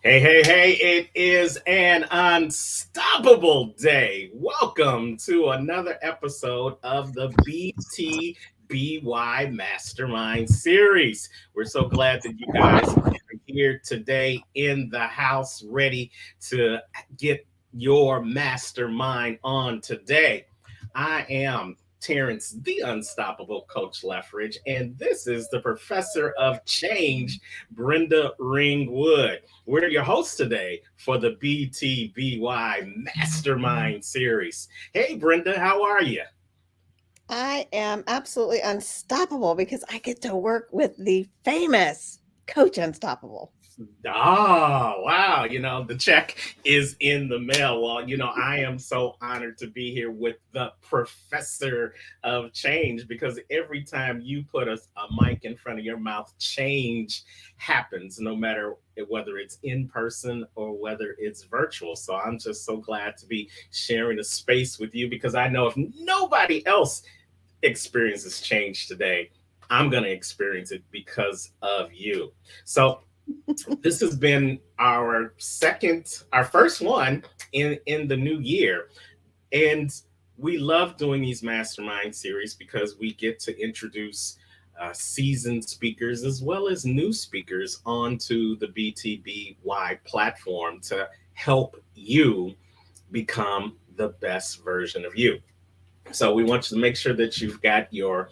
Hey, hey, hey, it is an unstoppable day. Welcome to another episode of the BTBY Mastermind series. We're so glad that you guys are here today in the house, ready to get your mastermind on today. I am Terrence, the Unstoppable Coach Leffridge, and this is the Professor of Change, Brenda Ringwood. We're your hosts today for the BTBY Mastermind series. Hey, Brenda, how are you? I am absolutely unstoppable because I get to work with the famous Coach Unstoppable. Oh, wow. The check is in the mail. Well, I am so honored to be here with the professor of change because every time you put a mic in front of your mouth, change happens, no matter whether it's in person or whether it's virtual. So I'm just so glad to be sharing a space with you because I know if nobody else experiences change today, I'm going to experience it because of you. So, this has been our first one in the new year, and we love doing these mastermind series because we get to introduce seasoned speakers as well as new speakers onto the BTBY platform to help you become the best version of you. So we want you to make sure that you've got your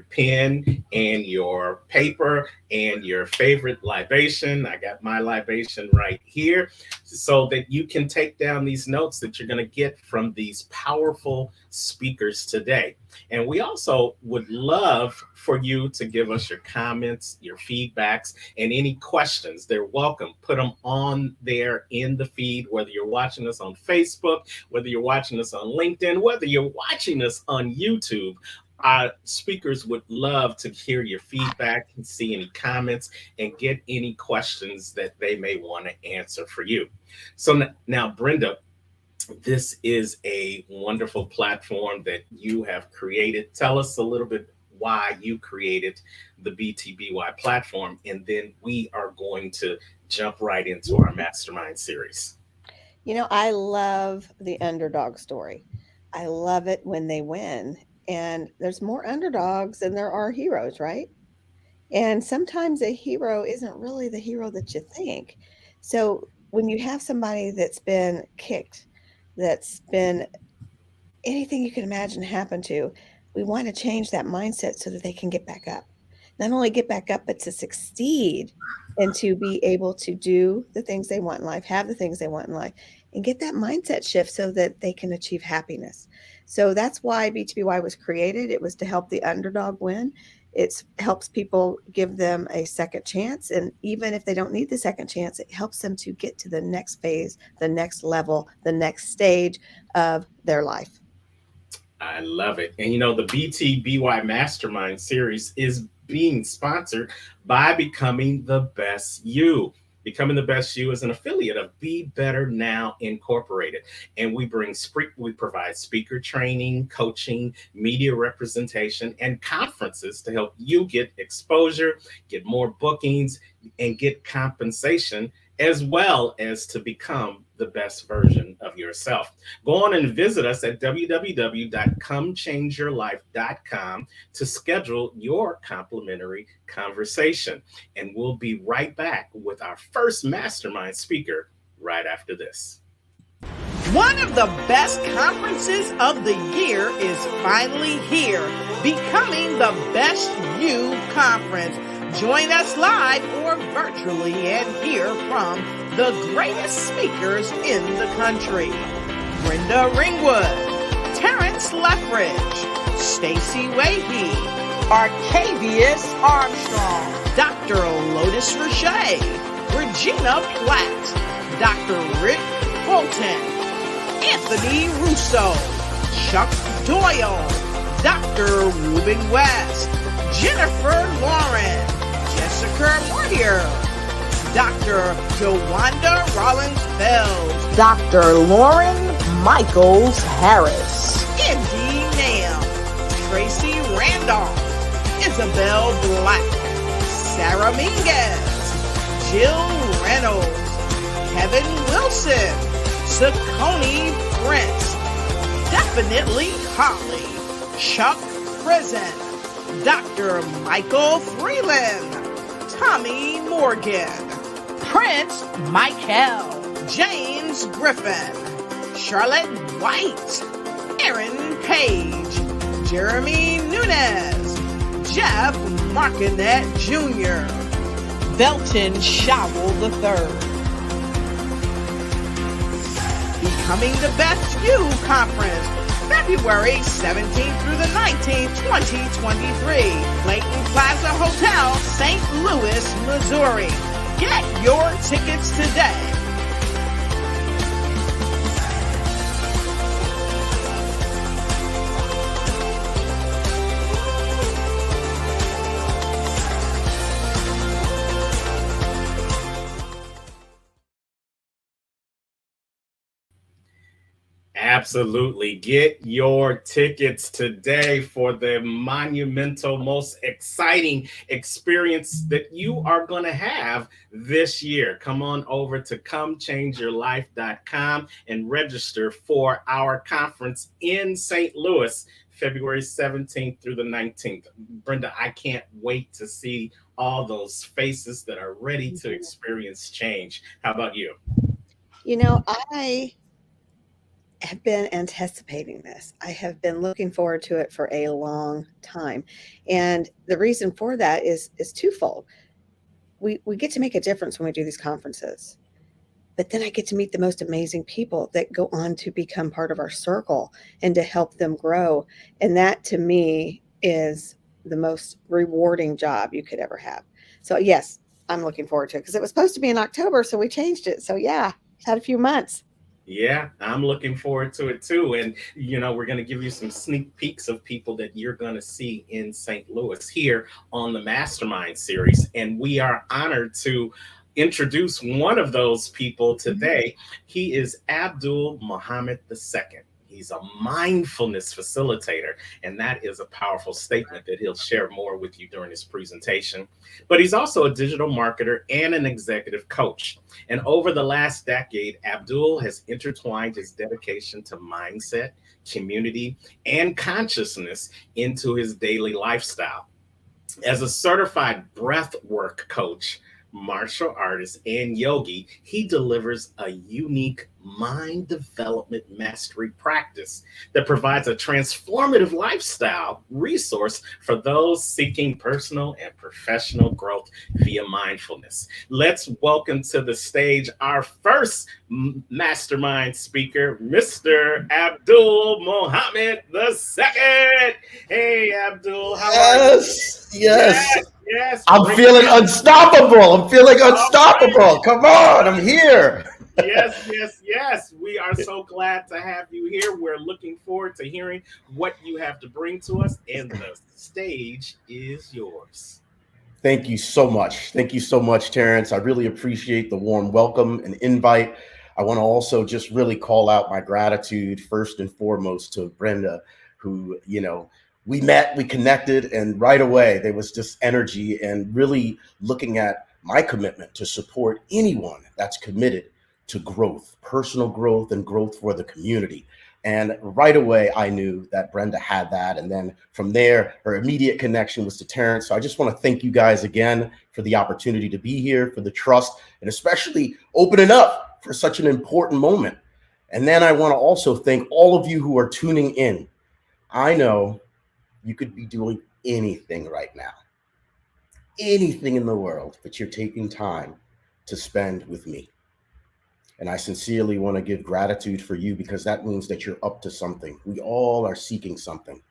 pen and your paper and your favorite libation. I got my libation right here so that you can take down these notes that you're going to get from these powerful speakers today. And we also would love for you to give us your comments, your feedbacks, and any questions. They're welcome. Put them on there in the feed, whether you're watching us on Facebook, whether you're watching us on LinkedIn, whether you're watching us on YouTube. Our speakers would love to hear your feedback and see any comments and get any questions that they may want to answer for you. So now, Brenda, this is a wonderful platform that you have created. Tell us a little bit why you created the BTBY platform, and then we are going to jump right into our mastermind series. I love the underdog story. I love it when they win. And there's more underdogs than there are heroes, right? And sometimes a hero isn't really the hero that you think. So when you have somebody that's been kicked, that's been anything you can imagine happen to, we want to change that mindset so that they can get back up. Not only get back up, but to succeed and to be able to do the things they want in life, have the things they want in life, and get that mindset shift so that they can achieve happiness. So that's why BTBY was created. It was to help the underdog win. It helps people, give them a second chance. And even if they don't need the second chance, it helps them to get to the next phase, the next level, the next stage of their life. I love it. And the BTBY Mastermind series is being sponsored by Becoming the Best You. Becoming the Best You is an affiliate of Be Better Now Incorporated, and we provide speaker training, coaching, media representation, and conferences to help you get exposure, get more bookings, and get compensation, as well as to become the best version of yourself. Go on and visit us at www.comechangeyourlife.com to schedule your complimentary conversation. And we'll be right back with our first mastermind speaker right after this. One of the best conferences of the year is finally here, Becoming the Best You Conference. Join us live or virtually and hear from the greatest speakers in the country. Brenda Ringwood, Terrence Leffridge, Stacey Wahey, Arcavius Armstrong, Dr. Lotus Richey, Regina Platt, Dr. Rick Fulton, Anthony Russo, Chuck Doyle, Dr. Ruben West, Jennifer Lauren, Jessica Moyer, Dr. Jawanda Rollins-Fells, Dr. Lauren Michaels-Harris, Indy Nam, Tracy Randolph, Isabel Black, Sarah Minguez, Jill Reynolds, Kevin Wilson, Saccone Prince, Definitely Holly, Chuck Prison, Dr. Michael Freeland, Tommy Morgan, Prince Michael, James Griffin, Charlotte White, Aaron Page, Jeremy Nunez, Jeff Markinet Jr., Belton Showell III. Becoming the Best You Conference, February 17th through the 19th, 2023. Clayton Plaza Hotel, St. Louis, Missouri. Get your tickets today. Absolutely. Get your tickets today for the monumental, most exciting experience that you are going to have this year. Come on over to comechangeyourlife.com and register for our conference in St. Louis, February 17th through the 19th. Brenda, I can't wait to see all those faces that are ready to experience change. How about you? I have been anticipating this. I have been looking forward to it for a long time. And the reason for that is twofold. We get to make a difference when we do these conferences. But then I get to meet the most amazing people that go on to become part of our circle and to help them grow. And that to me is the most rewarding job you could ever have. So yes, I'm looking forward to it because it was supposed to be in October, so we changed it. So yeah, had a few months. Yeah, I'm looking forward to it too. And, we're going to give you some sneak peeks of people that you're going to see in St. Louis here on the Mastermind series. And we are honored to introduce one of those people today. He is Abdul Muhammad II. He's a mindfulness facilitator, and that is a powerful statement that he'll share more with you during his presentation. But he's also a digital marketer and an executive coach. And over the last decade, Abdul has intertwined his dedication to mindset, community, and consciousness into his daily lifestyle. As a certified breathwork coach, martial artist, and yogi, he delivers a unique mind development mastery practice that provides a transformative lifestyle resource for those seeking personal and professional growth via mindfulness. Let's welcome to the stage our first mastermind speaker, Mr. Abdul Muhammad II. Hey, Abdul, how are you? Yes. Yes. I'm feeling unstoppable. I'm feeling unstoppable. Come on, I'm here. Yes. We are so glad to have you here. We're looking forward to hearing what you have to bring to us, and the stage is yours. Thank you so much. Thank you so much, Terrence. I really appreciate the warm welcome and invite. I want to also just really call out my gratitude first and foremost to Brenda, who, we met, we connected, and right away there was just energy and really looking at my commitment to support anyone that's committed to growth, personal growth, and growth for the community. And right away, I knew that Brenda had that. And then from there, her immediate connection was to Terrence. So I just want to thank you guys again for the opportunity to be here, for the trust, and especially opening up for such an important moment. And then I want to also thank all of you who are tuning in. I know you could be doing anything right now, anything in the world, but you're taking time to spend with me. And I sincerely want to give gratitude for you because that means that you're up to something. We all are seeking something.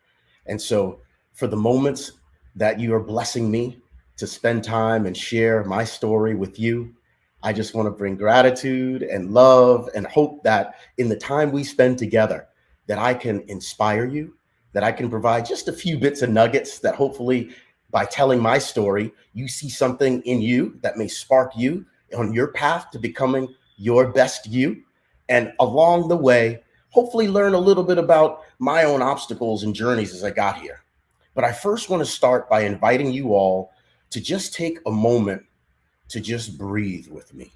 And so for the moments that you are blessing me to spend time and share my story with you, I just want to bring gratitude and love and hope that in the time we spend together, that I can inspire you, that I can provide just a few bits of nuggets that hopefully by telling my story, you see something in you that may spark you on your path to becoming your best you. And along the way, hopefully learn a little bit about my own obstacles and journeys as I got here. But I first want to start by inviting you all to just take a moment to just breathe with me.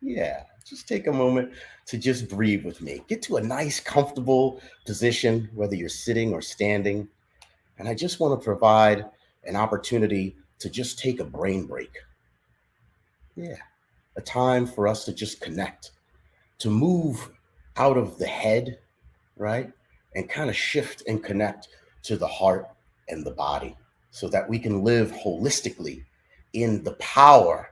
Yeah, just take a moment to just breathe with me. Get to a nice, comfortable position, whether you're sitting or standing. And I just want to provide an opportunity to just take a brain break. Yeah, a time for us to just connect, to move out of the head, right? And kind of shift and connect to the heart and the body so that we can live holistically in the power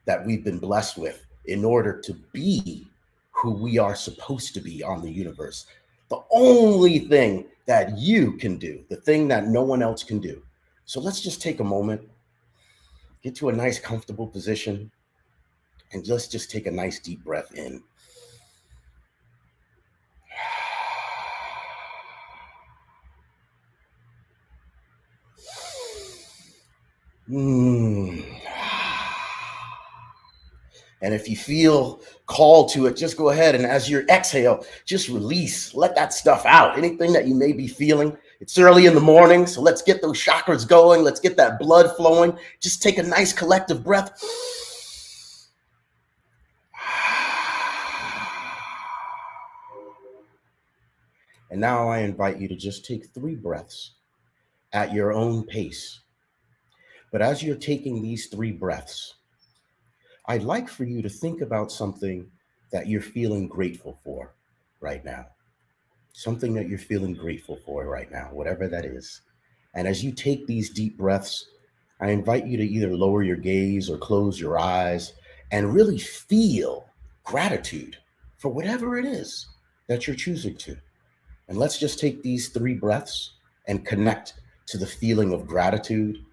that we've been blessed with in order to be who we are supposed to be on the universe. The only thing that you can do, the thing that no one else can do. So let's just take a moment, get to a nice, comfortable position, and let's just take a nice deep breath in. Mm. And if you feel called to it, just go ahead and as you exhale, just release, let that stuff out. Anything that you may be feeling. It's early in the morning, so let's get those chakras going. Let's get that blood flowing. Just take a nice collective breath. And now I invite you to just take 3 breaths at your own pace. But as you're taking these 3 breaths, I'd like for you to think about something that you're feeling grateful for right now. Something that you're feeling grateful for right now, whatever that is. And as you take these deep breaths, I invite you to either lower your gaze or close your eyes and really feel gratitude for whatever it is that you're choosing to. And let's just take these 3 breaths and connect to the feeling of gratitude.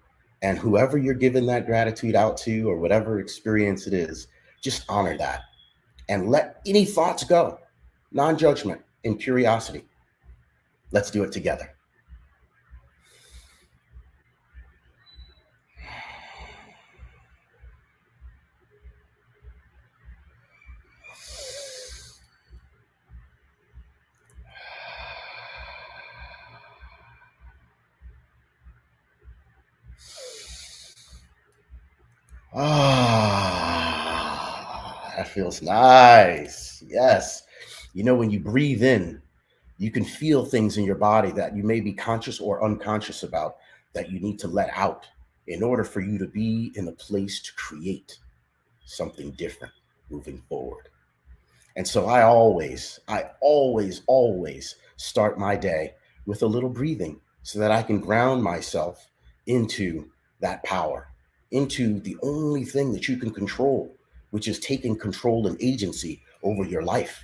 And whoever you're giving that gratitude out to, or whatever experience it is, just honor that and let any thoughts go. Non-judgment and curiosity. Let's do it together. Ah, that feels nice. Yes. You know, when you breathe in, you can feel things in your body that you may be conscious or unconscious about that you need to let out in order for you to be in a place to create something different moving forward. And so I always start my day with a little breathing so that I can ground myself into that power, into the only thing that you can control, which is taking control and agency over your life.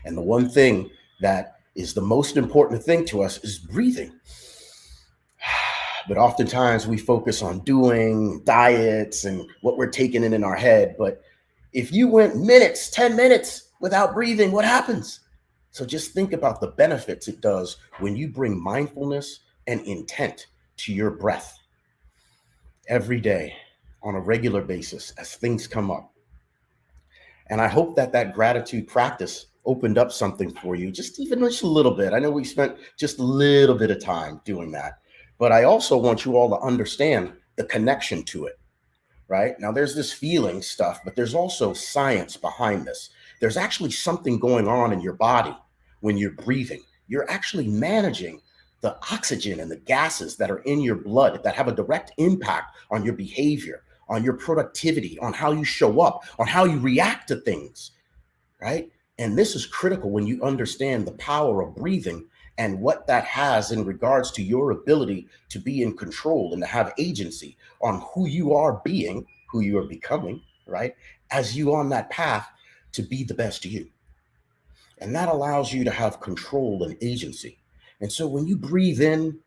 And the one thing that is the most important thing to us is breathing. But oftentimes we focus on doing diets and what we're taking in our head. But if you went minutes, 10 minutes without breathing, what happens? So just think about the benefits it does when you bring mindfulness and intent to your breath every day on a regular basis as things come up. And I hope that that gratitude practice opened up something for you, just a little bit. I know we spent just a little bit of time doing that, but I also want you all to understand the connection to it. Right now, there's this feeling stuff, but there's also science behind this. There's actually something going on in your body when you're breathing. You're actually managing the oxygen and the gases that are in your blood that have a direct impact on your behavior, on your productivity, on how you show up, on how you react to things, right? And this is critical when you understand the power of breathing and what that has in regards to your ability to be in control and to have agency on who you are being, who you are becoming, right? As you on that path to be the best you. And that allows you to have control and agency. And so when you breathe in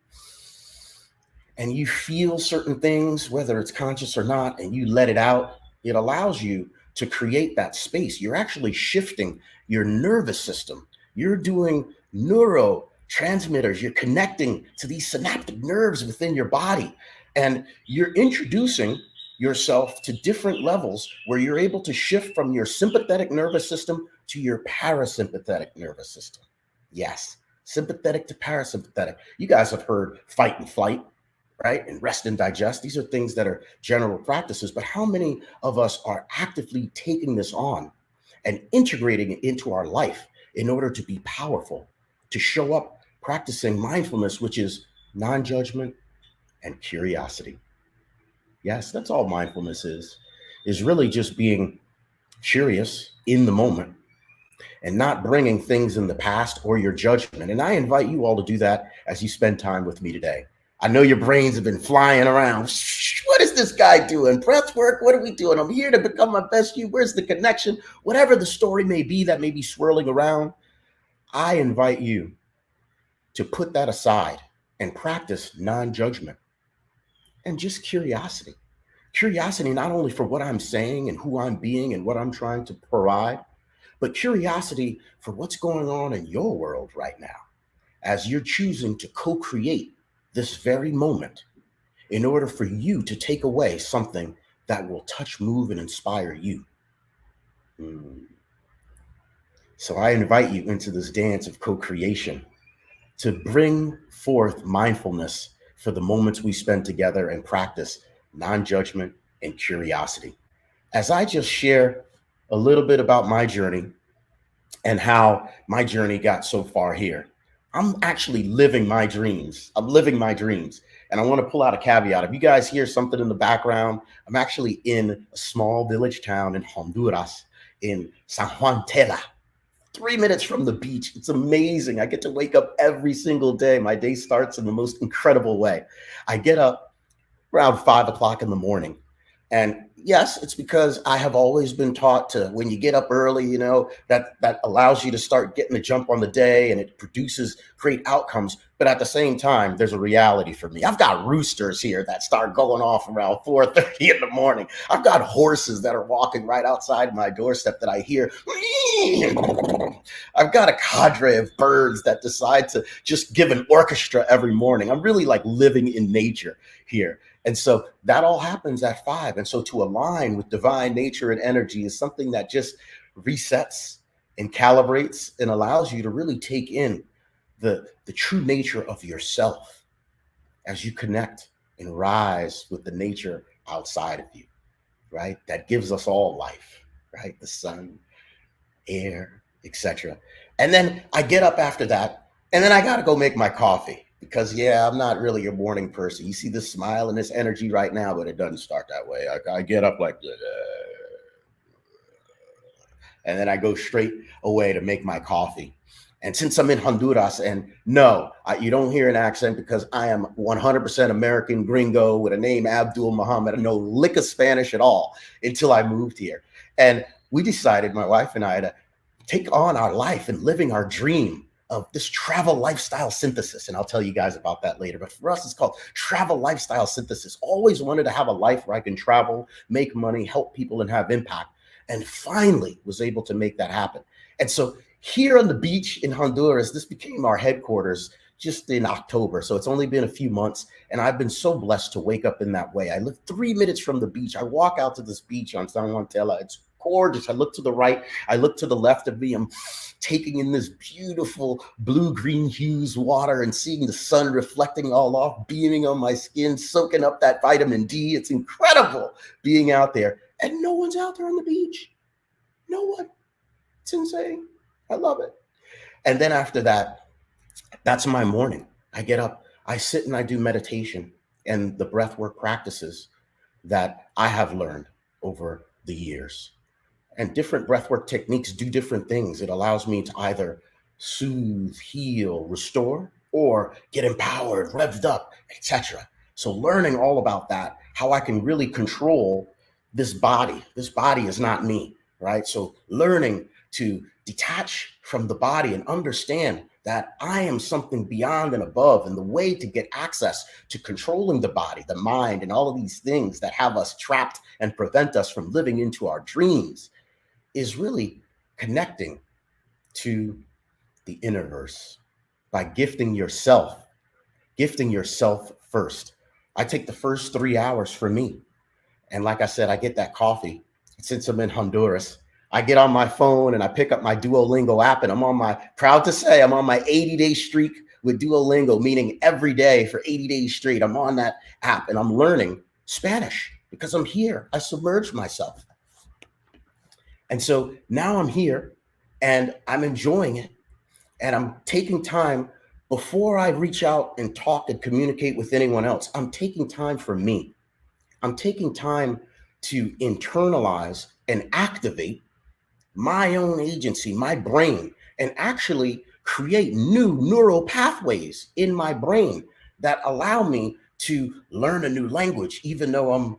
and you feel certain things, whether it's conscious or not, and you let it out, it allows you to create that space. You're actually shifting your nervous system. You're doing neurotransmitters. You're connecting to these synaptic nerves within your body. And you're introducing yourself to different levels where you're able to shift from your sympathetic nervous system to your parasympathetic nervous system. Yes, sympathetic to parasympathetic. You guys have heard fight and flight, right? And rest and digest. These are things that are general practices, but how many of us are actively taking this on and integrating it into our life in order to be powerful, to show up practicing mindfulness, which is non-judgment and curiosity. Yes, that's all mindfulness is really just being curious in the moment and not bringing things in the past or your judgment. And I invite you all to do that as you spend time with me today. I know your brains have been flying around. What is this guy doing? Breath work? What are we doing? I'm here to become my best you. Where's the connection? Whatever the story may be that may be swirling around, I invite you to put that aside and practice non-judgment and just curiosity. Curiosity not only for what I'm saying and who I'm being and what I'm trying to provide, but curiosity for what's going on in your world right now as you're choosing to co-create this very moment in order for you to take away something that will touch, move, and inspire you. So I invite you into this dance of co-creation to bring forth mindfulness for the moments we spend together and practice non-judgment and curiosity. As I just share a little bit about my journey and how my journey got so far here, I'm actually living my dreams. I'm living my dreams. And I want to pull out a caveat. If you guys hear something in the background, I'm actually in a small village town in Honduras, in San Juan Tela, 3 minutes from the beach. It's amazing. I get to wake up every single day. My day starts in the most incredible way. I get up around 5 o'clock in the morning. And yes, it's because I have always been taught to, when you get up early, you know, that allows you to start getting a jump on the day and it produces great outcomes. But at the same time, there's a reality for me. I've got roosters here that start going off around 4:30 in the morning. I've got horses that are walking right outside my doorstep that I hear. I've got a cadre of birds that decide to just give an orchestra every morning. I'm really like living in nature here. And so that all happens at 5. And so to align with divine nature and energy is something that just resets and calibrates and allows you to really take in the true nature of yourself as you connect and rise with the nature outside of you, right? That gives us all life, right? The sun, air, etc. And then I get up after that, and then I got to go make my coffee. Because, yeah, I'm not really a morning person. You see this smile and this energy right now, but it doesn't start that way. I get up like this, and then I go straight away to make my coffee. And since I'm in Honduras, and no, you don't hear an accent because I am 100% American gringo with a name Abdul Muhammad. I know lick of Spanish at all until I moved here. And we decided, my wife and I, to take on our life and living our dream of this travel lifestyle synthesis. And I'll tell you guys about that later. But for us, it's called travel lifestyle synthesis. Always wanted to have a life where I can travel, make money, help people, and have impact. And finally was able to make that happen. And so here on the beach in Honduras, this became our headquarters just in October. So it's only been a few months. And I've been so blessed to wake up in that way. I live 3 minutes from the beach. I walk out to this beach on San Juan Tela. It's gorgeous. I look to the right. I look to the left of me. I'm taking in this beautiful blue-green hues water and seeing the sun reflecting all off, beaming on my skin, soaking up that vitamin D. It's incredible being out there. And no one's out there on the beach. No one. It's insane. I love it. And then after that, that's my morning. I get up, I sit and I do meditation and the breathwork practices that I have learned over the years. And different breathwork techniques do different things. It allows me to either soothe, heal, restore, or get empowered, revved up, etc. So learning all about that, how I can really control this body. This body is not me, right? So learning to detach from the body and understand that I am something beyond and above, and the way to get access to controlling the body, the mind, and all of these things that have us trapped and prevent us from living into our dreams is really connecting to the innerverse by gifting yourself first. I take the first 3 hours for me. And like I said, I get that coffee. Since I'm in Honduras, I get on my phone and I pick up my Duolingo app, and proud to say, I'm on my 80-day streak with Duolingo, meaning every day for 80 days straight. I'm on that app and I'm learning Spanish because I'm here. I submerged myself. And so now I'm here and I'm enjoying it, and I'm taking time before I reach out and talk and communicate with anyone else. I'm taking time for me. I'm taking time to internalize and activate my own agency, my brain, and actually create new neural pathways in my brain that allow me to learn a new language, even though I'm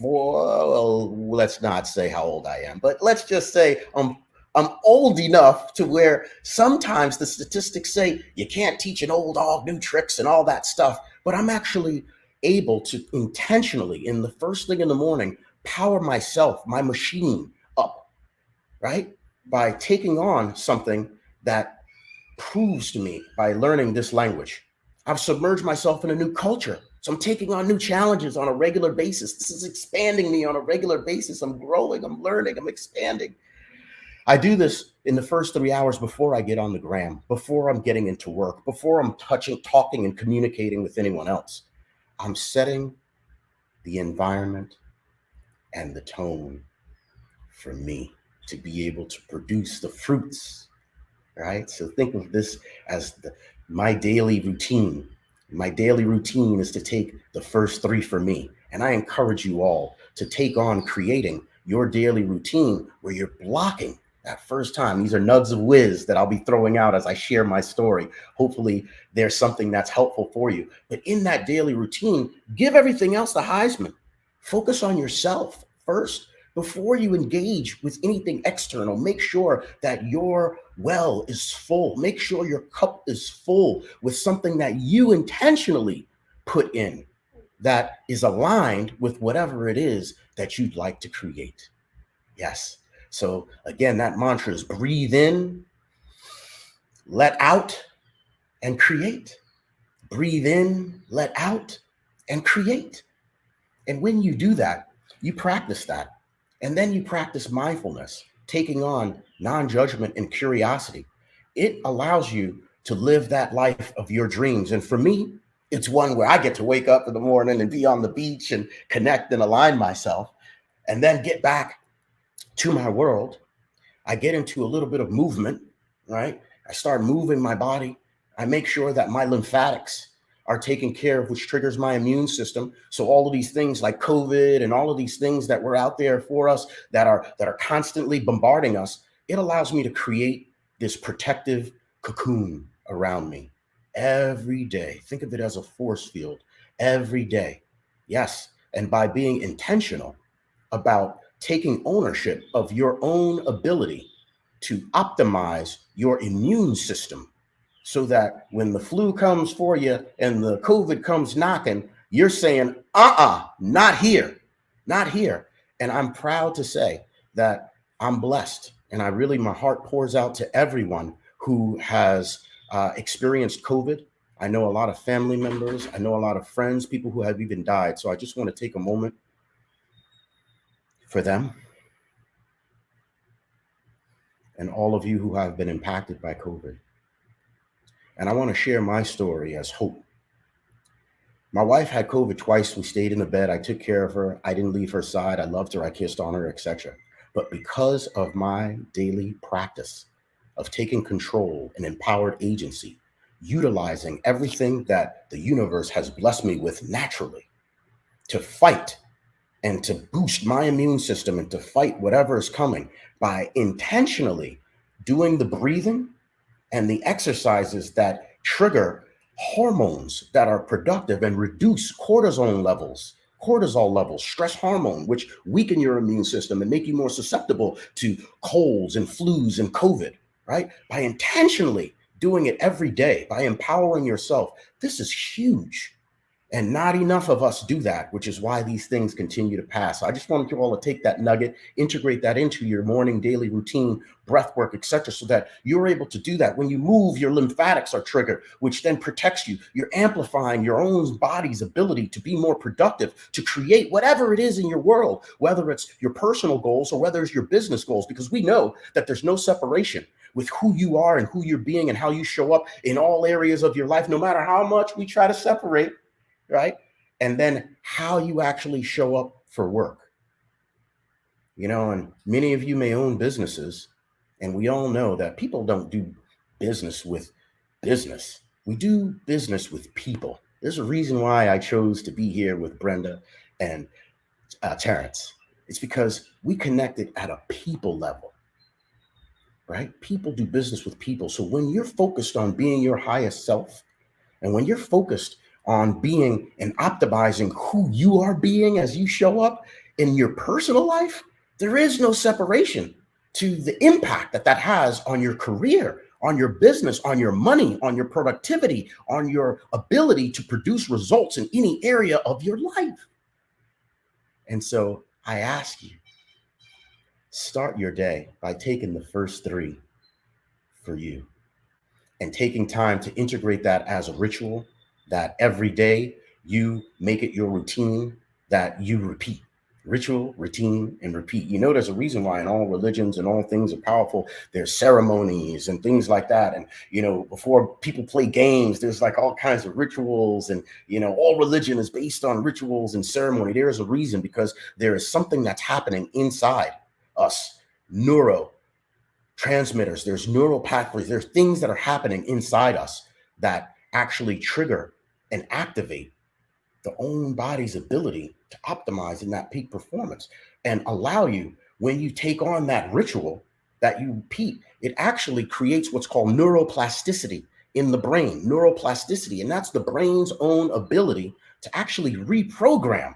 well, let's not say how old I am, but let's just say I'm old enough to where sometimes the statistics say you can't teach an old dog new tricks and all that stuff, but I'm actually able to intentionally, in the first thing in the morning, power myself, my machine up, right? By taking on something that proves to me by learning this language. I've submerged myself in a new culture. So I'm taking on new challenges on a regular basis. This is expanding me on a regular basis. I'm growing, I'm learning, I'm expanding. I do this in the first 3 hours before I get on the gram, before I'm getting into work, before I'm touching, talking, and communicating with anyone else. I'm setting the environment and the tone for me to be able to produce the fruits, right? So think of this as my daily routine. My daily routine is to take the first 3 for me. And I encourage you all to take on creating your daily routine where you're blocking that first time. These are nugs of whiz that I'll be throwing out as I share my story. Hopefully there's something that's helpful for you. But in that daily routine, give everything else the Heisman. Focus on yourself first. Before you engage with anything external, make sure that your well is full. Make sure your cup is full with something that you intentionally put in that is aligned with whatever it is that you'd like to create. Yes. So again, that mantra is breathe in, let out, and create. Breathe in, let out, and create. And when you do that, you practice that. And then you practice mindfulness, taking on non-judgment and curiosity. It allows you to live that life of your dreams. And for me, it's one where I get to wake up in the morning and be on the beach and connect and align myself, and then get back to my world. I get into a little bit of movement, right? I start moving my body. I make sure that my lymphatics are taken care of, which triggers my immune system. So all of these things like COVID and all of these things that were out there for us that are constantly bombarding us, it allows me to create this protective cocoon around me every day. Think of it as a force field every day. Yes. And by being intentional about taking ownership of your own ability to optimize your immune system, so that when the flu comes for you and the COVID comes knocking, you're saying, not here, not here. And I'm proud to say that I'm blessed. And my heart pours out to everyone who has experienced COVID. I know a lot of family members. I know a lot of friends, people who have even died. So I just want to take a moment for them and all of you who have been impacted by COVID. And I want to share my story as hope. My wife had COVID twice. We stayed in the bed. I took care of her. I didn't leave her side. I loved her. I kissed on her, etc. But because of my daily practice of taking control and empowered agency, utilizing everything that the universe has blessed me with naturally to fight and to boost my immune system and to fight whatever is coming by intentionally doing the breathing and the exercises that trigger hormones that are productive and reduce cortisol levels, stress hormone, which weaken your immune system and make you more susceptible to colds and flus and COVID, right? By intentionally doing it every day, by empowering yourself. This is huge. And not enough of us do that, which is why these things continue to pass. So I just wanted you all to take that nugget, integrate that into your morning, daily routine, breath work, etc., so that you're able to do that. When you move, your lymphatics are triggered, which then protects you. You're amplifying your own body's ability to be more productive, to create whatever it is in your world, whether it's your personal goals or whether it's your business goals, because we know that there's no separation with who you are and who you're being and how you show up in all areas of your life, no matter how much we try to separate. Right? And then how you actually show up for work. And many of you may own businesses, and we all know that people don't do business with business. We do business with people. There's a reason why I chose to be here with Brenda and Terrence. It's because we connected at a people level, right? People do business with people. So when you're focused on being your highest self, and when you're focused on being and optimizing who you are being as you show up in your personal life, there is no separation to the impact that that has on your career, on your business, on your money, on your productivity, on your ability to produce results in any area of your life. And so I ask you, start your day by taking the first three for you and taking time to integrate that as a ritual that every day you make it your routine that you repeat. Ritual, routine, and repeat. There's a reason why in all religions and all things are powerful, there's ceremonies and things like that. And, before people play games, there's like all kinds of rituals. And, all religion is based on rituals and ceremony. There is a reason, because there is something that's happening inside us, transmitters, there's neural pathways, there's things that are happening inside us that actually trigger and activate the own body's ability to optimize in that peak performance and allow you, when you take on that ritual that you repeat, it actually creates what's called neuroplasticity in the brain. Neuroplasticity, and that's the brain's own ability to actually reprogram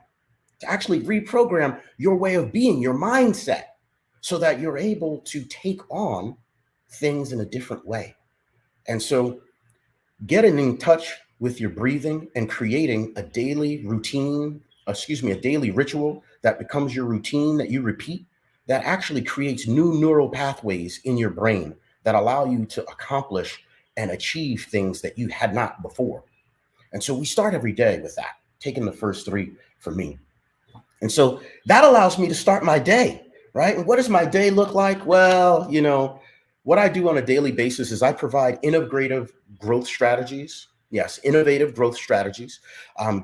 your way of being, your mindset, so that you're able to take on things in a different way. And so getting in touch with your breathing and creating a daily ritual that becomes your routine that you repeat, that actually creates new neural pathways in your brain that allow you to accomplish and achieve things that you had not before. And so we start every day with that, taking the first three for me. And so that allows me to start my day, right? And what does my day look like? Well, what I do on a daily basis is I provide innovative growth strategies. Yes, innovative growth strategies,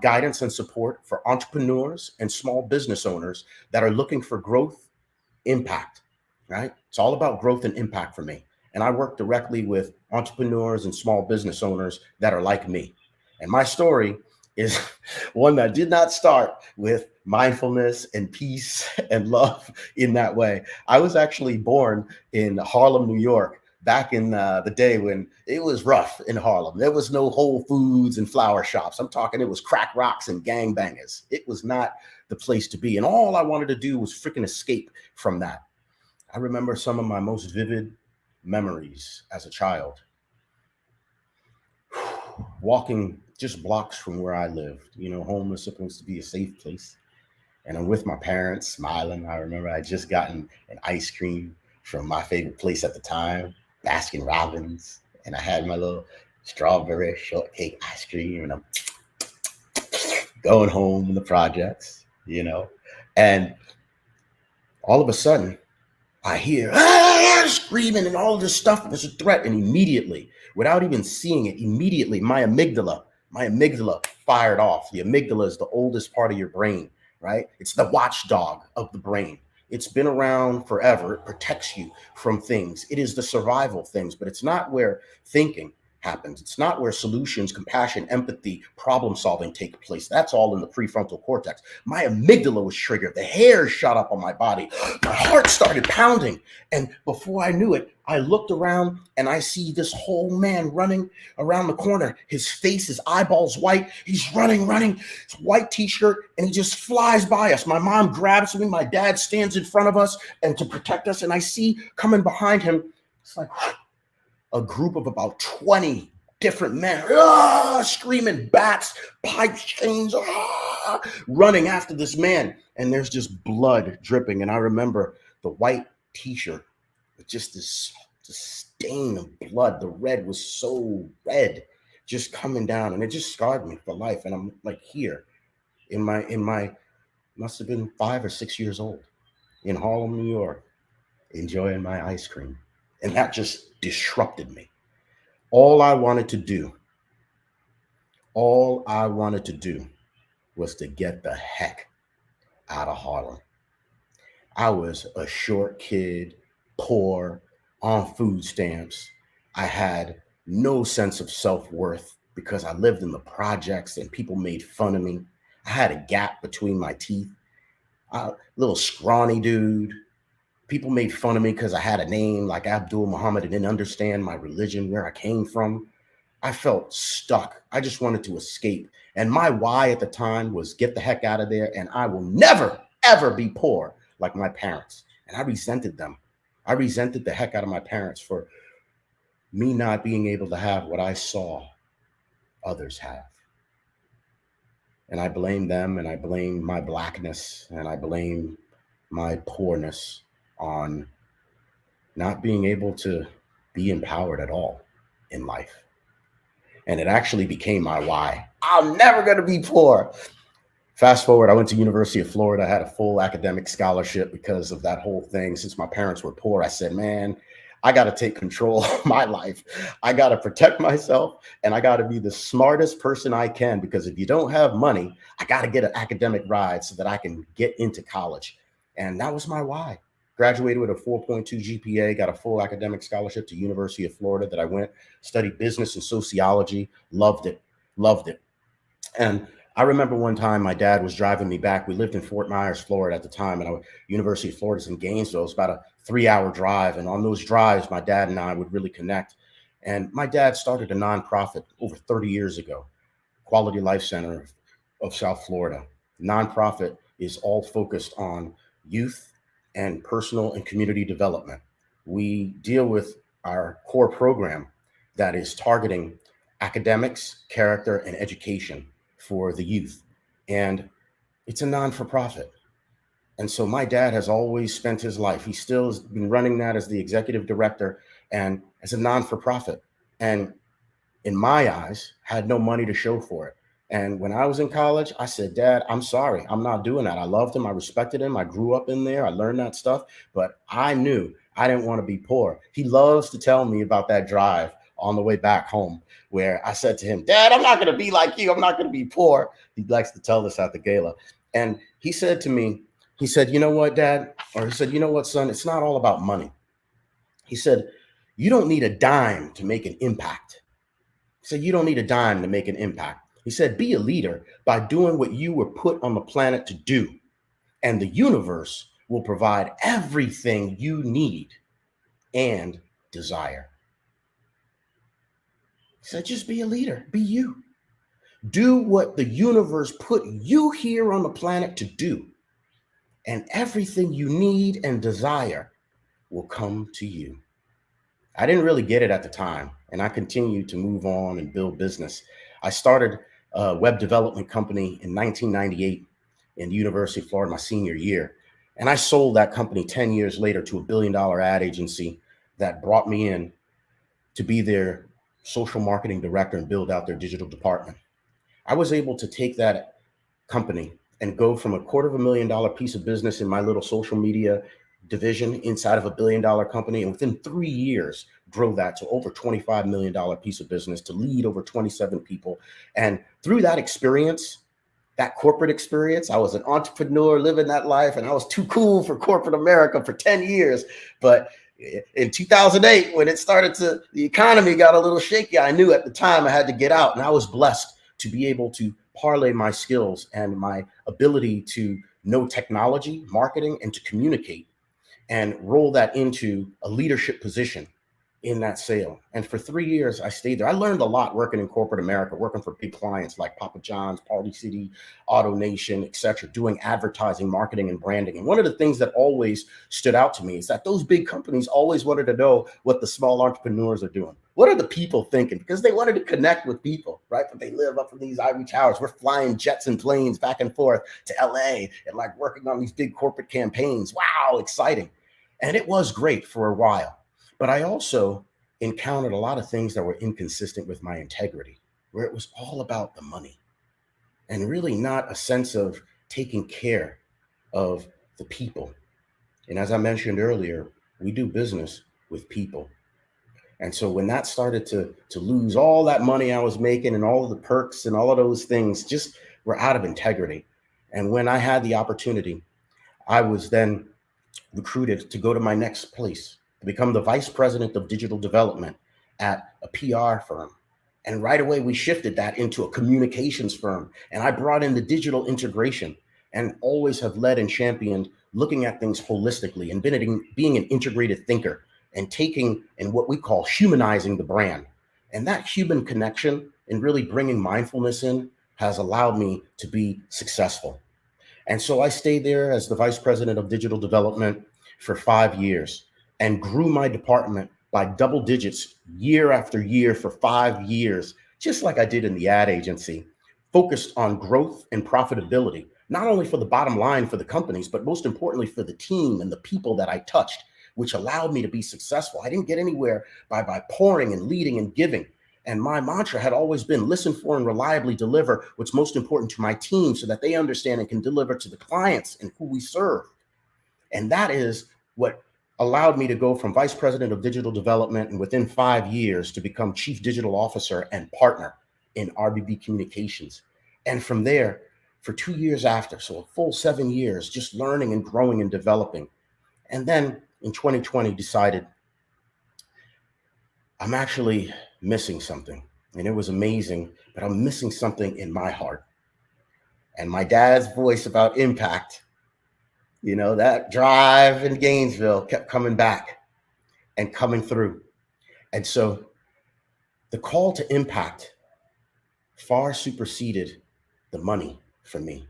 guidance and support for entrepreneurs and small business owners that are looking for growth, impact, right? It's all about growth and impact for me. And I work directly with entrepreneurs and small business owners that are like me. And my story is one that did not start with mindfulness and peace and love in that way. I was actually born in Harlem, New York, back in the day when it was rough in Harlem. There was no Whole Foods and flower shops. I'm talking, it was crack rocks and gangbangers. It was not the place to be. And all I wanted to do was freaking escape from that. I remember some of my most vivid memories as a child. Walking just blocks from where I lived. Home was supposed to be a safe place. And I'm with my parents, smiling. I remember I just gotten an ice cream from my favorite place at the time, Baskin Robbins. And I had my little strawberry shortcake ice cream. And I'm going home in the projects, And all of a sudden, I hear screaming and all this stuff. There's a threat. And immediately, without even seeing it, my amygdala fired off. The amygdala is the oldest part of your brain, right? It's the watchdog of the brain. It's been around forever. It protects you from things. It is the survival things, but it's not where thinking happens. It's not where solutions, compassion, empathy, problem solving take place. That's all in the prefrontal cortex. My amygdala was triggered. The hairs shot up on my body. My heart started pounding. And before I knew it, I looked around and I see this whole man running around the corner. His face, his eyeballs white. He's running, his white t-shirt, and he just flies by us. My mom grabs me. My dad stands in front of us and to protect us. And I see coming behind him, it's like a group of about 20 different men, screaming, bats, pipe chains, running after this man. And there's just blood dripping. And I remember the white t-shirt with just this stain of blood. The red was so red, just coming down. And it just scarred me for life. And I'm like here in my must have been 5 or 6 years old in Harlem, New York, enjoying my ice cream. And that just disrupted me. All I wanted to do was to get the heck out of Harlem. I was a short kid, poor, on food stamps. I had no sense of self-worth because I lived in the projects and people made fun of me. I had a gap between my teeth. Little scrawny dude. People made fun of me because I had a name like Abdul Muhammad and didn't understand my religion, where I came from. I felt stuck. I just wanted to escape. And my why at the time was get the heck out of there. And I will never, ever be poor like my parents. And I resented them. I resented the heck out of my parents for me not being able to have what I saw others have. And I blame them, and I blame my blackness, and I blame my poorness on not being able to be empowered at all in life. And it actually became my why. I'm never going to be poor. Fast forward, I went to University of Florida. I had a full academic scholarship because of that whole thing. Since my parents were poor, I said, man, I got to take control of my life. I got to protect myself, and I got to be the smartest person I can, because if you don't have money, I got to get an academic ride so that I can get into college. And that was my why. Graduated with a 4.2 GPA, got a full academic scholarship to University of Florida that I went, studied business and sociology, loved it, loved it. And I remember one time my dad was driving me back. We lived in Fort Myers, Florida at the time, and University of Florida's in Gainesville. It was about a 3-hour drive. And on those drives, my dad and I would really connect. And my dad started a nonprofit over 30 years ago, Quality Life Center of South Florida. The nonprofit is all focused on youth and personal and community development. We deal with our core program that is targeting academics, character, and education for the youth. And it's a non-for-profit. And so my dad has always spent his life, he still has been running that as the executive director and as a non-for-profit. And in my eyes, had no money to show for it. And when I was in college, I said, Dad, I'm sorry, I'm not doing that. I loved him. I respected him. I grew up in there. I learned that stuff. But I knew I didn't want to be poor. He loves to tell me about that drive on the way back home, where I said to him, Dad, I'm not going to be like you. I'm not going to be poor. He likes to tell this at the gala. And he said to me, he said, you know what, Dad? Or he said, you know what, son? It's not all about money. He said, you don't need a dime to make an impact. He said, you don't need a dime to make an impact. He said, be a leader by doing what you were put on the planet to do. And the universe will provide everything you need and desire. He said, just be a leader, be you. Do what the universe put you here on the planet to do. And everything you need and desire will come to you. I didn't really get it at the time, and I continued to move on and build business. I started a web development company in 1998 in the University of Florida, my senior year. And I sold that company 10 years later to $1 billion ad agency that brought me in to be their social marketing director and build out their digital department. I was able to take that company and go from a $250,000 piece of business in my little social media division inside of $1 billion company, and within 3 years grow that to over $25 million piece of business, to lead over 27 people. And through that experience, that corporate experience, I was an entrepreneur living that life, and I was too cool for corporate America for 10 years. But in 2008, when the economy got a little shaky, I knew at the time I had to get out, and I was blessed to be able to parlay my skills and my ability to know technology, marketing, and to communicate, and roll that into a leadership position in that sale. And for 3 years, I stayed there. I learned a lot working in corporate America, working for big clients like Papa John's, Party City, Auto Nation, etc., doing advertising, marketing, and branding. And one of the things that always stood out to me is that those big companies always wanted to know what the small entrepreneurs are doing. What are the people thinking? Because they wanted to connect with people, right? But they live up in these ivory towers. We're flying jets and planes back and forth to LA and like working on these big corporate campaigns. Wow, exciting. And it was great for a while. But I also encountered a lot of things that were inconsistent with my integrity, where it was all about the money and really not a sense of taking care of the people. And as I mentioned earlier, we do business with people. And so when that started to lose all that money I was making and all of the perks and all of those things just were out of integrity. And when I had the opportunity, I was then recruited to go to my next place, to become the vice president of digital development at a PR firm. And right away, we shifted that into a communications firm. And I brought in the digital integration and always have led and championed looking at things holistically and being an integrated thinker and taking and what we call humanizing the brand. And that human connection and really bringing mindfulness in has allowed me to be successful. And so I stayed there as the vice president of digital development for 5 years and grew my department by double digits year after year for 5 years, just like I did in the ad agency, focused on growth and profitability, not only for the bottom line for the companies, but most importantly for the team and the people that I touched, which allowed me to be successful. I didn't get anywhere by pouring and leading and giving. And my mantra had always been listen for and reliably deliver what's most important to my team so that they understand and can deliver to the clients and who we serve. And that is what allowed me to go from vice president of digital development and within 5 years to become chief digital officer and partner in RBB Communications. And from there, for 2 years after, so a full 7 years, just learning and growing and developing. And then in 2020, decided I'm actually missing something. And it was amazing, but I'm missing something in my heart. And my dad's voice about impact, that drive in Gainesville kept coming back and coming through. And so the call to impact far superseded the money for me.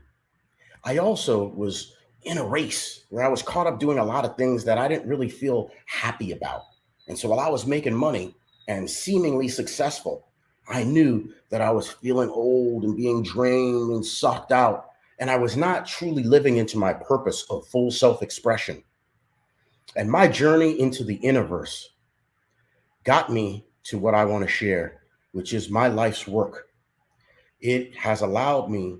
I also was in a race where I was caught up doing a lot of things that I didn't really feel happy about. And so while I was making money and seemingly successful, I knew that I was feeling old and being drained and sucked out. And I was not truly living into my purpose of full self-expression. And my journey into the innerverse got me to what I want to share, which is my life's work. It has allowed me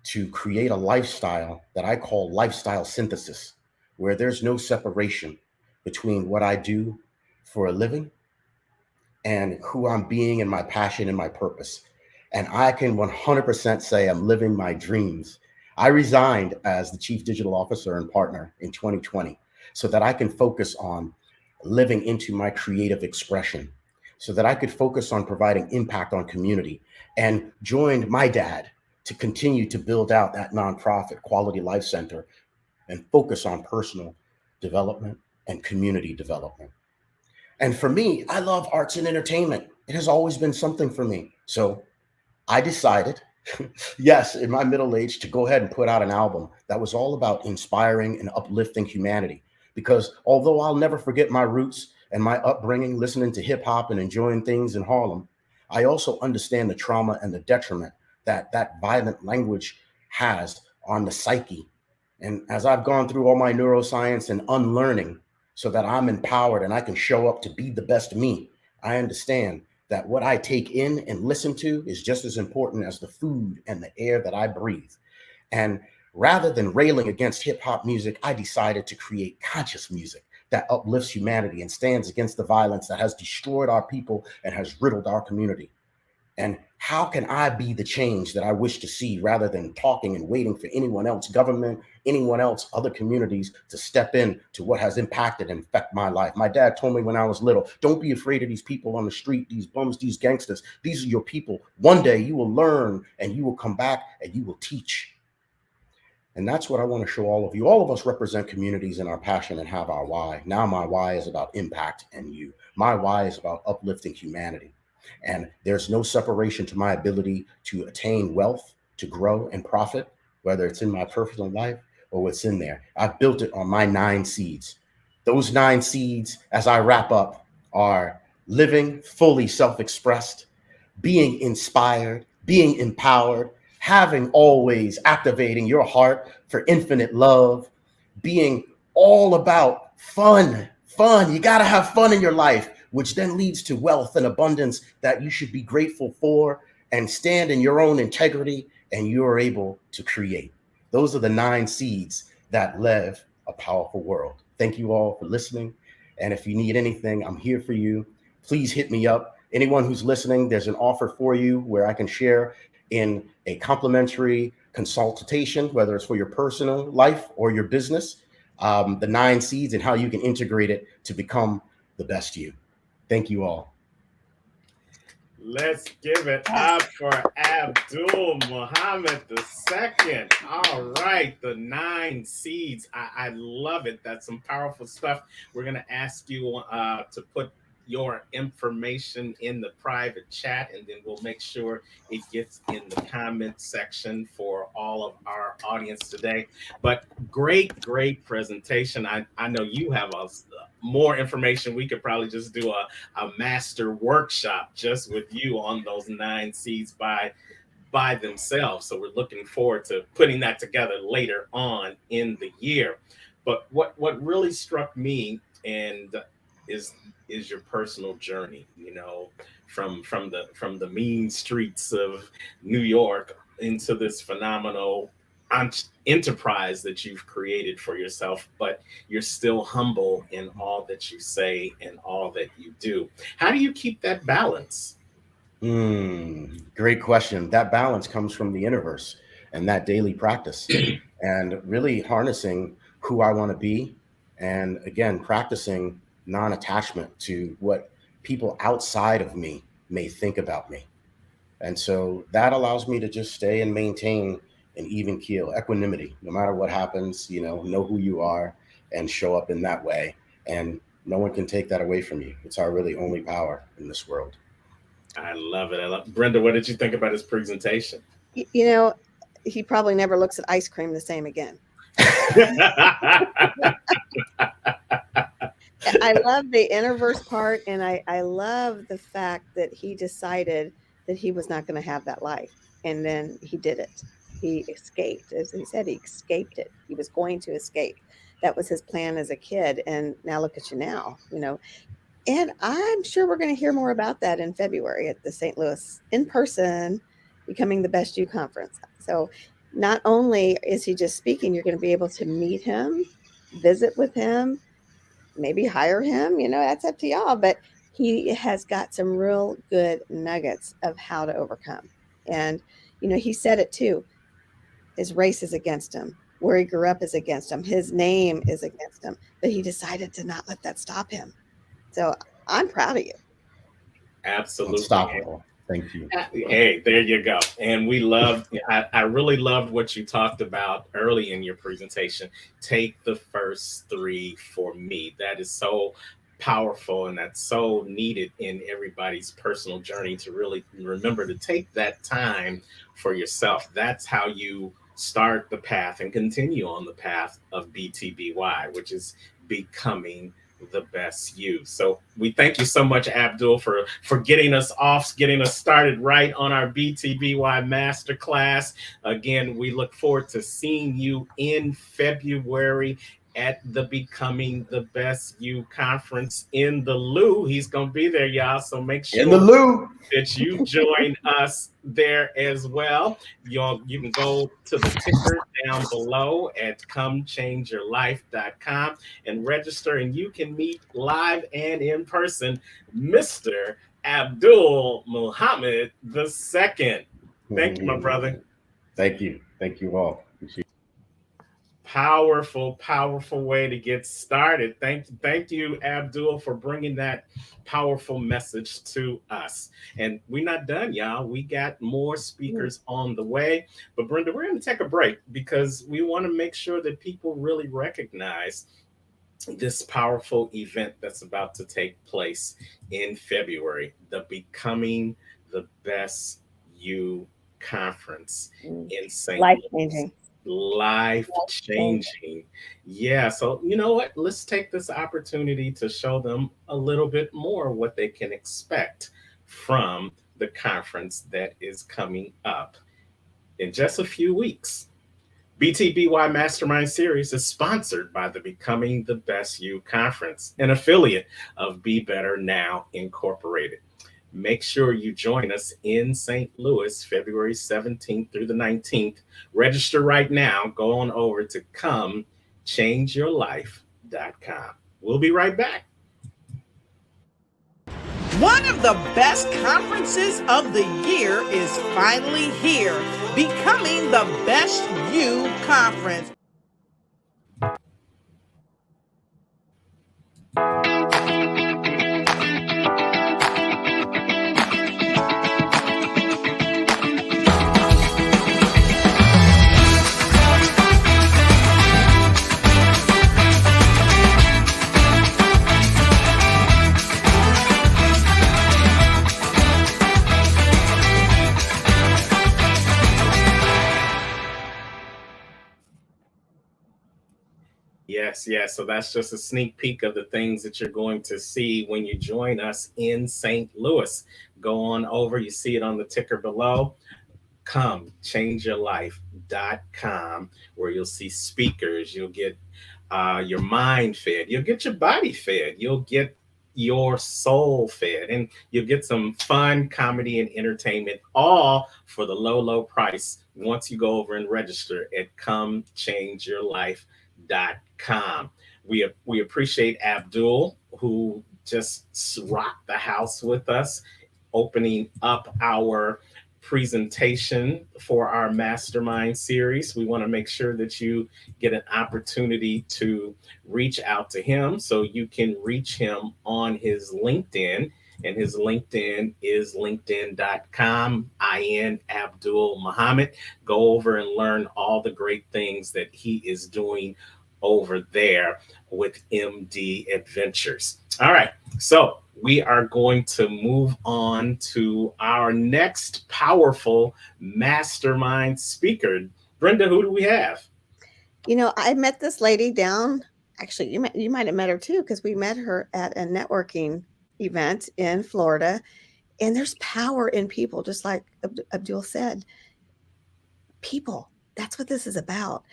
to create a lifestyle that I call lifestyle synthesis, where there's no separation between what I do for a living and who I'm being and my passion and my purpose. And I can 100% say I'm living my dreams. I resigned as the chief digital officer and partner in 2020 so that I can focus on living into my creative expression, so that I could focus on providing impact on community, and joined my dad to continue to build out that nonprofit Quality Life Center and focus on personal development and community development. And for me, I love arts and entertainment. It has always been something for me. So I decided, yes, in my middle age, to go ahead and put out an album that was all about inspiring and uplifting humanity. Because although I'll never forget my roots and my upbringing, listening to hip hop and enjoying things in Harlem, I also understand the trauma and the detriment that violent language has on the psyche. And as I've gone through all my neuroscience and unlearning so that I'm empowered and I can show up to be the best me, I understand that what I take in and listen to is just as important as the food and the air that I breathe. And rather than railing against hip hop music, I decided to create conscious music that uplifts humanity and stands against the violence that has destroyed our people and has riddled our community. And how can I be the change that I wish to see rather than talking and waiting for anyone else, government, anyone else, other communities to step in to what has impacted and affect my life? My dad told me when I was little, don't be afraid of these people on the street, these bums, these gangsters. These are your people. One day you will learn and you will come back and you will teach. And that's what I want to show all of you. All of us represent communities in our passion and have our why. Now my why is about impact and you. My why is about uplifting humanity. And there's no separation to my ability to attain wealth, to grow and profit, whether it's in my personal life or what's in there. I've built it on my 9 seeds. Those 9 seeds, as I wrap up, are living fully self-expressed, being inspired, being empowered, having always activating your heart for infinite love, being all about fun. You got to have fun in your life, which then leads to wealth and abundance that you should be grateful for and stand in your own integrity, and you're able to create. Those are the 9 seeds that live a powerful world. Thank you all for listening. And if you need anything, I'm here for you. Please hit me up. Anyone who's listening, there's an offer for you where I can share in a complimentary consultation, whether it's for your personal life or your business. the 9 seeds and how you can integrate it to become the best you. Thank you all. Let's give it up for Abdul Muhammad II. All right, the 9 seeds. I love it. That's some powerful stuff. We're going to ask you to put your information in the private chat, and then we'll make sure it gets in the comment section for all of our audience today. But great presentation. I know you have more information. We could probably just do a master workshop just with you on those 9 seeds by themselves. So we're looking forward to putting that together later on in the year. But what really struck me and is your personal journey, from the mean streets of New York into this phenomenal enterprise that you've created for yourself, but you're still humble in all that you say and all that you do. How do you keep that balance? Great question. That balance comes from the universe and that daily practice and really harnessing who I want to be. And again, practicing non-attachment to what people outside of me may think about me. And so that allows me to just stay and maintain an even keel, equanimity, no matter what happens, know who you are and show up in that way. And no one can take that away from you. It's our really only power in this world. I love it. Brenda, what did you think about his presentation? He probably never looks at ice cream the same again. I love the introverse part, and I love the fact that he decided that he was not going to have that life, and then he did it. He escaped. As he said, he escaped it. He was going to escape. That was his plan as a kid, and now look at you now, And I'm sure we're going to hear more about that in February at the St. Louis in-person Becoming the Best You conference. So not only is he just speaking, you're going to be able to meet him, visit with him, maybe hire him, that's up to y'all. But he has got some real good nuggets of how to overcome. And, he said it too. His race is against him. Where he grew up is against him. His name is against him. But he decided to not let that stop him. So I'm proud of you. Absolutely. Unstoppable. Thank you. Hey, there you go. And I really loved what you talked about early in your presentation. Take the first 3 for me. That is so powerful, and that's so needed in everybody's personal journey, to really remember to take that time for yourself. That's how you start the path and continue on the path of BTBY, which is becoming the best you. So we thank you so much, Abdul, for getting us started right on our BTBY Masterclass. Again, we look forward to seeing you in February at the Becoming the Best You conference in the Lou. He's going to be there, y'all. So make sure in the Lou that you join us there as well. You can go to the ticker down below at comechangeyourlife.com and register, and you can meet live and in person Mr. Abdul Muhammad II. Thank you, my brother. Thank you. Thank you all. Appreciate it. Powerful way to get started. Thank you, Abdul, for bringing that powerful message to us. And we're not done, y'all. We got more speakers on the way. But Brenda, we're going to take a break because we want to make sure that people really recognize this powerful event that's about to take place in February, the Becoming the Best You conference in St. Life-changing. Life-changing. Yeah. So you know what? Let's take this opportunity to show them a little bit more what they can expect from the conference that is coming up in just a few weeks. BTBY Mastermind Series is sponsored by the Becoming the Best You conference, an affiliate of Be Better Now Incorporated. Make sure you join us in St. Louis, February 17th through the 19th. Register right now. Go on over to comechangeyourlife.com. We'll be right back. One of the best conferences of the year is finally here, Becoming the Best You conference. Yes, yes. So that's just a sneak peek of the things that you're going to see when you join us in St. Louis. Go on over, you see it on the ticker below. Come change your life.com, where you'll see speakers, you'll get your mind fed, you'll get your body fed, you'll get your soul fed, and you'll get some fun comedy and entertainment, all for the low, low price once you go over and register at comechangeyourlife.com. We appreciate Abdul, who just rocked the house with us, opening up our presentation for our mastermind series. We want to make sure that you get an opportunity to reach out to him, so you can reach him on his LinkedIn. And his LinkedIn is linkedin.com, IN Abdul Muhammad. Go over and learn all the great things that he is doing over there with MD Adventures. All right. So we are going to move on to our next powerful mastermind speaker. Brenda, who do we have? I met this lady down. Actually, you might have met her too, because we met her at a networking event in Florida. And there's power in people, just like Abdul said. People. That's what this is about.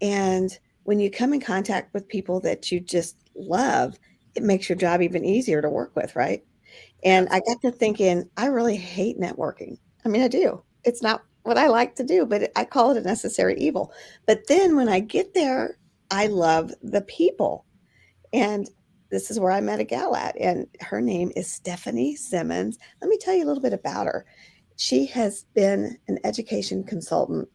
And when you come in contact with people that you just love, it makes your job even easier to work with, right? And I got to thinking, I really hate networking. I mean, I do. It's not what I like to do, but I call it a necessary evil. But then when I get there, I love the people. And this is where I met a gal at, and her name is Stephanie Simmons. Let me tell you a little bit about her. She has been an education consultant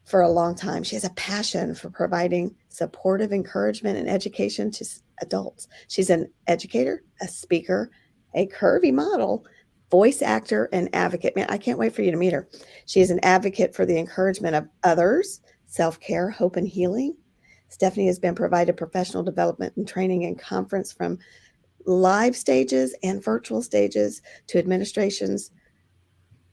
for a long time. She has a passion for providing supportive encouragement and education to adults. She's an educator, a speaker, a curvy model, voice actor, and advocate. Man, I can't wait for you to meet her. She is an advocate for the encouragement of others, self-care, hope, and healing. Stephanie has been provided professional development and training and conference from live stages and virtual stages to administrations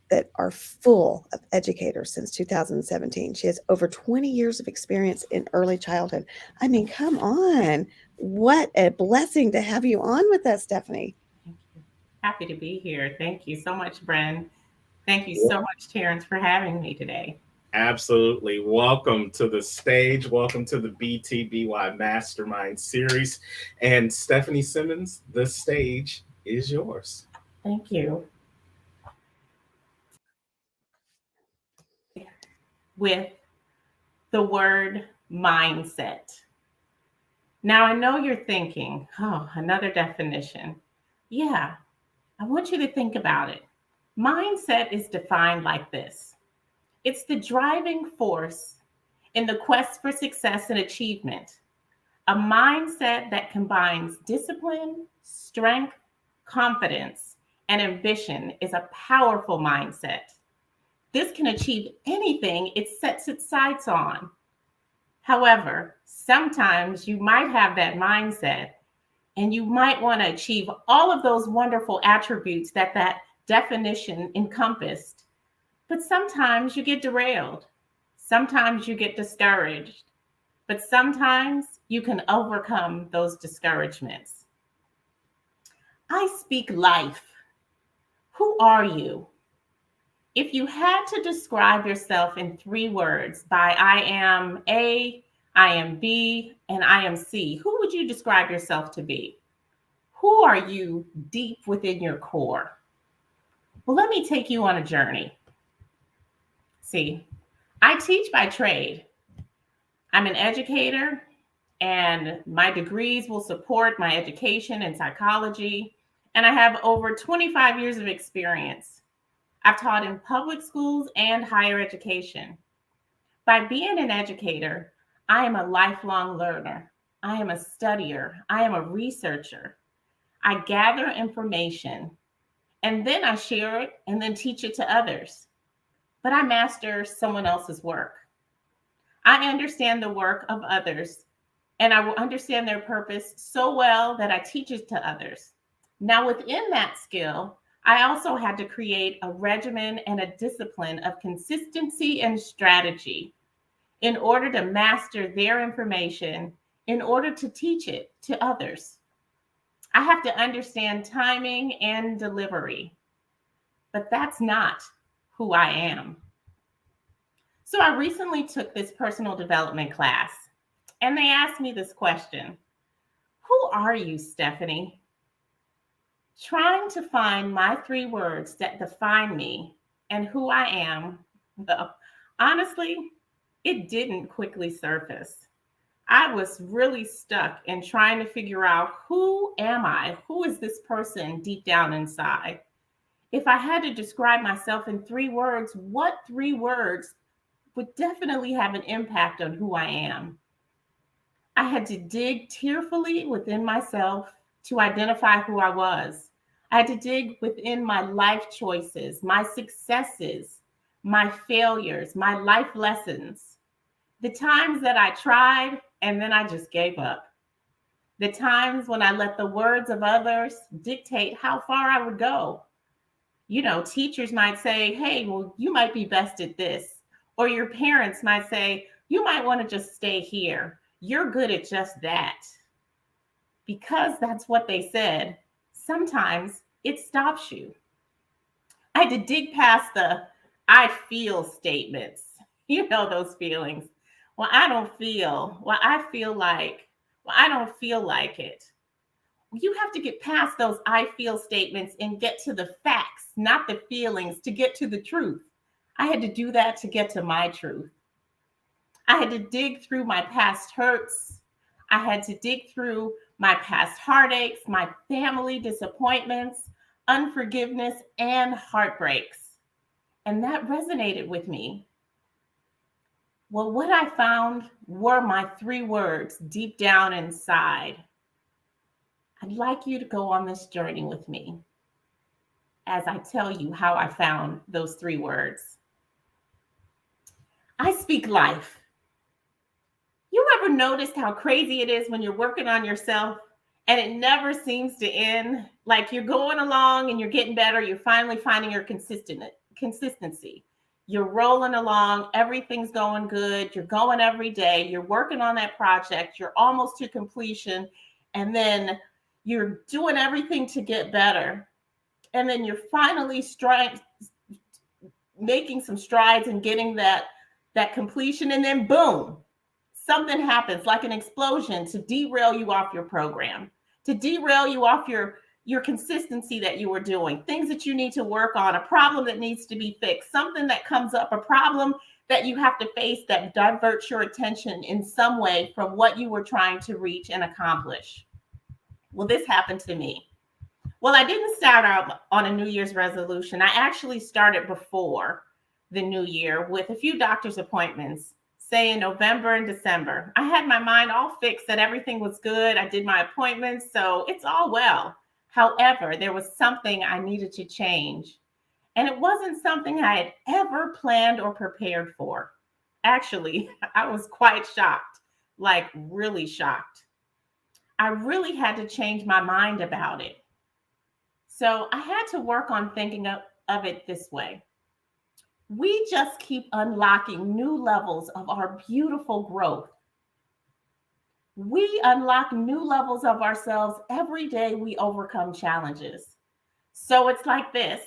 that are full of educators since 2017. She has over 20 years of experience in early childhood. I mean, come on. What a blessing to have you on with us, Stephanie. Thank you. Happy to be here. Thank you so much, Bren. Thank you so much, Terrence, for having me today. Absolutely. Welcome to the stage. Welcome to the BTBY Mastermind series. And Stephanie Simmons, the stage is yours. Thank you. With the word mindset. Now, I know you're thinking, oh, another definition. Yeah, I want you to think about it. Mindset is defined like this. It's the driving force in the quest for success and achievement. A mindset that combines discipline, strength, confidence, and ambition is a powerful mindset. This can achieve anything it sets its sights on. However, sometimes you might have that mindset and you might want to achieve all of those wonderful attributes that definition encompassed. But sometimes you get derailed. Sometimes you get discouraged. But sometimes you can overcome those discouragements. I speak life. Who are you? If you had to describe yourself in 3 words by I am A, I am B, and I am C, who would you describe yourself to be? Who are you deep within your core? Well, let me take you on a journey. See, I teach by trade. I'm an educator, and my degrees will support my education in psychology, and I have over 25 years of experience. I've taught in public schools and higher education. By being an educator, I am a lifelong learner. I am a studier. I am a researcher. I gather information, and then I share it and then teach it to others. But I master someone else's work. I understand the work of others, and I will understand their purpose so well that I teach it to others. Now, within that skill, I also had to create a regimen and a discipline of consistency and strategy in order to master their information in order to teach it to others. I have to understand timing and delivery, but that's not who I am. So I recently took this personal development class, and they asked me this question: who are you, Stephanie? Trying to find my 3 words that define me and who I am, well, honestly, it didn't quickly surface. I was really stuck in trying to figure out, who am I? Who is this person deep down inside? If I had to describe myself in 3 words, what 3 words would definitely have an impact on who I am? I had to dig tearfully within myself to identify who I was. I had to dig within my life choices, my successes, my failures, my life lessons, the times that I tried and then I just gave up, the times when I let the words of others dictate how far I would go. You know, teachers might say, hey, well, you might be best at this. Or your parents might say, you might want to just stay here. You're good at just that. Because that's what they said, sometimes it stops you. I had to dig past the I feel statements. You know those feelings. Well, I don't feel. Well, I feel like. Well, I don't feel like it. You have to get past those I feel statements and get to the facts, not the feelings, to get to the truth. I had to do that to get to my truth. I had to dig through my past hurts. I had to dig through my past heartaches, my family disappointments, unforgiveness, and heartbreaks. And that resonated with me. Well, what I found were my 3 words deep down inside. I'd like you to go on this journey with me as I tell you how I found those 3 words. I speak life. You ever noticed how crazy it is when you're working on yourself and it never seems to end? Like you're going along and you're getting better. You're finally finding your consistency. You're rolling along. Everything's going good. You're going every day. You're working on that project. You're almost to completion. And then you're doing everything to get better. And then you're finally making some strides and getting that completion. And then boom, something happens like an explosion to derail you off your program, to derail you off your consistency that you were doing, things that you need to work on, a problem that needs to be fixed, something that comes up, a problem that you have to face that diverts your attention in some way from what you were trying to reach and accomplish. Well, this happened to me. Well, I didn't start out on a New Year's resolution. I actually started before the new year with a few doctor's appointments, say in November and December. I had my mind all fixed that everything was good. I did my appointments, so it's all well. However, there was something I needed to change, and it wasn't something I had ever planned or prepared for. Actually, I was quite shocked, like really shocked. I really had to change my mind about it. So I had to work on thinking of it this way. We just keep unlocking new levels of our beautiful growth. We unlock new levels of ourselves every day we overcome challenges. So it's like this.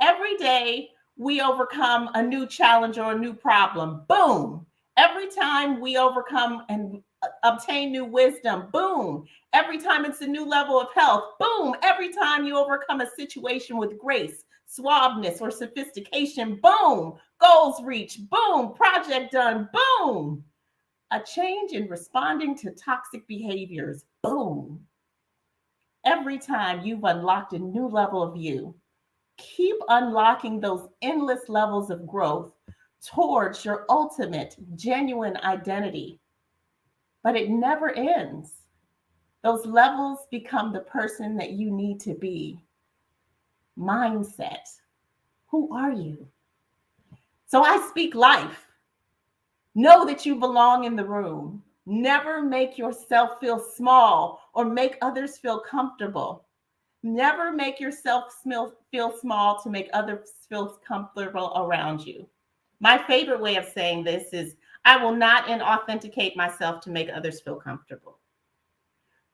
Every day we overcome a new challenge or a new problem. Boom. Every time we overcome and obtain new wisdom. Boom. Every time it's a new level of health. Boom. Every time you overcome a situation with grace, suaveness, or sophistication. Boom. Goals reached. Boom. Project done. Boom. A change in responding to toxic behaviors. Boom. Every time you've unlocked a new level of you, keep unlocking those endless levels of growth towards your ultimate, genuine identity. But it never ends. Those levels become the person that you need to be. Mindset. Who are you? So I speak life. Know that you belong in the room. Never make yourself feel small or make others feel comfortable. Never make yourself feel small to make others feel comfortable around you. My favorite way of saying this is, I will not inauthenticate myself to make others feel comfortable.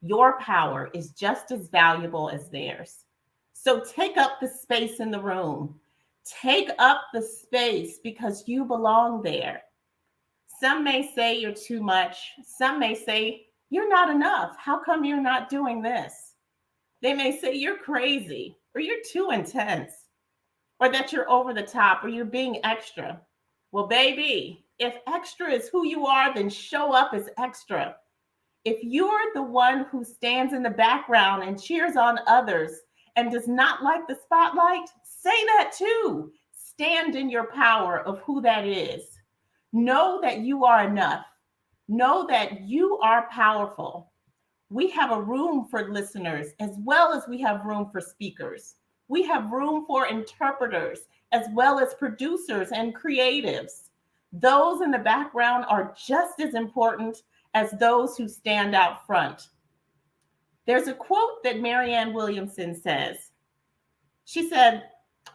Your power is just as valuable as theirs. So take up the space in the room. Take up the space because you belong there. Some may say you're too much. Some may say you're not enough. How come you're not doing this? They may say you're crazy or you're too intense or that you're over the top or you're being extra. Well, baby, if extra is who you are, then show up as extra. If you're the one who stands in the background and cheers on others and does not like the spotlight, say that too. Stand in your power of who that is. Know that you are enough. Know that you are powerful. We have a room for listeners as well as we have room for speakers. We have room for interpreters as well as producers and creatives. Those in the background are just as important as those who stand out front. There's a quote that Marianne Williamson says. She said,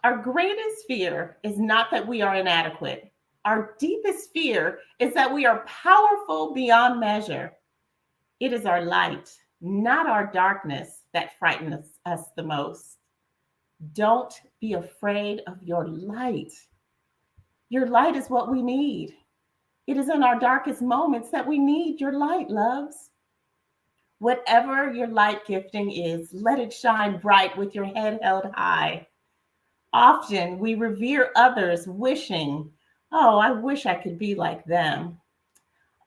"Our greatest fear is not that we are inadequate. Our deepest fear is that we are powerful beyond measure. It is our light, not our darkness, that frightens us the most. Don't be afraid of your light. Your light is what we need. It is in our darkest moments that we need your light, loves. Whatever your light gifting is, let it shine bright with your head held high. Often we revere others wishing, oh, I wish I could be like them.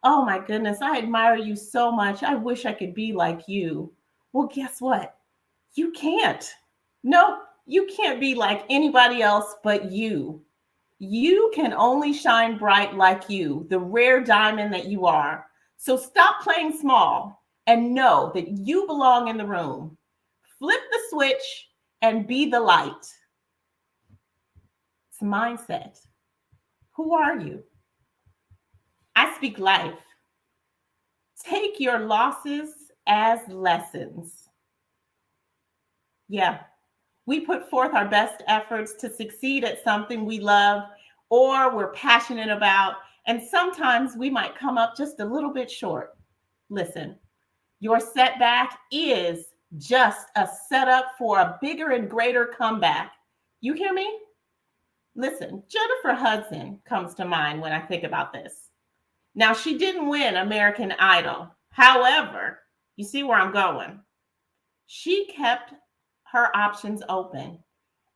Oh my goodness, I admire you so much. I wish I could be like you. Well, guess what? You can't. Nope, you can't be like anybody else but you. You can only shine bright like you, the rare diamond that you are. So stop playing small and know that you belong in the room. Flip the switch and be the light. It's mindset. Who are you? I speak life. Take your losses as lessons. Yeah, we put forth our best efforts to succeed at something we love or we're passionate about, and sometimes we might come up just a little bit short. Listen, your setback is just a setup for a bigger and greater comeback. You hear me? Listen, Jennifer Hudson comes to mind when I think about this. Now, she didn't win American Idol. However, you see where I'm going. She kept her options open,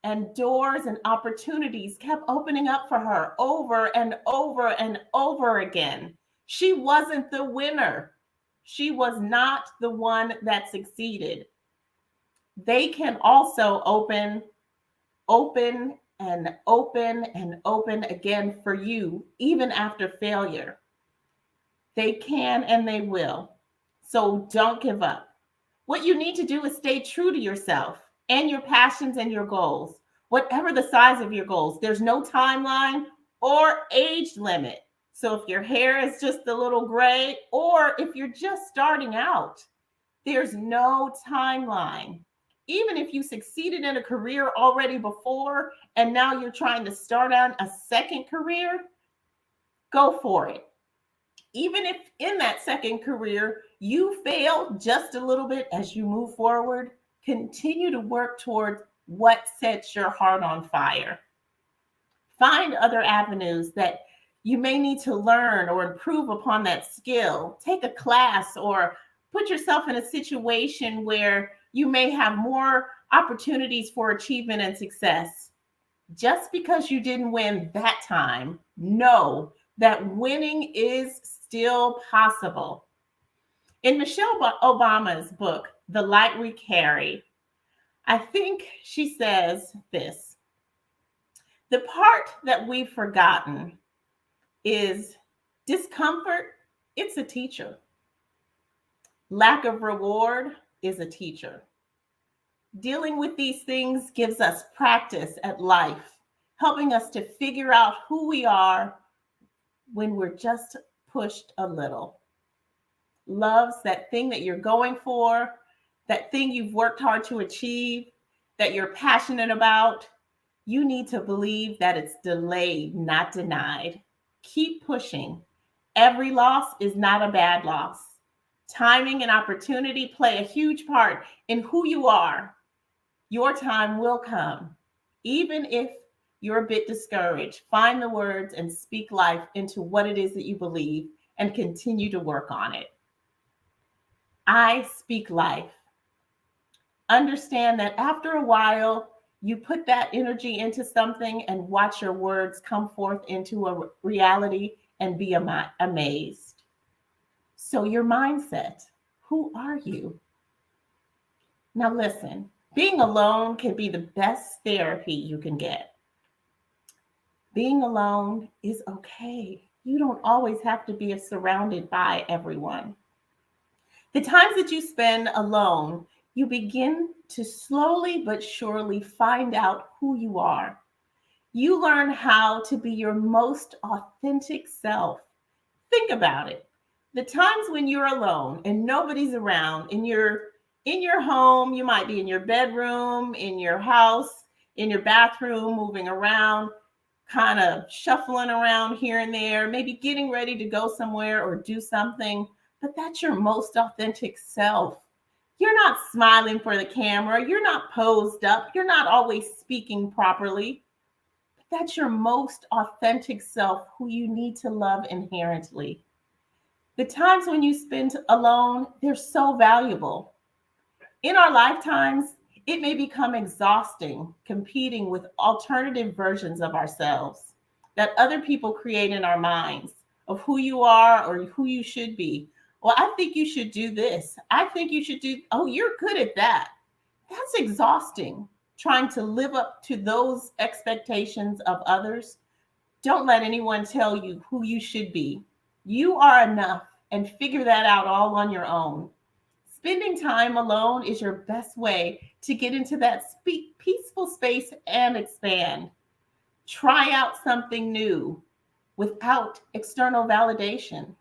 and doors and opportunities kept opening up for her over and over and over again. She wasn't the winner. She was not the one that succeeded. They can also open and open and open again for you, even after failure. They can and they will. So don't give up. What you need to do is stay true to yourself and your passions and your goals, whatever the size of your goals. There's no timeline or age limit. So if your hair is just a little gray, or if you're just starting out, there's no timeline. Even if you succeeded in a career already before, and now you're trying to start on a second career, go for it. Even if in that second career you fail just a little bit as you move forward, continue to work toward what sets your heart on fire. Find other avenues that you may need to learn or improve upon that skill. Take a class or put yourself in a situation where you may have more opportunities for achievement and success. Just because you didn't win that time, know that winning is still possible. In Michelle Obama's book, The Light We Carry, I think she says this: the part that we've forgotten is discomfort, it's a teacher. Lack of reward is a teacher. Dealing with these things gives us practice at life, helping us to figure out who we are when we're just pushed a little. Loves, that thing that you're going for, that thing you've worked hard to achieve, that you're passionate about, you need to believe that it's delayed, not denied. Keep pushing. Every loss is not a bad loss. Timing and opportunity play a huge part in who you are. Your time will come. Even if you're a bit discouraged, find the words and speak life into what it is that you believe and continue to work on it. I speak life. Understand that after a while, you put that energy into something and watch your words come forth into a reality and be amazed. So, your mindset, who are you? Now, listen, being alone can be the best therapy you can get. Being alone is okay. You don't always have to be surrounded by everyone. The times that you spend alone, you begin to slowly but surely find out who you are. You learn how to be your most authentic self. Think about it. The times when you're alone and nobody's around, and you're in your home, you might be in your bedroom, in your house, in your bathroom, moving around, kind of shuffling around here and there, maybe getting ready to go somewhere or do something, but that's your most authentic self. You're not smiling for the camera, you're not posed up, you're not always speaking properly. That's your most authentic self, who you need to love inherently. The times when you spend alone, they're so valuable. In our lifetimes, it may become exhausting competing with alternative versions of ourselves that other people create in our minds of who you are or who you should be. Well, I think you should do this. I think you should do, oh, you're good at that. That's exhausting, trying to live up to those expectations of others. Don't let anyone tell you who you should be. You are enough, and figure that out all on your own. Spending time alone is your best way to get into that peaceful space and expand. Try out something new without external validation.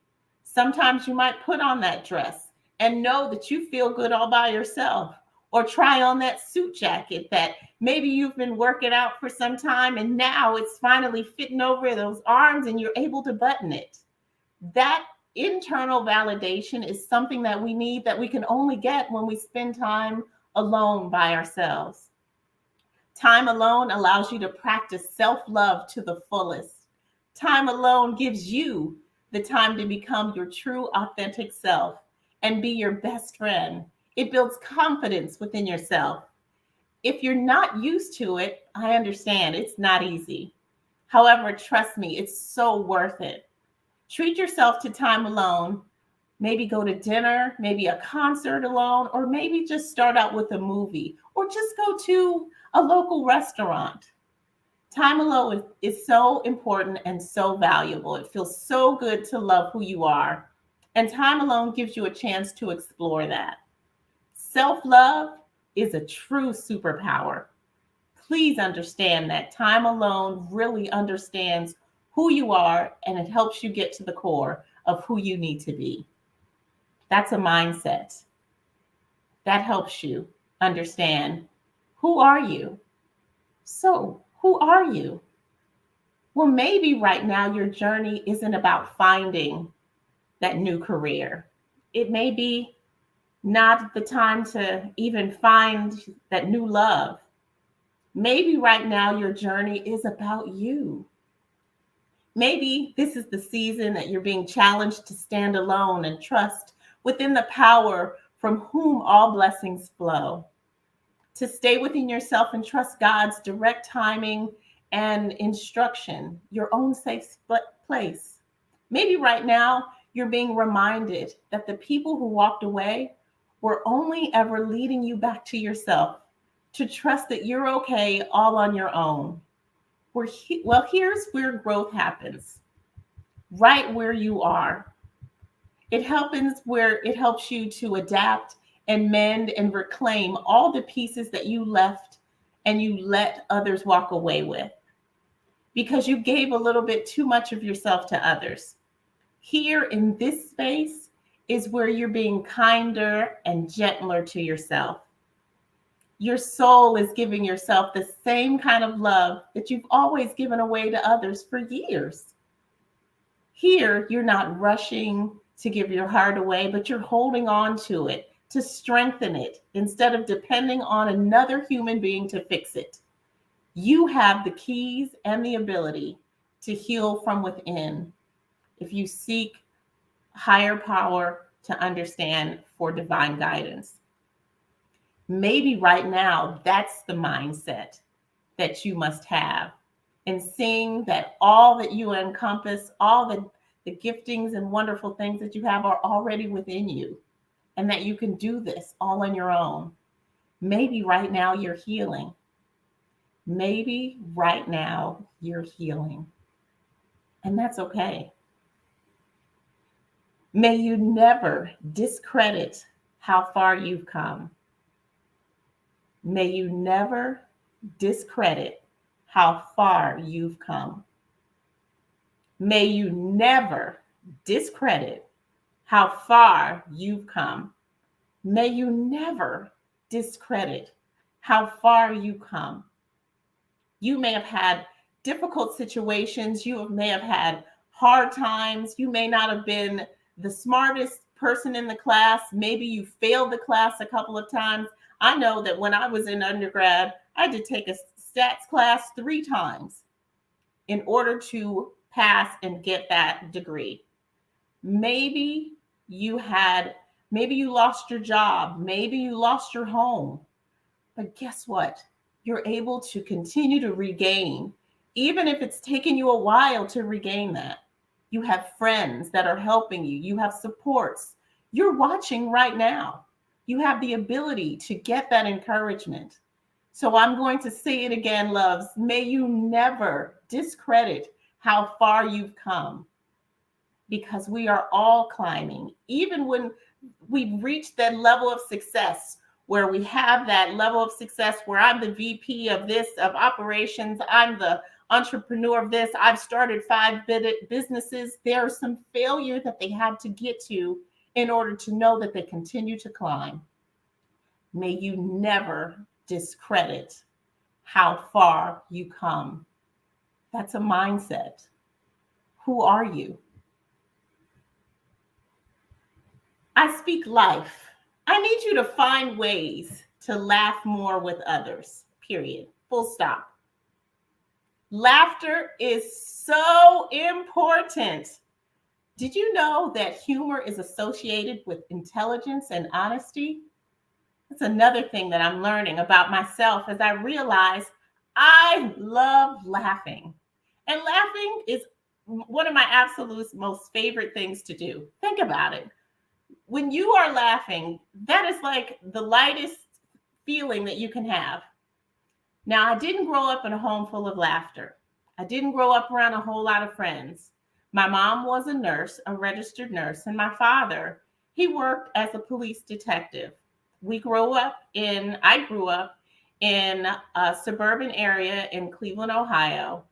Sometimes you might put on that dress and know that you feel good all by yourself, or try on that suit jacket that maybe you've been working out for some time and now it's finally fitting over those arms and you're able to button it. That internal validation is something that we need, that we can only get when we spend time alone by ourselves. Time alone allows you to practice self-love to the fullest. Time alone gives you the time to become your true authentic self and be your best friend. It builds confidence within yourself. If you're not used to it, I understand it's not easy. However, trust me, it's so worth it. Treat yourself to time alone. Maybe go to dinner, maybe a concert alone, or maybe just start out with a movie, or just go to a local restaurant. Time alone is so important and so valuable. It feels so good to love who you are. And time alone gives you a chance to explore that. Self-love is a true superpower. Please understand that time alone really understands who you are, and it helps you get to the core of who you need to be. That's a mindset. That helps you understand, who are you? So, who are you? Well, maybe right now your journey isn't about finding that new career. It may be not the time to even find that new love. Maybe right now your journey is about you. Maybe this is the season that you're being challenged to stand alone and trust within the power from whom all blessings flow. To stay within yourself and trust God's direct timing and instruction, your own safe place. Maybe right now you're being reminded that the people who walked away were only ever leading you back to yourself, to trust that you're okay all on your own. Well, here's where growth happens, right where you are. It happens where it helps you to adapt and mend and reclaim all the pieces that you left and you let others walk away with, because you gave a little bit too much of yourself to others. Here in this space is where you're being kinder and gentler to yourself. Your soul is giving yourself the same kind of love that you've always given away to others for years. Here, you're not rushing to give your heart away, but you're holding on to it to strengthen it instead of depending on another human being to fix it. You have the keys and the ability to heal from within if you seek higher power to understand for divine guidance. Maybe right now, that's the mindset that you must have. And seeing that all that you encompass, all the giftings and wonderful things that you have are already within you, and that you can do this all on your own. Maybe right now you're healing. Maybe right now you're healing. And that's okay. May you never discredit how far you've come. May you never discredit how far you've come. May you never discredit how far you've come. May you never discredit how far you come. You may have had difficult situations. You may have had hard times. You may not have been the smartest person in the class. Maybe you failed the class a couple of times. I know that when I was in undergrad, I had to take a stats class 3 times in order to pass and get that degree. Maybe you lost your job. Maybe you lost your home. But guess what? You're able to continue to regain, even if it's taken you a while to regain that. You have friends that are helping you. You have supports. You're watching right now. You have the ability to get that encouragement. So I'm going to say it again, loves. May you never discredit how far you've come, because we are all climbing. Even when we've reached that level of success, where we have that level of success where I'm the VP of this, of operations, I'm the entrepreneur of this, I've started 5 businesses. There are some failure that they had to get to in order to know that they continue to climb. May you never discredit how far you come. That's a mindset. Who are you? I speak life. I need you to find ways to laugh more with others, period. Full stop. Laughter is so important. Did you know that humor is associated with intelligence and honesty? That's another thing that I'm learning about myself as I realize I love laughing. And laughing is one of my absolute most favorite things to do. Think about it. When you are laughing, that is like the lightest feeling that you can have. Now, I didn't grow up in a home full of laughter. I didn't grow up around a whole lot of friends. My mom was a nurse, a registered nurse, and my father, he worked as a police detective. I grew up in a suburban area in Cleveland, Ohio,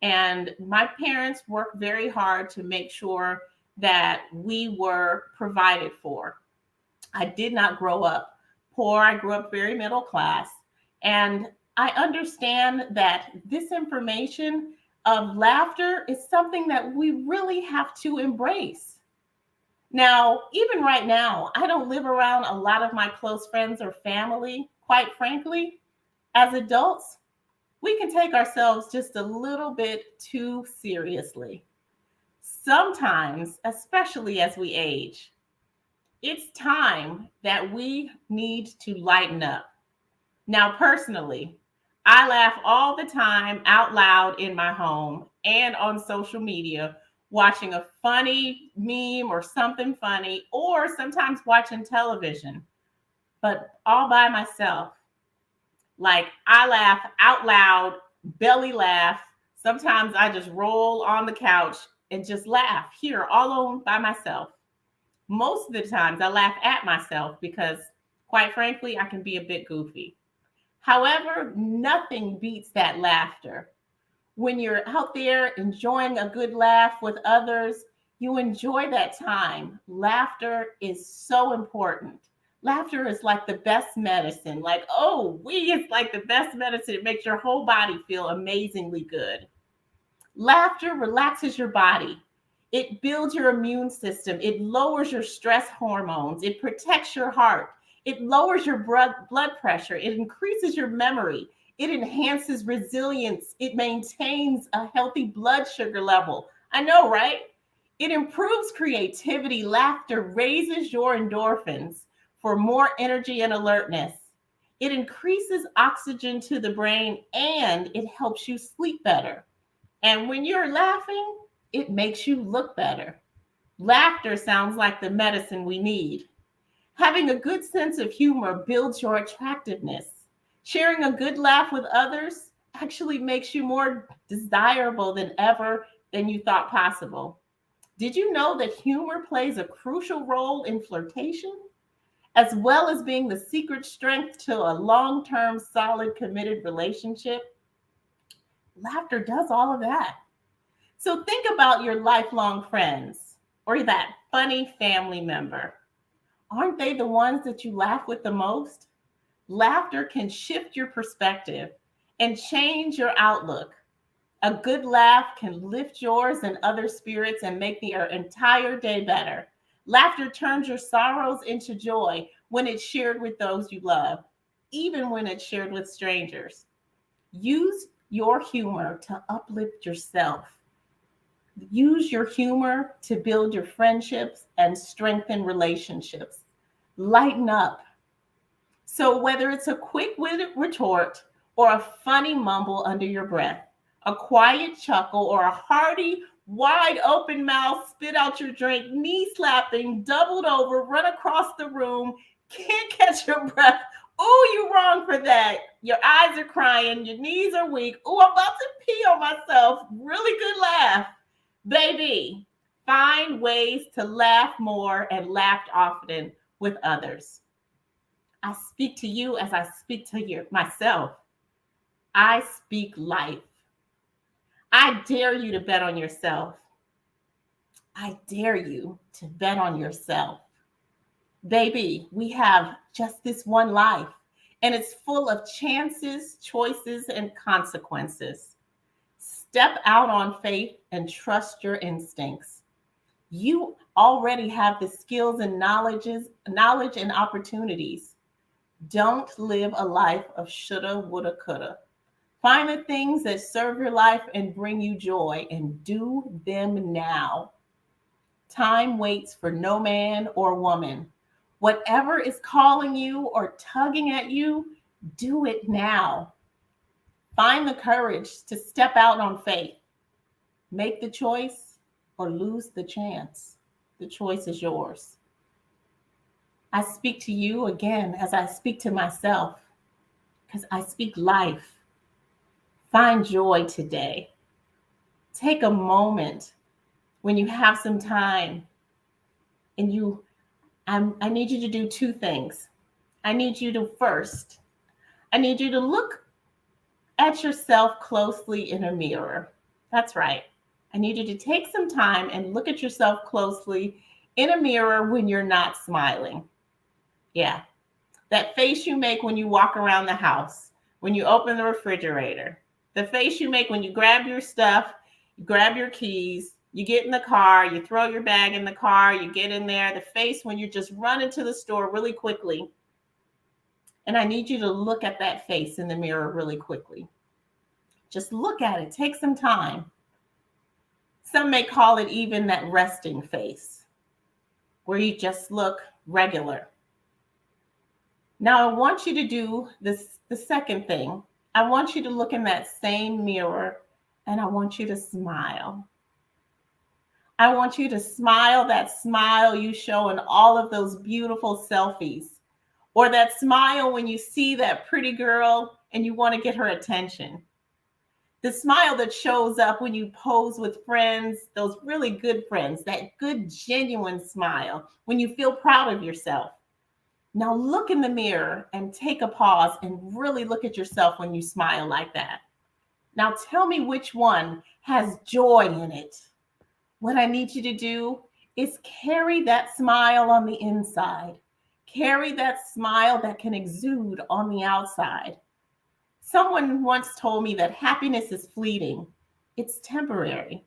and my parents worked very hard to make sure that we were provided for. I did not grow up poor. I grew up very middle class. And I understand that this information of laughter is something that we really have to embrace. Now, even right now, I don't live around a lot of my close friends or family. Quite frankly, as adults, we can take ourselves just a little bit too seriously. Sometimes, especially as we age, it's time that we need to lighten up. Now, personally, I laugh all the time out loud in my home and on social media, watching a funny meme or something funny, or sometimes watching television, but all by myself. Like, I laugh out loud, belly laugh. Sometimes I just roll on the couch and just laugh here all alone by myself. Most of the times I laugh at myself because, quite frankly, I can be a bit goofy. However, nothing beats that laughter. When you're out there enjoying a good laugh with others, you enjoy that time. Laughter is so important. Laughter is like the best medicine. Like, it's like the best medicine. It makes your whole body feel amazingly good. Laughter relaxes your body. It builds your immune system. It lowers your stress hormones. It protects your heart. It lowers your blood pressure. It increases your memory. It enhances resilience. It maintains a healthy blood sugar level. I know, right? It improves creativity. Laughter raises your endorphins for more energy and alertness. It increases oxygen to the brain and it helps you sleep better. And when you're laughing, it makes you look better. Laughter sounds like the medicine we need. Having a good sense of humor builds your attractiveness. Sharing a good laugh with others actually makes you more desirable than ever than you thought possible. Did you know that humor plays a crucial role in flirtation, as well as being the secret strength to a long-term, solid, committed relationship? Laughter does all of that. So think about your lifelong friends or that funny family member. Aren't they the ones that you laugh with the most? Laughter can shift your perspective and change your outlook. A good laugh can lift yours and other spirits and make the entire day better. Laughter turns your sorrows into joy when it's shared with those you love, even when it's shared with strangers. Use your humor to uplift yourself. Use your humor to build your friendships and strengthen relationships. Lighten up. So, whether it's a quick witted retort or a funny mumble under your breath, a quiet chuckle or a hearty, wide open mouth, spit out your drink, knee slapping, doubled over, run across the room, can't catch your breath. Oh, you're wrong for that. Your eyes are crying, your knees are weak. Oh, I'm about to pee on myself. Really good laugh. Baby, find ways to laugh more and laugh often with others. I speak to you as I speak to myself. I speak life. I dare you to bet on yourself. I dare you to bet on yourself. Baby, we have just this one life, and it's full of chances, choices, and consequences. Step out on faith and trust your instincts. You already have the skills and knowledge and opportunities. Don't live a life of shoulda, woulda, coulda. Find the things that serve your life and bring you joy and do them now. Time waits for no man or woman. Whatever is calling you or tugging at you, do it now. Find the courage to step out on faith. Make the choice or lose the chance. The choice is yours. I speak to you again as I speak to myself because I speak life. Find joy today. Take a moment when you have some time and I need you to do two things. I need you to look at yourself closely in a mirror. That's right. I need you to take some time and look at yourself closely in a mirror when you're not smiling. Yeah, that face you make when you walk around the house, when you open the refrigerator, the face you make when you grab your stuff, you grab your keys, you get in the car, you throw your bag in the car, you get in there, the face when you just run into the store really quickly. And I need you to look at that face in the mirror really quickly. Just look at it. Take some time. Some may call it even that resting face, where you just look regular. Now, I want you to do the second thing. I want you to look in that same mirror and I want you to smile. I want you to smile that smile you show in all of those beautiful selfies, or that smile when you see that pretty girl and you want to get her attention. The smile that shows up when you pose with friends, those really good friends, that good, genuine smile when you feel proud of yourself. Now look in the mirror and take a pause and really look at yourself when you smile like that. Now tell me which one has joy in it. What I need you to do is carry that smile on the inside. Carry that smile that can exude on the outside. Someone once told me that happiness is fleeting. It's temporary.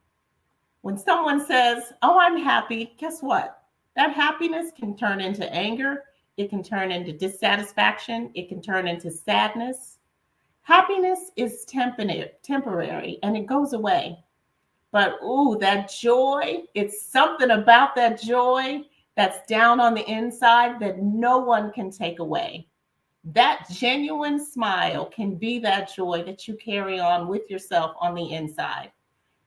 When someone says, "Oh, I'm happy," guess what? That happiness can turn into anger, it can turn into dissatisfaction, it can turn into sadness. Happiness is temporary and it goes away. But ooh, that joy, it's something about that joy that's down on the inside that no one can take away. That genuine smile can be that joy that you carry on with yourself on the inside.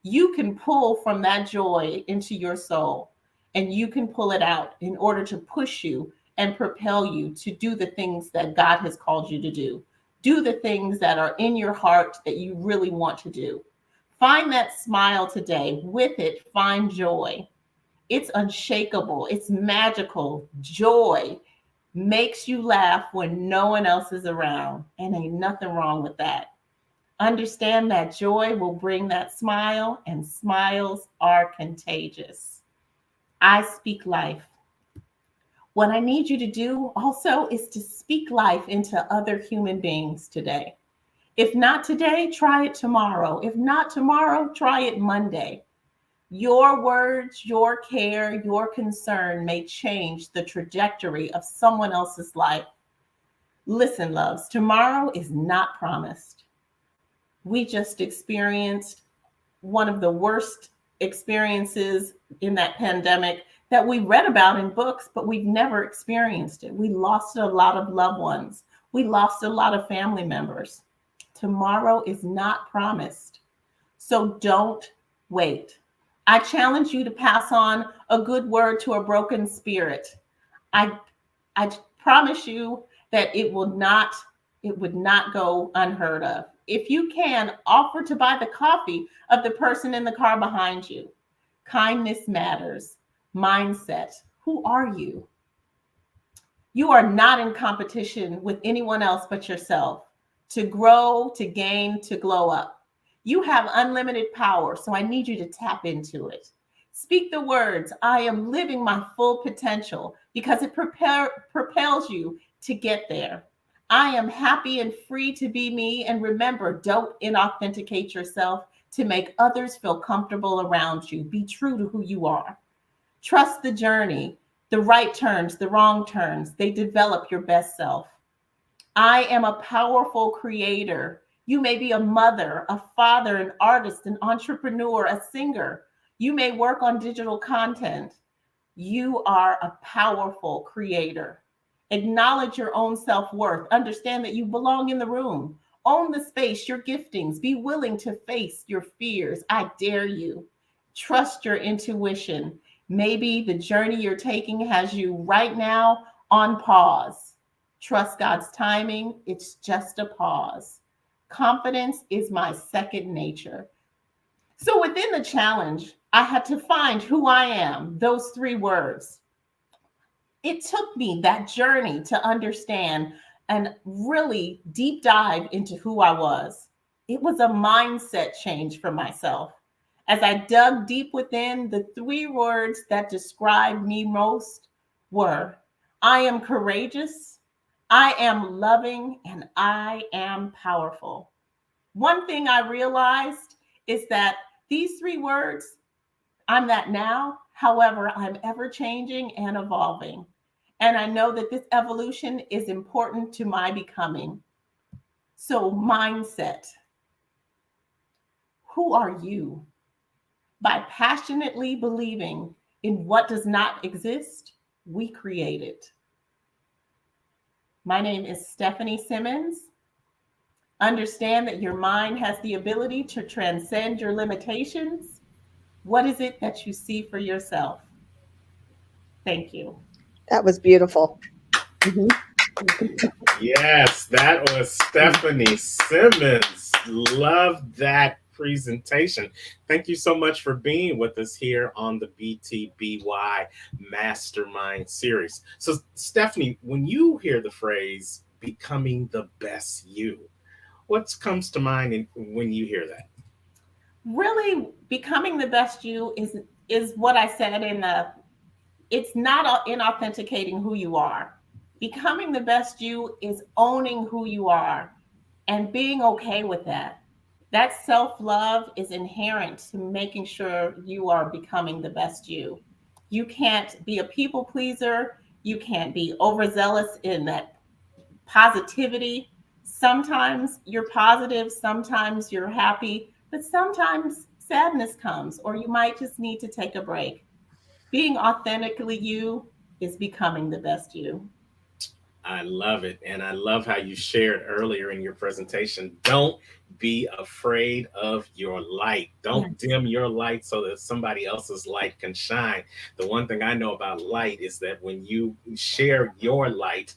You can pull from that joy into your soul and you can pull it out in order to push you and propel you to do the things that God has called you to do. Do the things that are in your heart that you really want to do. Find that smile today. With it, find joy. It's unshakable, it's magical. Joy makes you laugh when no one else is around, and ain't nothing wrong with that. Understand that joy will bring that smile, and smiles are contagious. I speak life. What I need you to do also is to speak life into other human beings today. If not today, try it tomorrow. If not tomorrow, try it Monday. Your words, your care, your concern may change the trajectory of someone else's life. Listen, loves, tomorrow is not promised. We just experienced one of the worst experiences in that pandemic that we read about in books, but we've never experienced it. We lost a lot of loved ones. We lost a lot of family members. Tomorrow is not promised. So don't wait. I challenge you to pass on a good word to a broken spirit. I, I promise you that it would not go unheard of. If you can, offer to buy the coffee of the person in the car behind you. Kindness matters. Mindset. Who are you? You are not in competition with anyone else but yourself to grow, to gain, to glow up. You have unlimited power, so I need you to tap into it. Speak the words, "I am living my full potential," because it propels you to get there. I am happy and free to be me. And remember, don't inauthenticate yourself to make others feel comfortable around you. Be true to who you are. Trust the journey, the right turns, the wrong turns. They develop your best self. I am a powerful creator. You may be a mother, a father, an artist, an entrepreneur, a singer. You may work on digital content. You are a powerful creator. Acknowledge your own self-worth. Understand that you belong in the room. Own the space, your giftings. Be willing to face your fears. I dare you. Trust your intuition. Maybe the journey you're taking has you right now on pause. Trust God's timing. It's just a pause. Confidence is my second nature. So within the challenge, I had to find who I am, those three words. It took me that journey to understand and really deep dive into who I was. It was a mindset change for myself. As I dug deep within, the three words that described me most were: I am courageous, I am loving, and I am powerful. One thing I realized is that these three words, I'm that now. However, I'm ever changing and evolving. And I know that this evolution is important to my becoming. So, mindset. Who are you? By passionately believing in what does not exist, we create it. My name is Stephanie Simmons. Understand that your mind has the ability to transcend your limitations. What is it that you see for yourself? Thank you. That was beautiful. Mhm. Yes, that was Stephanie Simmons. Love that presentation. Thank you so much for being with us here on the BTBY Mastermind series. So, Stephanie, when you hear the phrase becoming the best you, what comes to mind when you hear that? Really, becoming the best you is what I said in the. It's not in authenticating who you are. Becoming the best you is owning who you are and being okay with that. That self love is inherent to making sure you are becoming the best you. You can't be a people pleaser. You can't be overzealous in that positivity. Sometimes you're positive, sometimes you're happy, but sometimes sadness comes, or you might just need to take a break. Being authentically you is becoming the best you. I love it. And I love how you shared earlier in your presentation. Don't be afraid of your light. Don't Yes. dim your light so that somebody else's light can shine. The one thing I know about light is that when you share your light,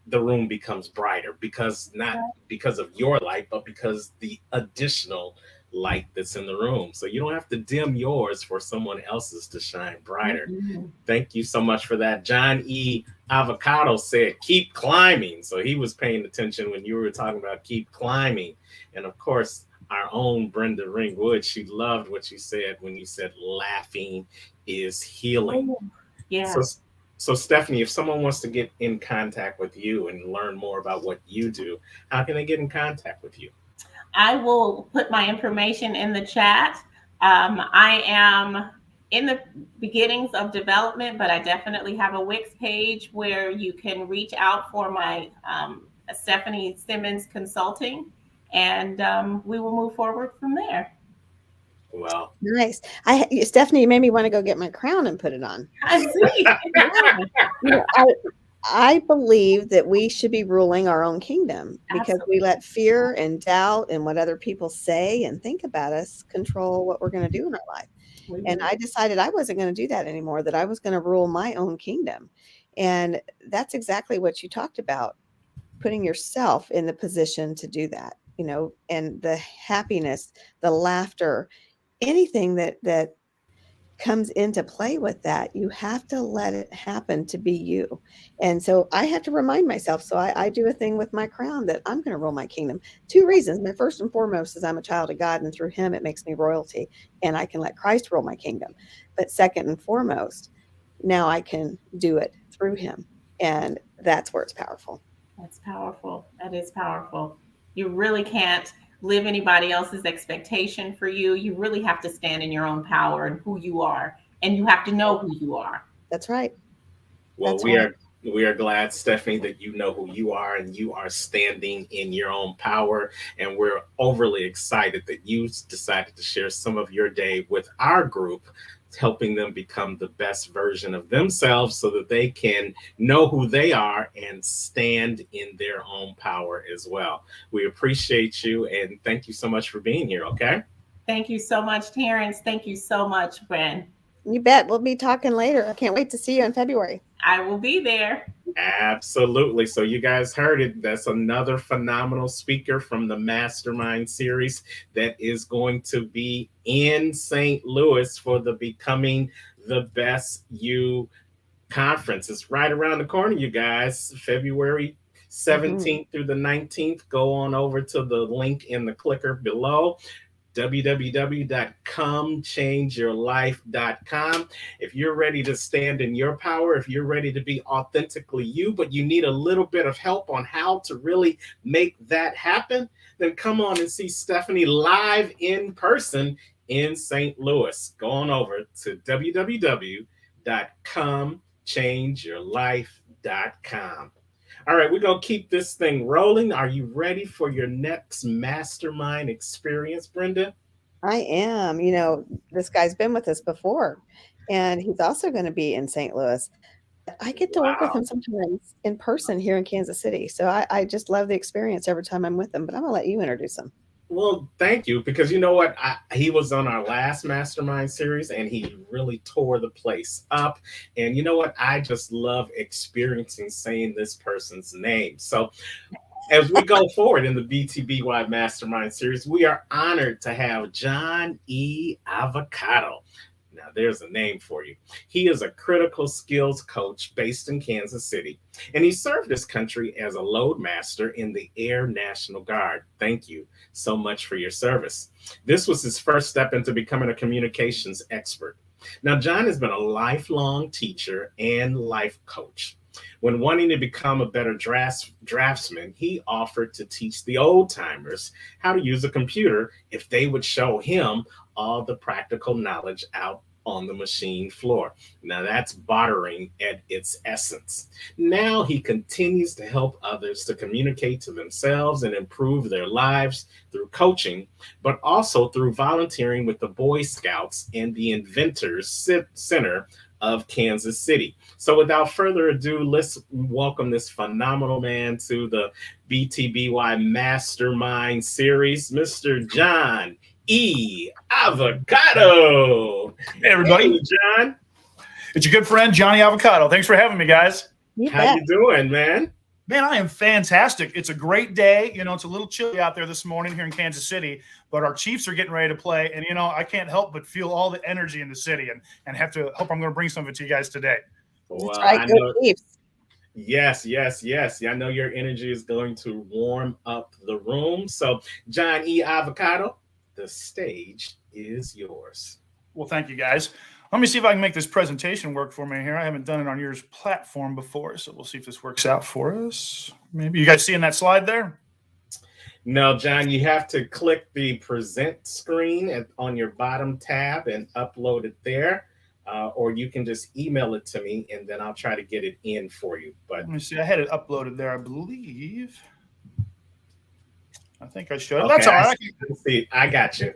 the room becomes brighter, because not because of your light, but because the additional light that's in the room. So you don't have to dim yours for someone else's to shine brighter. Mhm. Thank you so much for that. John E. Avocado said, keep climbing. So he was paying attention when you were talking about keep climbing. And of course, our own Brenda Ringwood, she loved what you said when you said laughing is healing. Oh, So, yes. so Stephanie, if someone wants to get in contact with you and learn more about what you do, how can they get in contact with you? I will put my information in the chat. I am in the beginnings of development, but I definitely have a Wix page where you can reach out for my Stephanie Simmons Consulting, and we will move forward from there. Well, Nice. Stephanie, you made me want to go get my crown and put it on. I see. Yeah. You know, I believe that we should be ruling our own kingdom because we Absolutely. let fear and doubt and what other people say and think about us control what we're going to do in our life. We And do. I decided I wasn't going to do that anymore, that I was going to rule my own kingdom. And that's exactly what you talked about, putting yourself in the position to do that, and the happiness, the laughter, anything that comes into play with that, you have to let it happen to be you. And so I have to remind myself. So I do a thing with my crown that I'm going to rule my kingdom. Two reasons. My first and foremost is I'm a child of God, and through him, it makes me royalty, and I can let Christ rule my kingdom. But second and foremost, now I can do it through him. And that's where it's powerful. That's powerful. That is powerful. You really can't live anybody else's expectation for you. You really have to stand in your own power and who you are, and you have to know who you are. That's right. well, That's right. we are glad, Stephanie, that you know who you are and you are standing in your own power. And we're overly excited that you decided to share some of your day with our group, helping them become the best version of themselves so that they can know who they are and stand in their own power as well. We appreciate you and thank you so much for being here. Okay. Thank you so much, Terrence. Thank you so much, Bren. You bet. We'll be talking later. I can't wait to see you in February. I will be there. Absolutely. So, you guys heard it. That's another phenomenal speaker from the Mastermind series that is going to be in St. Louis for the Becoming the Best You conference. It's right around the corner, you guys. February Mhm. 17th through the 19th. Go on over to the link in the clicker below, www.comechangeyourlife.com. If you're ready to stand in your power, if you're ready to be authentically you, but you need a little bit of help on how to really make that happen, then come on and see Stephanie live in person in St. Louis. Go on over to www.comechangeyourlife.com. All right, we're going to keep this thing rolling. Are you ready for your next mastermind experience, Brenda? I am. This guy's been with us before, and he's also going to be in St. Louis. But I get to work with Wow. him sometimes in person here in Kansas City. So I just love the experience every time I'm with him. But I'm going to let you introduce him. Well, thank you, because you know what? He was on our last mastermind series and he really tore the place up. And you know what? I just love experiencing saying this person's name. So, as we go forward in the BTBY Mastermind series, we are honored to have John E. Avocado. Now, there's a name for you. He is a critical skills coach based in Kansas City, and he served his country as a load master in the Air National Guard. Thank you so much for your service. This was his first step into becoming a communications expert. Now, John has been a lifelong teacher and life coach. When wanting to become a better draftsman, he offered to teach the old timers how to use a computer if they would show him all the practical knowledge out on the machine floor. Now that's bartering at its essence. Now he continues to help others to communicate to themselves and improve their lives through coaching, but also through volunteering with the Boy Scouts and the Inventors Center of Kansas City. So without further ado, let's welcome this phenomenal man to the BTBY Mastermind series, Mr. John E. Avocado. Hey, everybody. Hey, John. It's your good friend, Johnny Avocado. Thanks for having me, guys. How you doing, man? Man, I am fantastic. It's a great day. You know, it's a little chilly out there this morning here in Kansas City, but our Chiefs are getting ready to play. And, you know, I can't help but feel all the energy in the city and have to hope I'm going to bring some of it to you guys today. That's right. Go Chiefs. Yes. I know your energy is going to warm up the room. So, John E. Avocado, the stage is yours. Well, thank you, guys. Let me see if I can make this presentation work for me here. I haven't done it on yours platform before, so we'll see if this works out for us. Maybe you guys seeing that slide there? No, John, you have to click the present screen on your bottom tab and upload it there. Or you can just email it to me and then I'll try to get it in for you. But let me see. I had it uploaded there, I believe. I think I should. Okay, that's all right. I got you.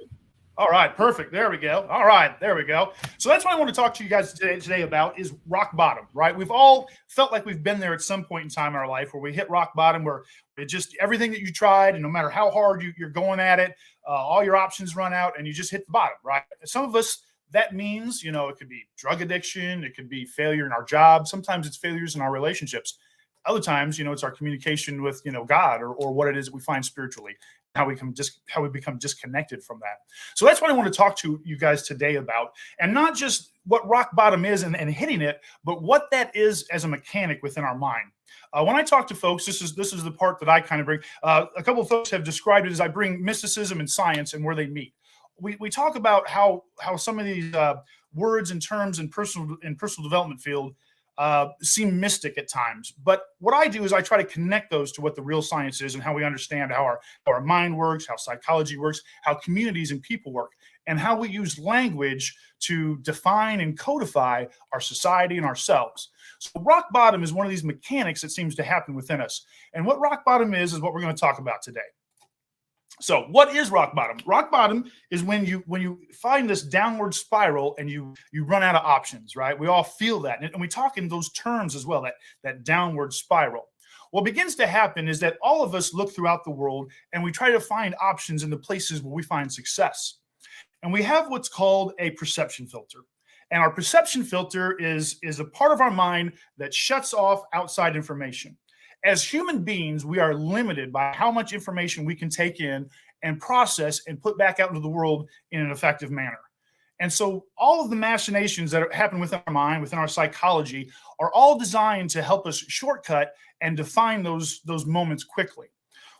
All right, perfect. There we go. All right, there we go. So that's what I want to talk to you guys today about is rock bottom, right? We've all felt like we've been there at some point in time in our life where we hit rock bottom, where it just everything that you tried, and no matter how hard you're going at it, all your options run out, and you just hit the bottom, right? Some of us, that means, you know, it could be drug addiction, it could be failure in our job. Sometimes it's failures in our relationships. Other times, you know, it's our communication with, you know, God or what it is that we find spiritually. How we become disconnected from that. So that's what I want to talk to you guys today about, and not just what rock bottom is and hitting it, but what that is as a mechanic within our mind. When I talk to folks, this is the part that I kind of bring. A couple of folks have described it as I bring mysticism and science and where they meet. We talk about how some of these words and terms in personal development field seem mystic at times. But what I do is I try to connect those to what the real science is and how we understand how our mind works, how psychology works, how communities and people work, and how we use language to define and codify our society and ourselves. So rock bottom is one of these mechanics that seems to happen within us. And what rock bottom is what we're going to talk about today. So what is rock bottom? Rock bottom is when you find this downward spiral and you run out of options, right? We all feel that. And we talk in those terms as well, that downward spiral. What begins to happen is that all of us look throughout the world and we try to find options in the places where we find success. And we have what's called a perception filter. And our perception filter is a part of our mind that shuts off outside information. As human beings, we are limited by how much information we can take in and process and put back out into the world in an effective manner. And so all of the machinations that happen within our mind, within our psychology, are all designed to help us shortcut and define those moments quickly.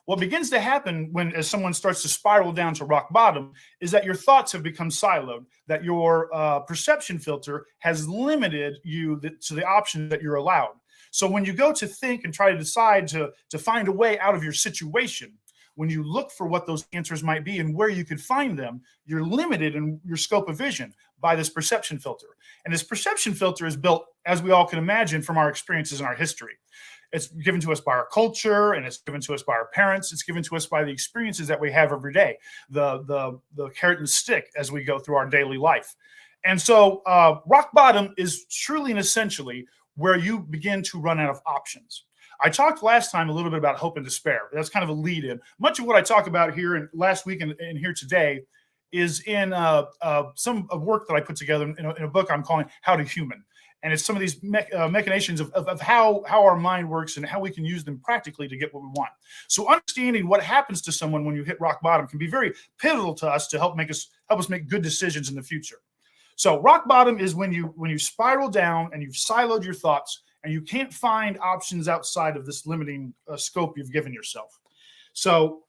What begins to happen as someone starts to spiral down to rock bottom is that your thoughts have become siloed, that your perception filter has limited you to the options that you're allowed. So when you go to think and try to decide to find a way out of your situation, when you look for what those answers might be and where you could find them, you're limited in your scope of vision by this perception filter. And this perception filter is built, as we all can imagine, from our experiences and our history. It's given to us by our culture, and it's given to us by our parents. It's given to us by the experiences that we have every day, the carrot and stick as we go through our daily life. And so rock bottom is truly and essentially where you begin to run out of options. I talked last time a little bit about hope and despair. That's kind of a lead in. Much of what I talk about here and last week and here today is in some work that I put together in a book I'm calling How to Human. And it's some of these machinations of how our mind works and how we can use them practically to get what we want. So understanding what happens to someone when you hit rock bottom can be very pivotal to us to help us make good decisions in the future. So rock bottom is when you spiral down and you've siloed your thoughts and you can't find options outside of this limiting scope you've given yourself. So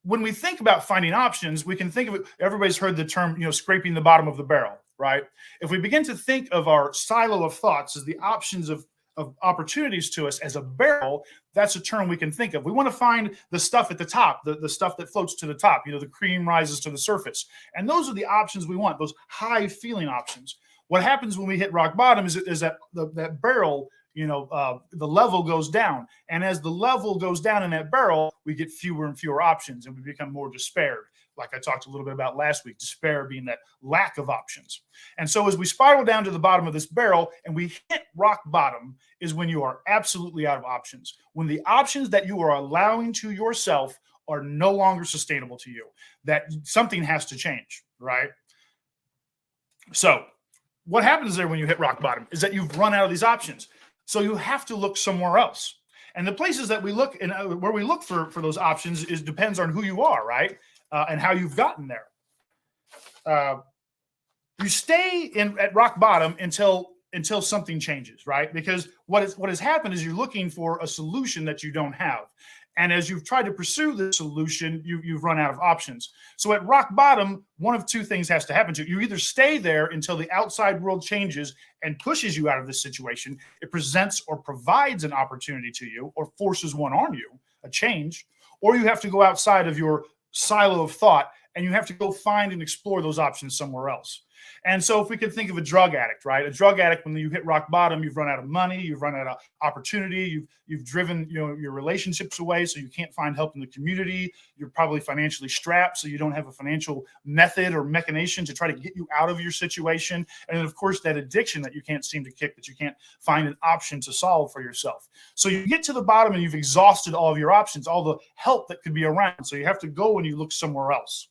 when we think about finding options, we can think of it. Everybody's heard the term, scraping the bottom of the barrel, right? If we begin to think of our silo of thoughts as the options of of opportunities to us as a barrel, that's a term we can think of. We want to find the stuff at the top, the stuff that floats to the top, the cream rises to the surface. And those are the options we want, those high feeling options. What happens when we hit rock bottom is that that barrel, the level goes down. And as the level goes down in that barrel, we get fewer and fewer options and we become more despaired. Like I talked a little bit about last week, despair being that lack of options. And so as we spiral down to the bottom of this barrel and we hit rock bottom is when you are absolutely out of options. When the options that you are allowing to yourself are no longer sustainable to you, that something has to change, right? So what happens there when you hit rock bottom is that you've run out of these options. So you have to look somewhere else. And the places that we look and where we look for those options depends on who you are, right? And how you've gotten there. You stay at rock bottom until something changes, right? Because what has happened is you're looking for a solution that you don't have. And as you've tried to pursue the solution, you've run out of options. So at rock bottom, one of two things has to happen to you. You either stay there until the outside world changes and pushes you out of this situation. It presents or provides an opportunity to you or forces one on you, a change, or you have to go outside of your silo of thought and you have to go find and explore those options somewhere else. And so if we could think of a drug addict, right? A drug addict, when you hit rock bottom, you've run out of money, you've run out of opportunity, you've driven your relationships away, so you can't find help in the community. You're probably financially strapped, so you don't have a financial method or mechanism to try to get you out of your situation. And then, of course, that addiction that you can't seem to kick, that you can't find an option to solve for yourself. So you get to the bottom and you've exhausted all of your options, all the help that could be around. So you have to go and you look somewhere else.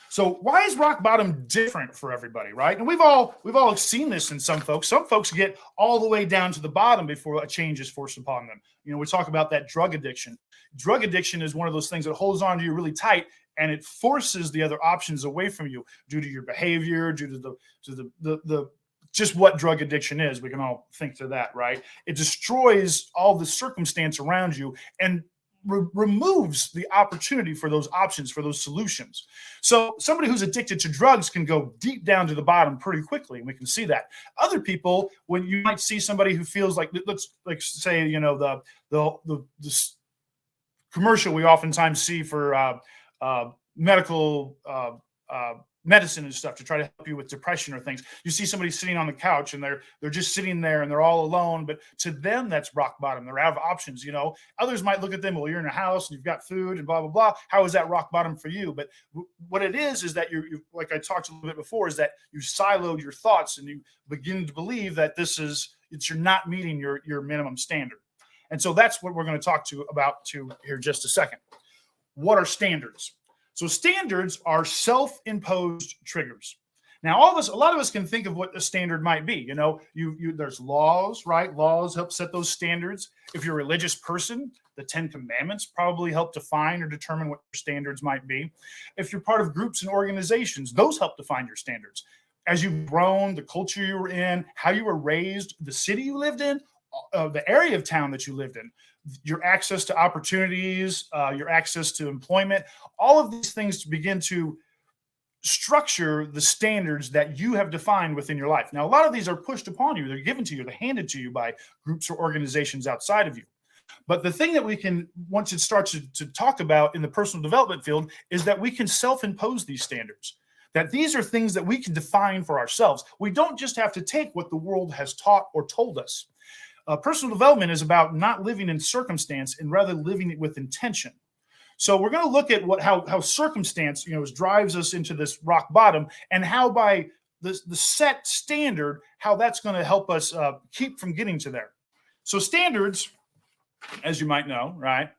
So why is rock bottom different for everybody, right? And we've all seen this in some folks. Some folks get all the way down to the bottom before a change is forced upon them. We talk about that drug addiction. Drug addiction is one of those things that holds on to you really tight, and it forces the other options away from you due to your behavior, due to the just what drug addiction is. We can all think to that, right? It destroys all the circumstance around you and removes the opportunity for those options, for those solutions. So somebody who's addicted to drugs can go deep down to the bottom pretty quickly, and we can see that. Other people, when you might see somebody who feels like, let's say, the commercial we oftentimes see for medical medicine and stuff to try to help you with depression or things. You see somebody sitting on the couch and they're just sitting there and they're all alone, but to them that's rock bottom. They're out of options. Others might look at them, well, you're in a house and you've got food and blah blah blah. How is that rock bottom for you? But what it is that you like I talked a little bit before, is that you siloed your thoughts and you begin to believe that you're not meeting your minimum standard. And so that's what we're going to talk about here in just a second. What are standards? So standards are self-imposed triggers. Now, a lot of us can think of what a standard might be. There's laws, right? Laws help set those standards. If you're a religious person, the 10 Commandments probably help define or determine what your standards might be. If you're part of groups and organizations, those help define your standards. As you've grown, the culture you were in, how you were raised, the city you lived in, the area of town that you lived in, your access to opportunities, your access to employment, all of these things begin to structure the standards that you have defined within your life. Now, a lot of these are pushed upon you. They're given to you. They're handed to you by groups or organizations outside of you. But the thing that we can, once it starts to talk about in the personal development field, is that we can self-impose these standards. That these are things that we can define for ourselves. We don't just have to take what the world has taught or told us. Personal development is about not living in circumstance and rather living it with intention. So we're going to look at how circumstance drives us into this rock bottom, and how by the set standard, how that's going to help us keep from getting to there. So standards, as you might know, right?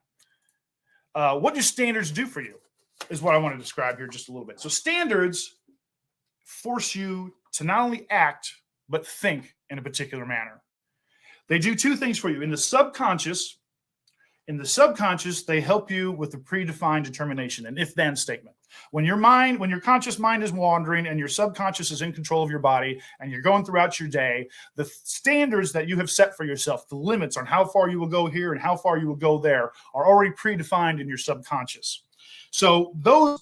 What do standards do for you is what I want to describe here just a little bit. So standards force you to not only act, but think in a particular manner. They do two things for you. In the subconscious, they help you with the predefined determination, an if-then statement. When your conscious mind is wandering and your subconscious is in control of your body and you're going throughout your day, the standards that you have set for yourself, the limits on how far you will go here and how far you will go there, are already predefined in your subconscious. So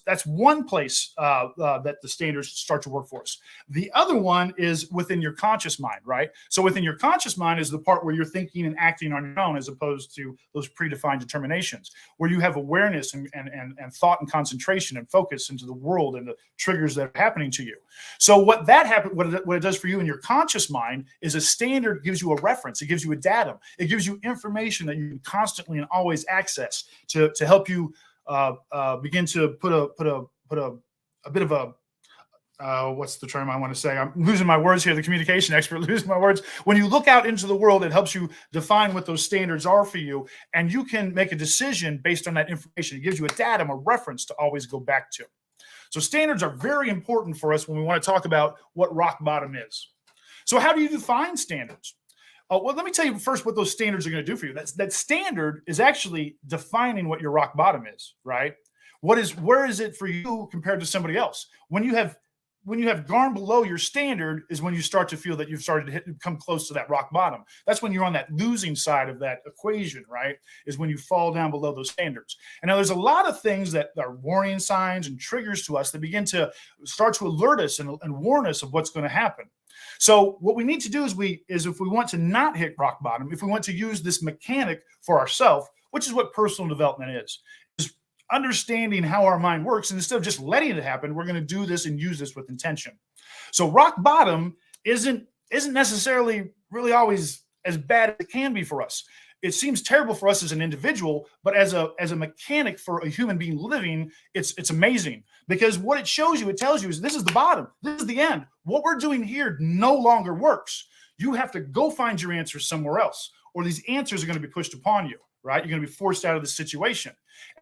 that's one place that the standards start to work for us. The other one is within your conscious mind, right? So within your conscious mind is the part where you're thinking and acting on your own, as opposed to those predefined determinations, where you have awareness and thought and concentration and focus into the world and the triggers that are happening to you. So what it does for you in your conscious mind is a standard gives you a reference. It gives you a datum. It gives you information that you can constantly and always access to help you begin to put a bit of a what's the term I want to say? I'm losing my words here. The communication expert losing my words. When you look out into the world, it helps you define what those standards are for you, and you can make a decision based on that information. It gives you a datum, a reference to always go back to. So standards are very important for us when we want to talk about what rock bottom is. So how do you define standards? Well, let me tell you first what those standards are going to do for you. That standard is actually defining what your rock bottom is, right? Where is it for you compared to somebody else? When you have gone below your standard is when you start to feel that you've started to come close to that rock bottom. That's when you're on that losing side of that equation, right? Is when you fall down below those standards. And now there's a lot of things that are warning signs and triggers to us that begin to start to alert us and warn us of what's going to happen. So what we need to do is if we want to not hit rock bottom, if we want to use this mechanic for ourselves, which is what personal development is understanding how our mind works. And instead of just letting it happen, we're going to do this and use this with intention. So rock bottom isn't necessarily really always as bad as it can be for us. It seems terrible for us as an individual, but as a mechanic for a human being living, it's amazing, because what it shows you, it tells you is this is the bottom. This is the end. What we're doing here no longer works. You have to go find your answers somewhere else, or these answers are going to be pushed upon you, right? You're going to be forced out of the situation.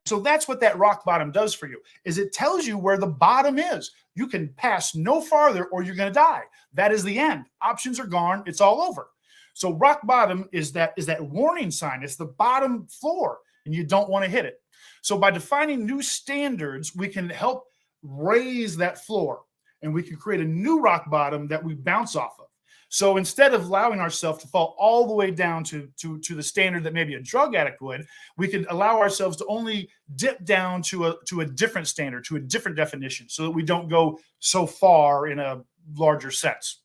So that's what that rock bottom does for you, is it tells you where the bottom is. You can pass no farther or you're going to die. That is the end. Options are gone. It's all over. So rock bottom is that warning sign. It's the bottom floor, and you don't want to hit it. So by defining new standards, we can help raise that floor, and we can create a new rock bottom that we bounce off of. So instead of allowing ourselves to fall all the way down to the standard that maybe a drug addict would, we can allow ourselves to only dip down to a different standard, to a different definition, so that we don't go so far in a larger sense.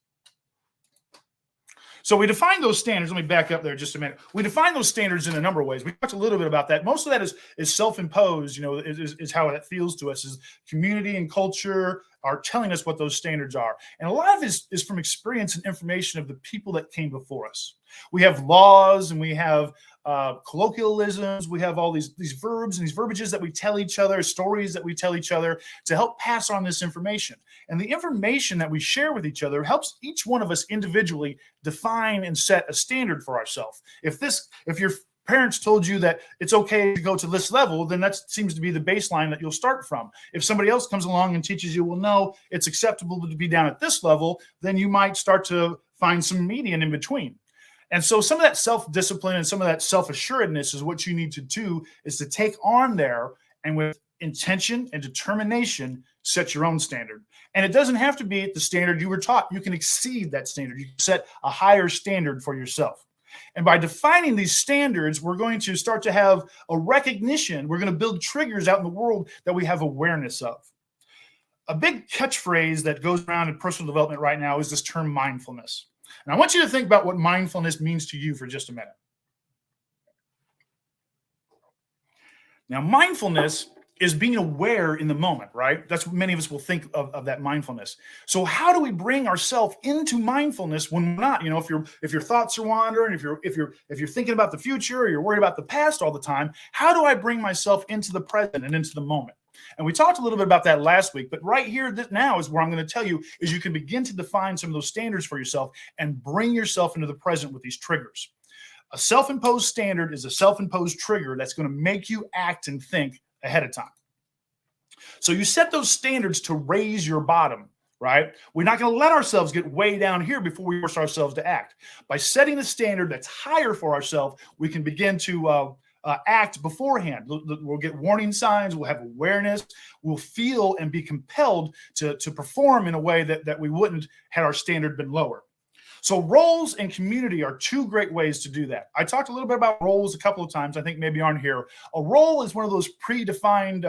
So we define those standards. Let me back up there just a minute. We define those standards in a number of ways. We talked a little bit about that. Most of that is self-imposed, is how that feels to us, is community and culture are telling us what those standards are. And a lot of it is from experience and information of the people that came before us. We have laws, and we have colloquialisms. We have all these verbs and these verbiages that we tell each other, stories that we tell each other to help pass on this information. And the information that we share with each other helps each one of us individually define and set a standard for ourselves. If your parents told you that it's okay to go to this level, then that seems to be the baseline that you'll start from. If somebody else comes along and teaches you, well, no, it's acceptable to be down at this level, then you might start to find some median in between. And so some of that self-discipline and some of that self-assuredness is what you need to do, is to take on there and with intention and determination, set your own standard. And it doesn't have to be at the standard you were taught. You can exceed that standard. You can set a higher standard for yourself. And by defining these standards, we're going to start to have a recognition. We're going to build triggers out in the world that we have awareness of. A big catchphrase that goes around in personal development right now is this term mindfulness. And I want you to think about what mindfulness means to you for just a minute. Now, mindfulness is being aware in the moment, right? That's what many of us will think of that mindfulness. So how do we bring ourselves into mindfulness when we're not? If your thoughts are wandering, if you're thinking about the future, or you're worried about the past all the time, how do I bring myself into the present and into the moment? And we talked a little bit about that last week, but right here now is where I'm going to tell you is you can begin to define some of those standards for yourself and bring yourself into the present with these triggers. A self-imposed standard is a self-imposed trigger that's going to make you act and think ahead of time. So you set those standards to raise your bottom, right? We're not going to let ourselves get way down here before we force ourselves to act. By setting a standard that's higher for ourselves, we can begin to act beforehand. We'll get warning signs. We'll have awareness. We'll feel and be compelled to perform in a way that we wouldn't had our standard been lower. So roles and community are two great ways to do that. I talked a little bit about roles a couple of times. I think maybe on here. A role is one of those predefined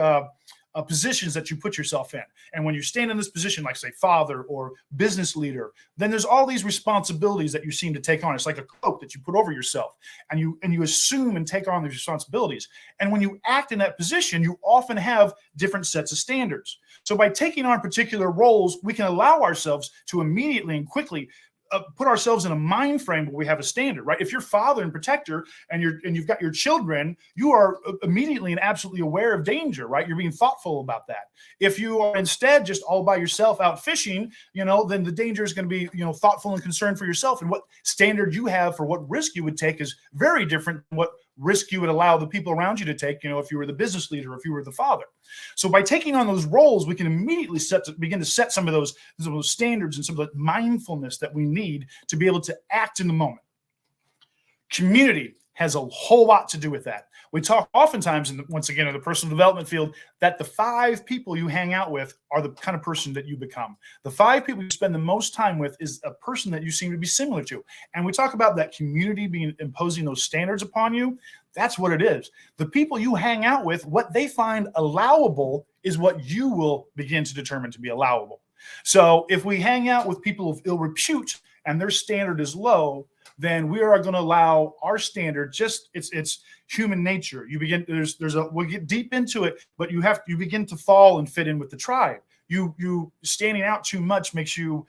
positions that you put yourself in. And when you stand in this position, like say father or business leader, then there's all these responsibilities that you seem to take on. It's like a cloak that you put over yourself, and you assume and take on these responsibilities. And when you act in that position, you often have different sets of standards. So by taking on particular roles, we can allow ourselves to immediately and quickly put ourselves in a mind frame where we have a standard, right? If you're father and protector and you've got your children, you are immediately and absolutely aware of danger, right? You're being thoughtful about that. If you are instead just all by yourself out fishing, then the danger is going to be, thoughtful and concerned for yourself, and what standard you have for what risk you would take is very different than what risk you would allow the people around you to take, if you were the business leader, if you were the father. So by taking on those roles, we can immediately begin to set some of those standards and some of the mindfulness that we need to be able to act in the moment. Community has a whole lot to do with that. We talk oftentimes, once again, in the personal development field, that the 5 people you hang out with are the kind of person that you become. The 5 people you spend the most time with is a person that you seem to be similar to. And we talk about that community imposing those standards upon you. That's what it is. The people you hang out with, what they find allowable is what you will begin to determine to be allowable. So if we hang out with people of ill repute and their standard is low, then we are going to allow our standard, it's human nature. You begin, we'll get deep into it, but you begin to fall and fit in with the tribe. You standing out too much makes you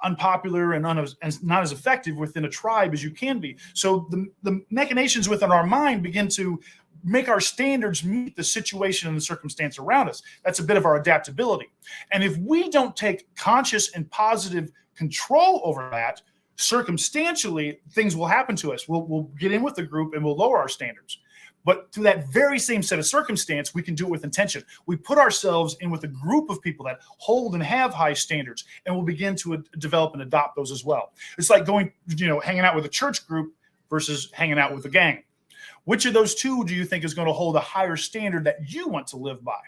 unpopular and not as effective within a tribe as you can be. So the machinations within our mind begin to make our standards meet the situation and the circumstance around us. That's a bit of our adaptability. And if we don't take conscious and positive control over that, circumstantially, things will happen to us. We'll get in with the group and we'll lower our standards. But through that very same set of circumstance, we can do it with intention. We put ourselves in with a group of people that hold and have high standards, and we'll begin to develop and adopt those as well. It's like going, hanging out with a church group versus hanging out with a gang. Which of those two do you think is going to hold a higher standard that you want to live by,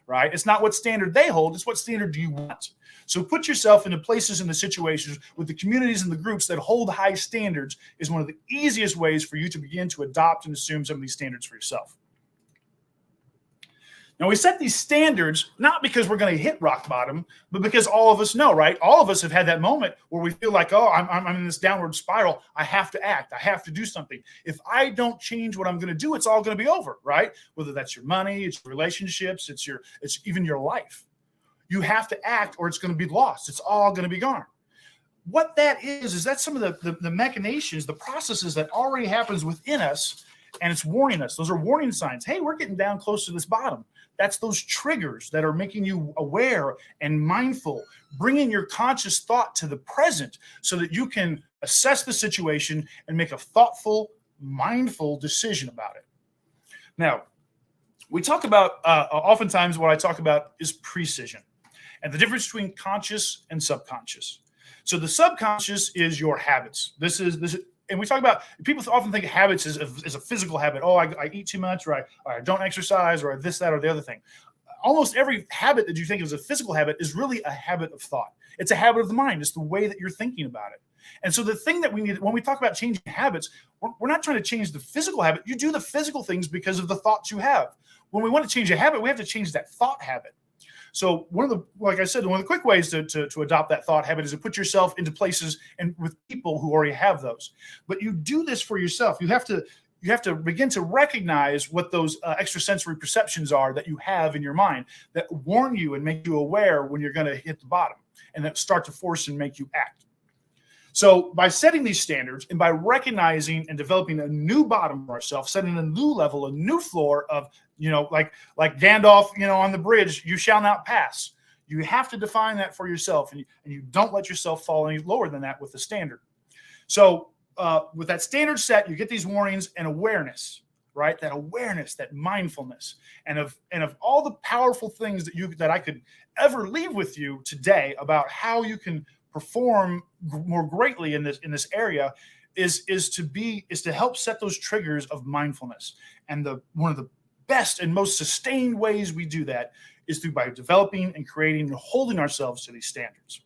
right? It's not what standard they hold, it's what standard do you want. So put yourself in the places and the situations with the communities and the groups that hold high standards is one of the easiest ways for you to begin to adopt and assume some of these standards for yourself. Now, we set these standards not because we're going to hit rock bottom, but because all of us know, right? All of us have had that moment where we feel like, oh, I'm in this downward spiral. I have to act. I have to do something. If I don't change what I'm going to do, it's all going to be over, right? Whether that's your money, it's your relationships, it's even your life. You have to act or it's going to be lost. It's all going to be gone. What that is that's some of the machinations, the processes that already happens within us, and it's warning us. Those are warning signs. Hey, we're getting down close to this bottom. That's those triggers that are making you aware and mindful, bringing your conscious thought to the present so that you can assess the situation and make a thoughtful, mindful decision about it. Now, we talk about, oftentimes what I talk about is precision and the difference between conscious and subconscious. So the subconscious is your habits. This is, and we talk about, people often think habits is a physical habit. Oh, I eat too much, or I don't exercise, or this, that, or the other thing. Almost every habit that you think is a physical habit is really a habit of thought. It's a habit of the mind. It's the way that you're thinking about it. And so the thing that we need, when we talk about changing habits, we're not trying to change the physical habit. You do the physical things because of the thoughts you have. When we want to change a habit, we have to change that thought habit. So like I said, one of the quick ways to adopt that thought habit is to put yourself into places and with people who already have those. But you do this for yourself. You have to begin to recognize what those extrasensory perceptions are that you have in your mind that warn you and make you aware when you're going to hit the bottom, and that start to force and make you act. So by setting these standards and by recognizing and developing a new bottom for ourselves, setting a new level, a new floor of, like Gandalf, on the bridge, you shall not pass. You have to define that for yourself, and you don't let yourself fall any lower than that with the standard. So with that standard set, you get these warnings and awareness, right? That awareness, that mindfulness, and of all the powerful things that I could ever leave with you today about how you can perform more greatly in this area is to help set those triggers of mindfulness. And one of the best and most sustained ways we do that is by developing and creating and holding ourselves to these standards.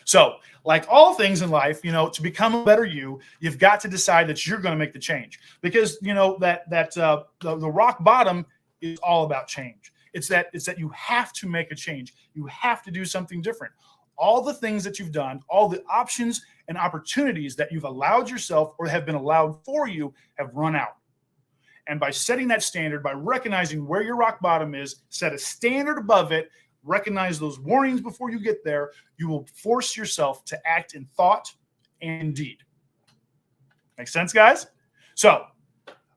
So, like all things in life, to become a better you've got to decide that you're going to make the change, because the rock bottom is all about change. It's that you have to make a change. You have to do something different. All the things that you've done, all the options and opportunities that you've allowed yourself or have been allowed for you have run out. And by setting that standard, by recognizing where your rock bottom is, set a standard above it, recognize those warnings before you get there, you will force yourself to act in thought and deed. Make sense, guys? So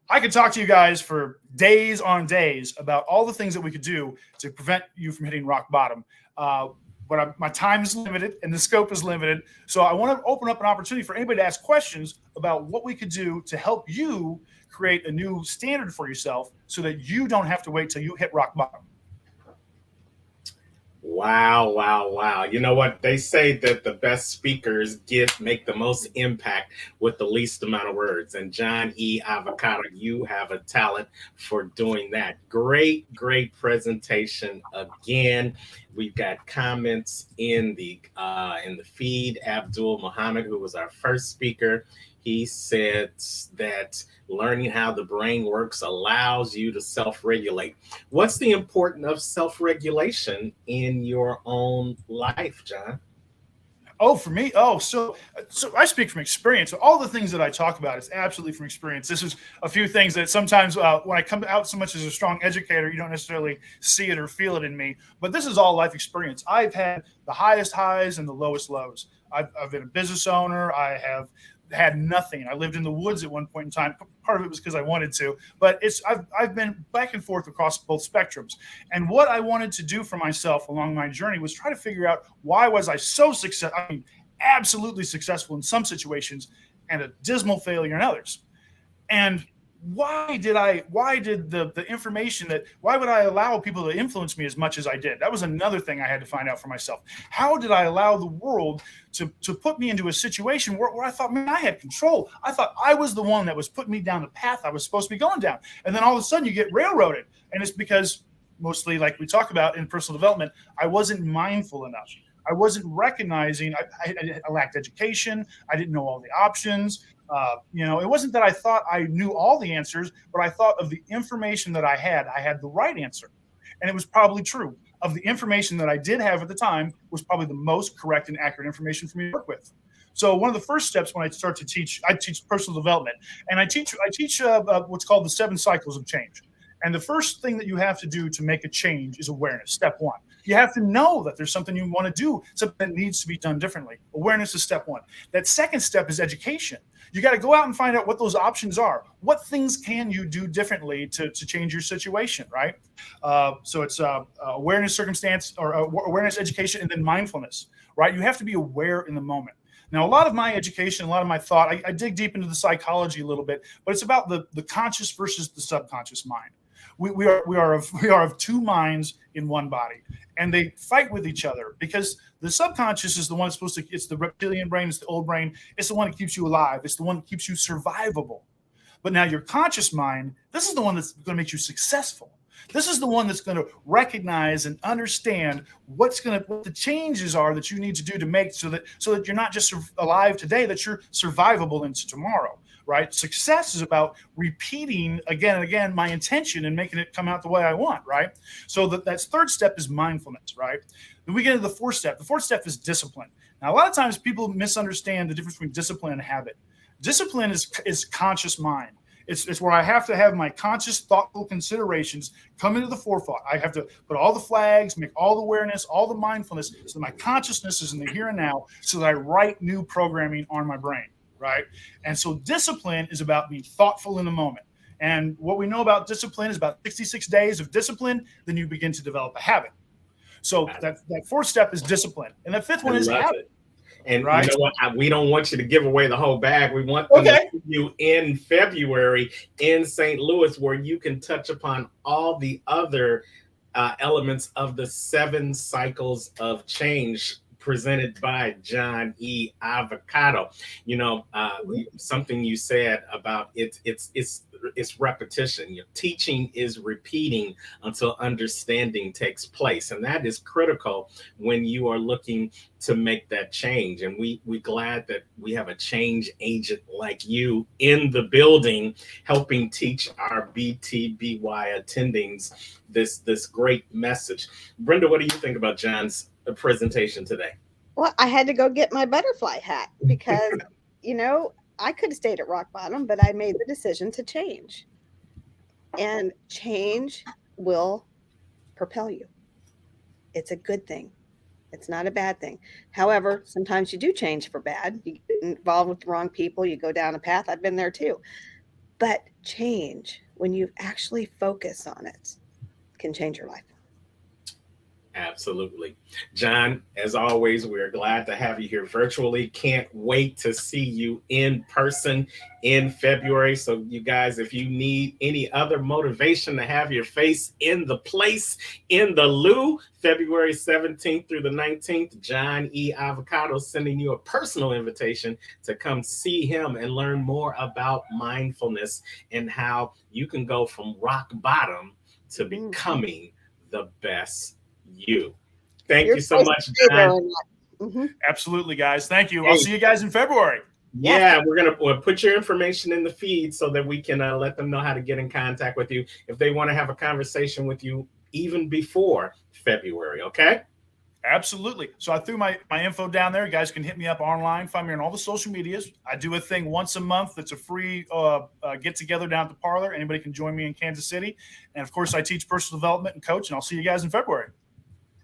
I could talk to you guys for days on days about all the things that we could do to prevent you from hitting rock bottom. But my time is limited and the scope is limited. So I want to open up an opportunity for anybody to ask questions about what we could do to help you create a new standard for yourself so that you don't have to wait till you hit rock bottom. Wow, wow, wow. You know what? They say that the best speakers make the most impact with the least amount of words. And John E. Avocado, you have a talent for doing that. Great presentation again. We've got comments in the feed. Abdul Muhammad, who was our first speaker, he said that learning how the brain works allows you to self-regulate. What's the importance of self-regulation in your own life, John? Oh, for me? Oh, so I speak from experience. So all the things that I talk about is absolutely from experience. This is a few things that sometimes when I come out so much as a strong educator, you don't necessarily see it or feel it in me. But this is all life experience. I've had the highest highs and the lowest lows. I've been a business owner. I have had nothing. I lived in the woods at one point in time. Part of it was because I wanted to, but I've been back and forth across both spectrums. And what I wanted to do for myself along my journey was try to figure out why was I so successful, absolutely successful in some situations and a dismal failure in others. And why would I allow people to influence me as much as I did? That was another thing I had to find out for myself. How did I allow the world to put me into a situation where I thought, man, I had control. I thought I was the one that was putting me down the path I was supposed to be going down. And then all of a sudden you get railroaded. And it's because mostly, like we talk about in personal development, I wasn't mindful enough. I wasn't recognizing I lacked education. I didn't know all the options. It wasn't that I thought I knew all the answers, but I thought of the information that I had the right answer. And it was probably true. Of the information that I did have at the time was probably the most correct and accurate information for me to work with. So one of the first steps when I start to teach, I teach personal development, and I teach what's called the 7 cycles of change. And the first thing that you have to do to make a change is awareness, step 1. You have to know that there's something you want to do, something that needs to be done differently. Awareness is step 1. That second step is education. You got to go out and find out what those options are. What things can you do differently to change your situation, right? So it's awareness, circumstance, or awareness, education, and then mindfulness, right? You have to be aware in the moment. Now, a lot of my education, a lot of my thought, I dig deep into the psychology a little bit, but it's about the conscious versus the subconscious mind. We are of 2 minds in one body, and they fight with each other because the subconscious is the one that's supposed to, it's the reptilian brain, it's the old brain, it's the one that keeps you alive, it's the one that keeps you survivable. But now your conscious mind, this is the one that's going to make you successful. This is the one that's going to recognize and understand what the changes are that you need to do to make so that you're not just alive today, that you're survivable into tomorrow. Right? Success is about repeating again and again my intention and making it come out the way I want, right? So that third step is mindfulness, right? Then we get into the 4th step. The 4th step is discipline. Now, a lot of times people misunderstand the difference between discipline and habit. Discipline is conscious mind. It's where I have to have my conscious, thoughtful considerations come into the forefront. I have to put all the flags, make all the awareness, all the mindfulness, so that my consciousness is in the here and now, so that I write new programming on my brain. Right. And so discipline is about being thoughtful in the moment. And what we know about discipline is about 66 days of discipline, then you begin to develop a habit. So that 4th step is discipline. And the 5th one is habit. And right? You know what? We don't want you to give away the whole bag. We want them to see you in February in St. Louis, where you can touch upon all the other elements of the 7 cycles of change presented by John E. Avocado. You know, something you said about it's repetition. Teaching is repeating until understanding takes place, and that is critical when you are looking to make that change. And we glad that we have a change agent like you in the building, helping teach our BTBY attendings this great message. Brenda, what do you think about John's presentation today? Well, I had to go get my butterfly hat because, I could have stayed at rock bottom, but I made the decision to change. And change will propel you. It's a good thing. It's not a bad thing. However, sometimes you do change for bad. You get involved with the wrong people. You go down a path. I've been there too. But change, when you actually focus on it, can change your life. Absolutely. John, as always, we're glad to have you here virtually. Can't wait to see you in person in February. So you guys, if you need any other motivation to have your face in the place, in the loo, February 17th through the 19th, John E. Avocado sending you a personal invitation to come see him and learn more about mindfulness and how you can go from rock bottom to becoming the best you. Thank you so much, John. Absolutely, guys. Thank you. I'll see you guys in February. Yeah, we'll put your information in the feed so that we can let them know how to get in contact with you if they want to have a conversation with you even before February. Okay. Absolutely. So I threw my info down there. You guys can hit me up online, find me on all the social medias. I do a thing once a month that's a free get together down at the parlor. Anybody can join me in Kansas City. And of course, I teach personal development and coach, and I'll see you guys in February.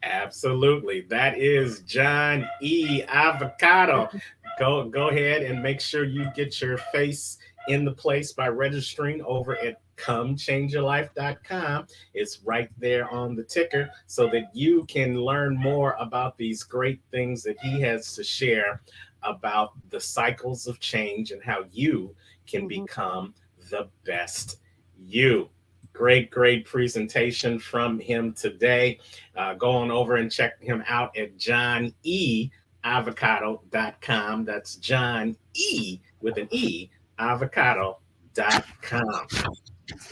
Absolutely. That is John E. Avocado. Go ahead and make sure you get your face in the place by registering over at comechangeyourlife.com. It's right there on the ticker so that you can learn more about these great things that he has to share about the cycles of change and how you can become the best you. Great presentation from him today. Go on over and check him out at johneavocado.com. That's John E with an E, avocado.com.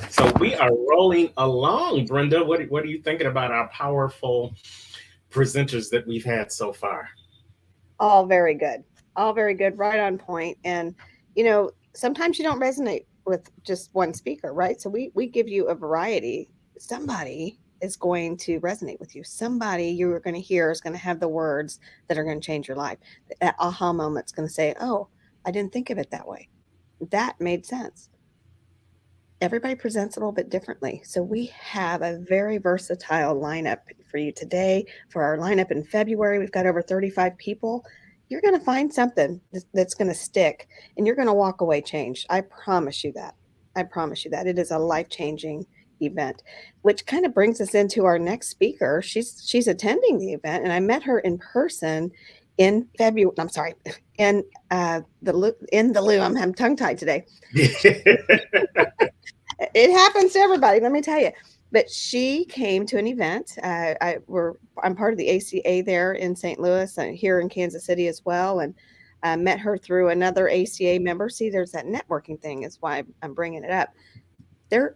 So we are rolling along, Brenda. What are you thinking about our powerful presenters that we've had so far? All very good. All very good. Right on point. And, sometimes you don't resonate with just one speaker, right? So we give you a variety. Somebody is going to resonate with you. Somebody you're going to hear is going to have the words that are going to change your life. That aha moment's going to say, oh, I didn't think of it that way. That made sense. Everybody presents a little bit differently. So we have a very versatile lineup for you today. For our lineup in February, we've got over 35 people. You're going to find something that's going to stick, and you're going to walk away changed. I promise you that. I promise you that. It is a life-changing event, which kind of brings us into our next speaker. She's attending the event, and I met her in person in February. I'm sorry, in the loo. I'm tongue-tied today. It happens to everybody, let me tell you. But she came to an event. I'm part of the ACA there in St. Louis and here in Kansas City as well. And I met her through another ACA member. See, there's that networking thing is why I'm bringing it up. They're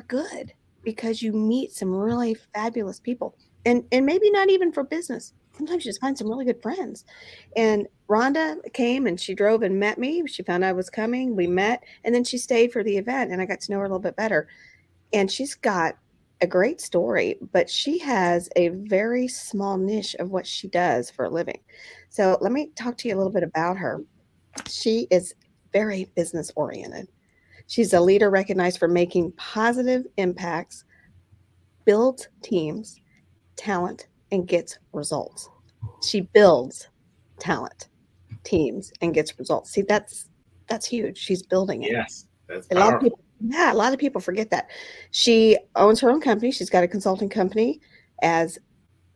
good because you meet some really fabulous people. And maybe not even for business. Sometimes you just find some really good friends. And Rhonda came and she drove and met me. She found I was coming. We met. And then she stayed for the event. And I got to know her a little bit better. And she's got a great story, but she has a very small niche of what she does for a living. So let me talk to you a little bit about her. She is very business oriented. She's a leader recognized for making positive impacts, builds teams, talent, and gets results. She builds talent, teams, and gets results. See, that's huge. She's building it. Yes, that's a lot of people. Yeah, a lot of people forget that. She owns her own company. She's got a consulting company as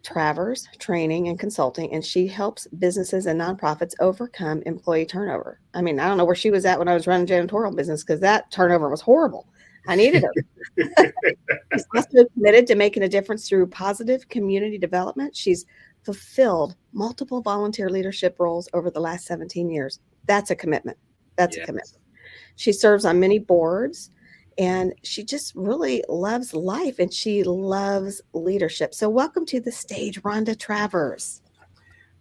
Travers Training and Consulting, and she helps businesses and nonprofits overcome employee turnover. I mean, I don't know where she was at when I was running janitorial business because that turnover was horrible. I needed her. She's also committed to making a difference through positive community development. She's fulfilled multiple volunteer leadership roles over the last 17 years. That's a commitment. That's a Yes. commitment. She serves on many boards, and she just really loves life, and she loves leadership. So welcome to the stage, Rhonda Travers.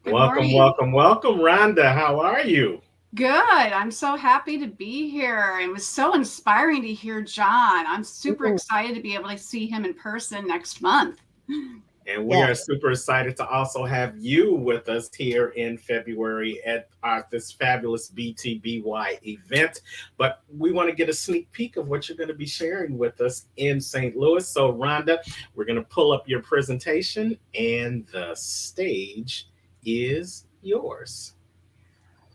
Good Welcome, morning. welcome, welcome, Rhonda. How are you? Good. I'm so happy to be here. It was so inspiring to hear John. I'm super excited to be able to see him in person next month. And we are super excited to also have you with us here in February at this fabulous BTBY event. But we want to get a sneak peek of what you're going to be sharing with us in St. Louis. So, Rhonda, we're going to pull up your presentation, and the stage is yours.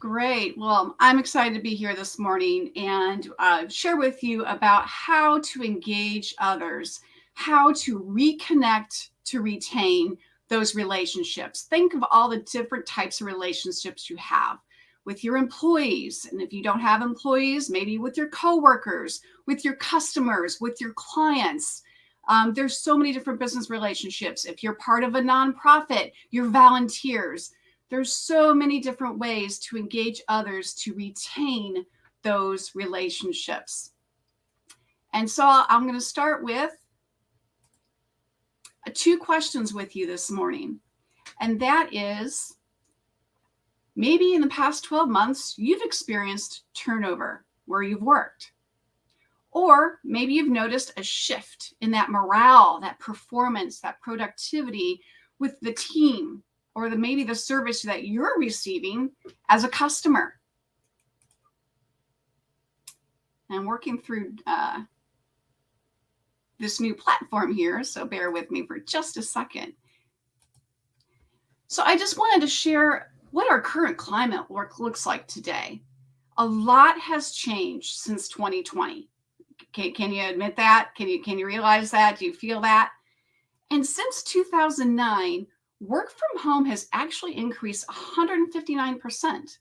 Great. Well, I'm excited to be here this morning and share with you about how to engage others, how to reconnect to retain those relationships. Think of all the different types of relationships you have with your employees. And if you don't have employees, maybe with your coworkers, with your customers, with your clients. There's so many different business relationships. If you're part of a nonprofit, your volunteers. There's so many different ways to engage others to retain those relationships. And so I'm going to start with 2 questions with you this morning. And that is, maybe in the past 12 months, you've experienced turnover where you've worked. Or maybe you've noticed a shift in that morale, that performance, that productivity with the team, or maybe the service that you're receiving as a customer. I'm working through this new platform here, so bear with me for just a second. So I just wanted to share what our current climate looks like today. A lot has changed since 2020. Can you admit that? Can you realize that? Do you feel that? And since 2009, work from home has actually increased 159%.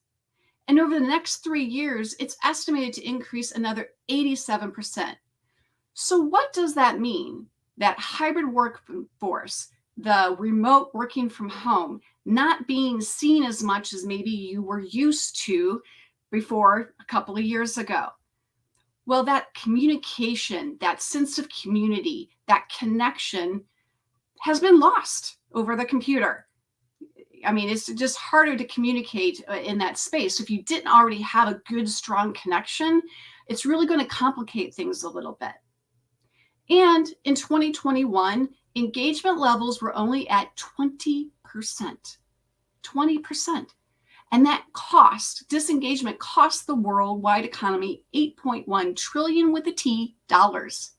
And over the next 3 years, it's estimated to increase another 87%. So what does that mean? That hybrid workforce, the remote working from home, not being seen as much as maybe you were used to before a couple of years ago. Well, that communication, that sense of community, that connection has been lost over the computer. I mean, it's just harder to communicate in that space. If you didn't already have a good, strong connection, it's really going to complicate things a little bit. And in 2021, engagement levels were only at 20%. 20%. And that disengagement cost the worldwide economy $8.1 trillion with a T dollars.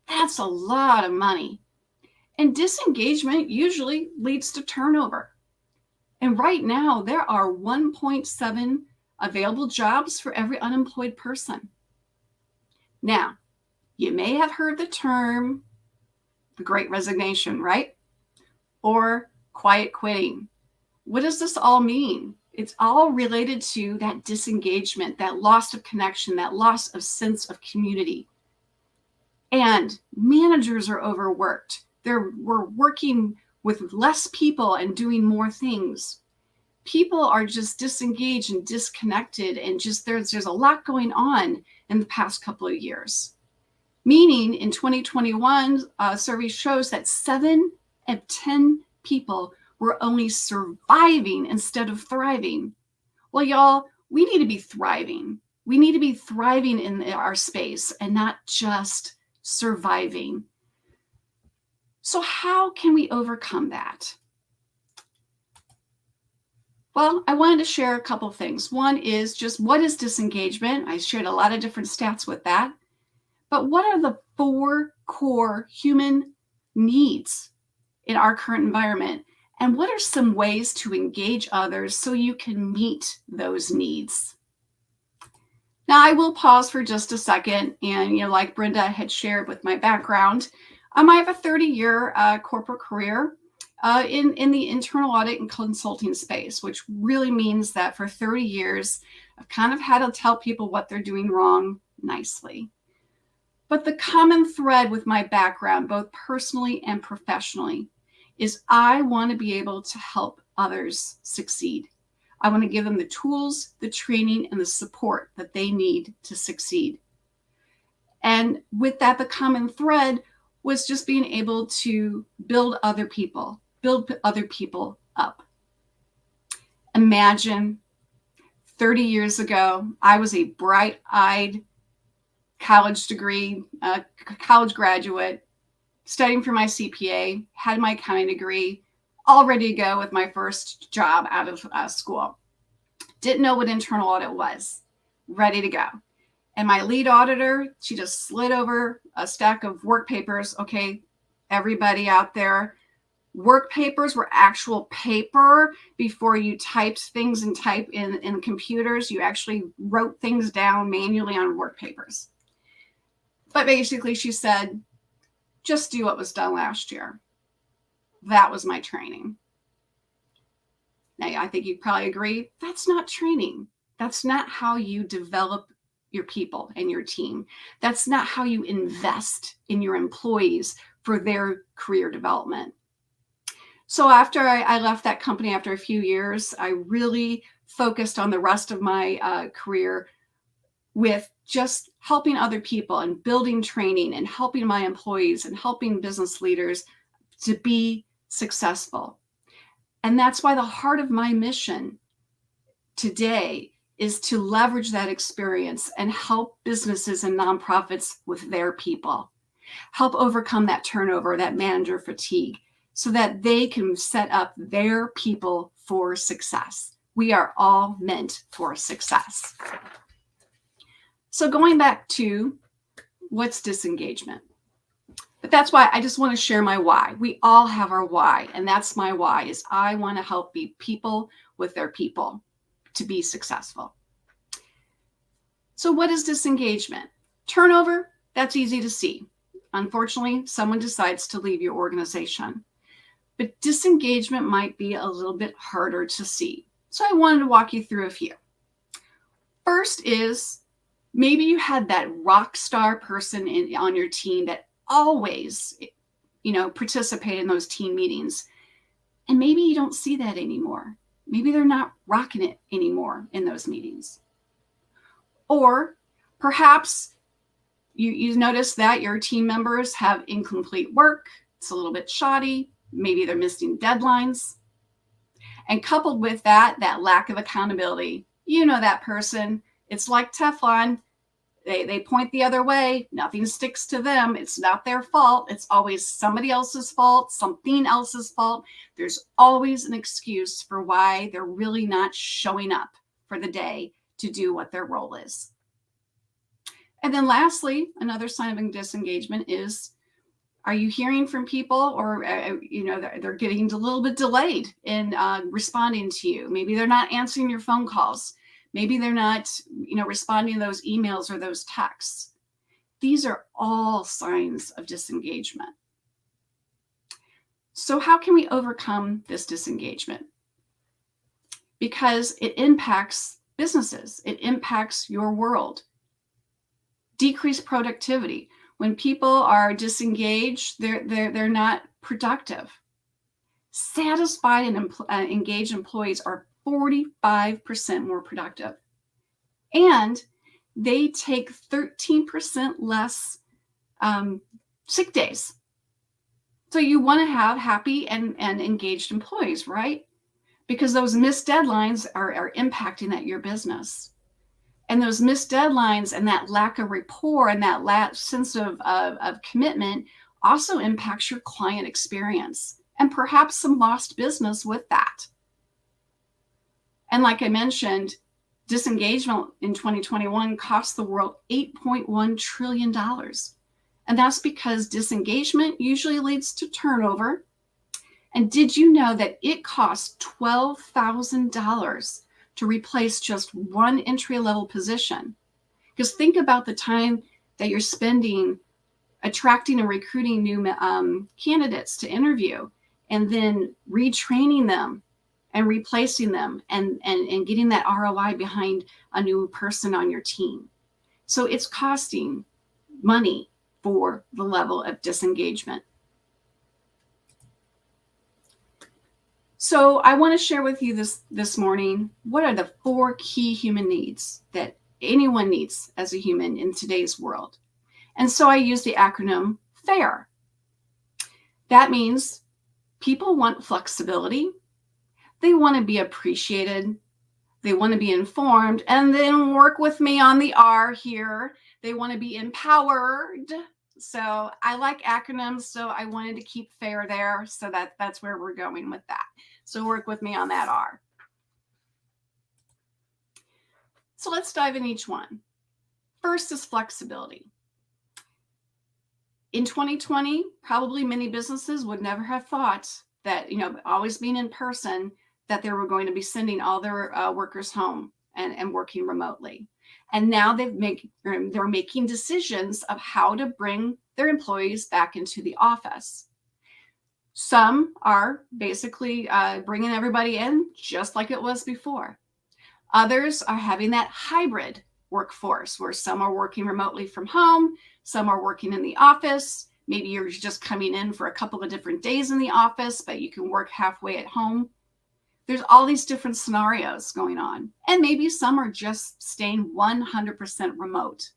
That's a lot of money. And disengagement usually leads to turnover. And right now, there are 1.7 available jobs for every unemployed person. Now, you may have heard the term the Great Resignation, right? Or quiet quitting. What does this all mean? It's all related to that disengagement, that loss of connection, that loss of sense of community. And managers are overworked. We're working with less people and doing more things. People are just disengaged and disconnected, and just there's a lot going on in the past couple of years. Meaning in 2021, a survey shows that 7 of 10 people were only surviving instead of thriving. Well, y'all, we need to be thriving. We need to be thriving in our space and not just surviving. So how can we overcome that? Well, I wanted to share a couple of things. One is just, what is disengagement? I shared a lot of different stats with that. But what are the 4 core human needs in our current environment? And what are some ways to engage others so you can meet those needs? Now, I will pause for just a second. And, like Brenda had shared with my background, I have a 30-year corporate career in the internal audit and consulting space, which really means that for 30 years, I've kind of had to tell people what they're doing wrong nicely. But the common thread with my background, both personally and professionally, is I want to be able to help others succeed. I want to give them the tools, the training, and the support that they need to succeed. And with that, the common thread was just being able to build other people up. Imagine 30 years ago, I was a bright-eyed college graduate, studying for my CPA, had my accounting degree, all ready to go with my first job out of school. Didn't know what internal audit was, ready to go. And my lead auditor, she just slid over a stack of work papers. Okay, everybody out there, work papers were actual paper before you typed things and type in computers. You actually wrote things down manually on work papers. But basically she said, just do what was done last year. That was my training. Now, I think you'd probably agree, that's not training. That's not how you develop your people and your team. That's not how you invest in your employees for their career development. So after I left that company after a few years, I really focused on the rest of my career with just helping other people and building training and helping my employees and helping business leaders to be successful. And that's why the heart of my mission today is to leverage that experience and help businesses and nonprofits with their people, help overcome that turnover, that manager fatigue, so that they can set up their people for success. We are all meant for success. So going back to what's disengagement? But that's why I just want to share my why. We all have our why, and that's my why, is I want to help people with their people to be successful. So what is disengagement? Turnover, that's easy to see. Unfortunately, someone decides to leave your organization. But disengagement might be a little bit harder to see. So I wanted to walk you through a few. First is maybe you had that rock star person on your team that always, participate in those team meetings. And maybe you don't see that anymore. Maybe they're not rocking it anymore in those meetings. Or perhaps you notice that your team members have incomplete work. It's a little bit shoddy. Maybe they're missing deadlines. And coupled with that lack of accountability, that person, it's like Teflon. They point the other way. Nothing sticks to them. It's not their fault. It's always somebody else's fault, something else's fault. There's always an excuse for why they're really not showing up for the day to do what their role is. And then lastly, another sign of disengagement is, are you hearing from people, or they're getting a little bit delayed in responding to you? Maybe they're not answering your phone calls. Maybe they're not, responding to those emails or those texts. These are all signs of disengagement. So how can we overcome this disengagement? Because it impacts businesses. It impacts your world. Decreased productivity. When people are disengaged, they're not productive. Satisfied and engaged employees are 45% more productive. And they take 13% less sick days. So you want to have happy and engaged employees, right? Because those missed deadlines are impacting your business. And those missed deadlines and that lack of rapport and that sense of commitment also impacts your client experience, and perhaps some lost business with that. And like I mentioned, disengagement in 2021 cost the world $8.1 trillion. And that's because disengagement usually leads to turnover. And did you know that it costs $12,000 to replace just one entry-level position? Because think about the time that you're spending attracting and recruiting new candidates to interview, and then retraining them and replacing them and getting that ROI behind a new person on your team. So it's costing money for the level of disengagement. So I want to share with you this morning, what are the 4 key human needs that anyone needs as a human in today's world? And so I use the acronym FAIR. That means people want flexibility, they want to be appreciated, they want to be informed, and then work with me on the R here. They want to be empowered. So I like acronyms, so I wanted to keep FAIR there. So that's where we're going with that. So work with me on that R. So let's dive in each one. First is flexibility. In 2020, probably many businesses would never have thought that, always being in person, that they were going to be sending all their workers home and working remotely. And now they're making decisions of how to bring their employees back into the office. Some are basically bringing everybody in just like it was before. Others are having that hybrid workforce where some are working remotely from home, some are working in the office. Maybe you're just coming in for a couple of different days in the office, but you can work halfway at home. There's all these different scenarios going on. And maybe some are just staying 100% remote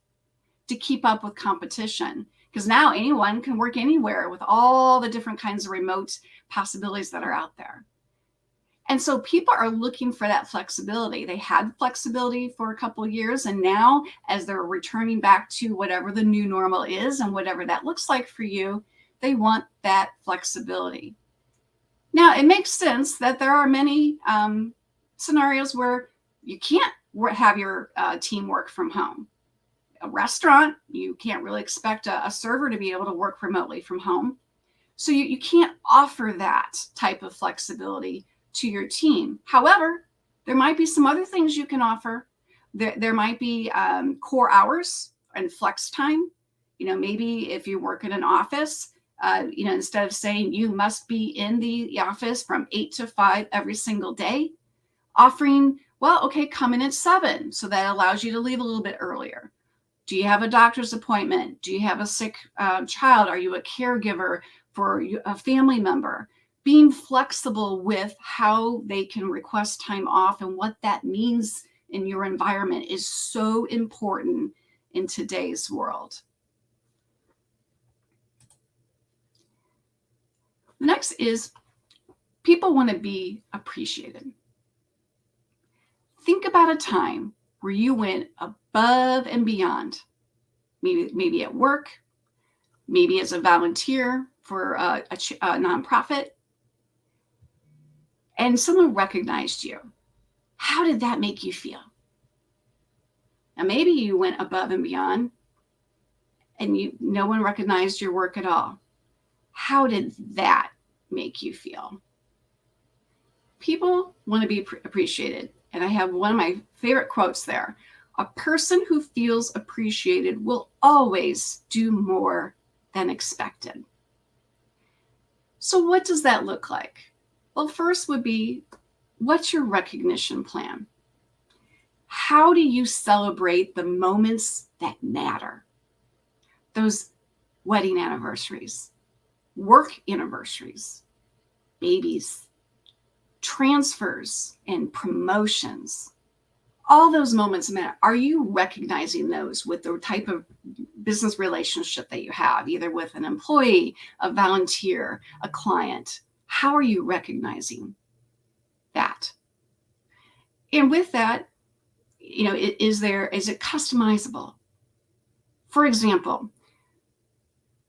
to keep up with competition. Because now anyone can work anywhere with all the different kinds of remote possibilities that are out there. And so people are looking for that flexibility. They had flexibility for a couple of years. And now as they're returning back to whatever the new normal is and whatever that looks like for you, they want that flexibility. Now, it makes sense that there are many scenarios where you can't have your team work from home. A restaurant, you can't really expect a server to be able to work remotely from home. So you can't offer that type of flexibility to your team. However, there might be some other things you can offer. There might be core hours and flex time. Maybe if you work in an office, instead of saying you must be in the office from 8 to 5 every single day, offering, come in at 7. So that allows you to leave a little bit earlier. Do you have a doctor's appointment? Do you have a sick child? Are you a caregiver for a family member? Being flexible with how they can request time off and what that means in your environment is so important in today's world. Next is people want to be appreciated. Think about a time where you went above and beyond, maybe at work, maybe as a volunteer for a nonprofit, and someone recognized you. How did that make you feel? Now, maybe you went above and beyond and no one recognized your work at all. How did that make you feel? People want to be appreciated. And I have one of my favorite quotes there. A person who feels appreciated will always do more than expected. So what does that look like? Well, first would be, what's your recognition plan? How do you celebrate the moments that matter? Those wedding anniversaries, work anniversaries, babies, transfers, and promotions. All those moments matter. Are you recognizing those with the type of business relationship that you have, either with an employee, a volunteer, a client? How are you recognizing that? And with that, is it customizable? For example,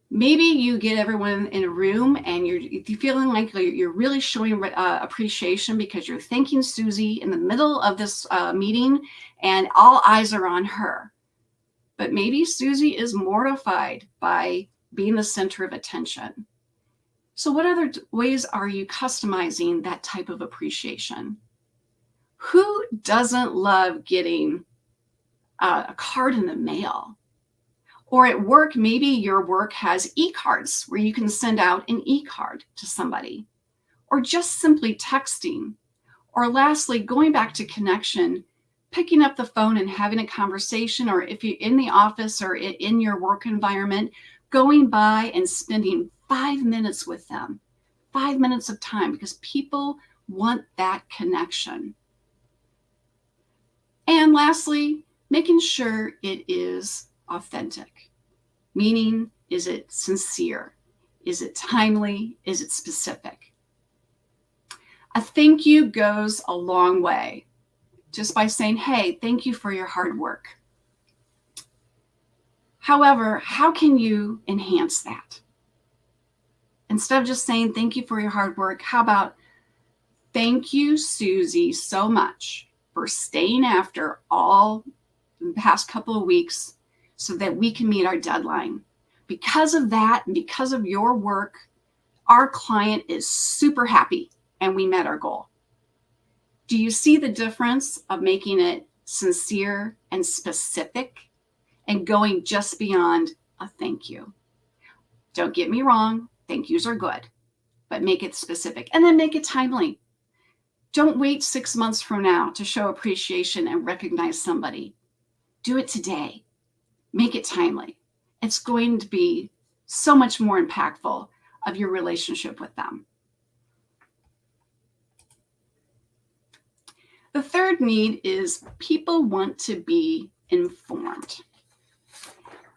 maybe you get everyone in a room and you're feeling like you're really showing appreciation because you're thanking Susie in the middle of this meeting and all eyes are on her. But maybe Susie is mortified by being the center of attention. So what other ways are you customizing that type of appreciation? Who doesn't love getting a card in the mail? Or at work, maybe your work has e-cards where you can send out an e-card to somebody, or just simply texting. Or lastly, going back to connection, picking up the phone and having a conversation, or if you're in the office or in your work environment, going by and spending 5 minutes with them, 5 minutes of time, because people want that connection. And lastly, making sure it is authentic, meaning, is it sincere? Is it timely? Is it specific? A thank you goes a long way, just by saying, hey, thank you for your hard work. However, how can you enhance that? Instead of just saying thank you for your hard work, how about thank you, Susie, so much for staying after all the past couple of weeks so that we can meet our deadline. Because of that, and because of your work, our client is super happy and we met our goal. Do you see the difference of making it sincere and specific and going just beyond a thank you? Don't get me wrong, thank yous are good, but make it specific and then make it timely. Don't wait 6 months from now to show appreciation and recognize somebody. Do it today. Make it timely. It's going to be so much more impactful of your relationship with them. The third need is people want to be informed.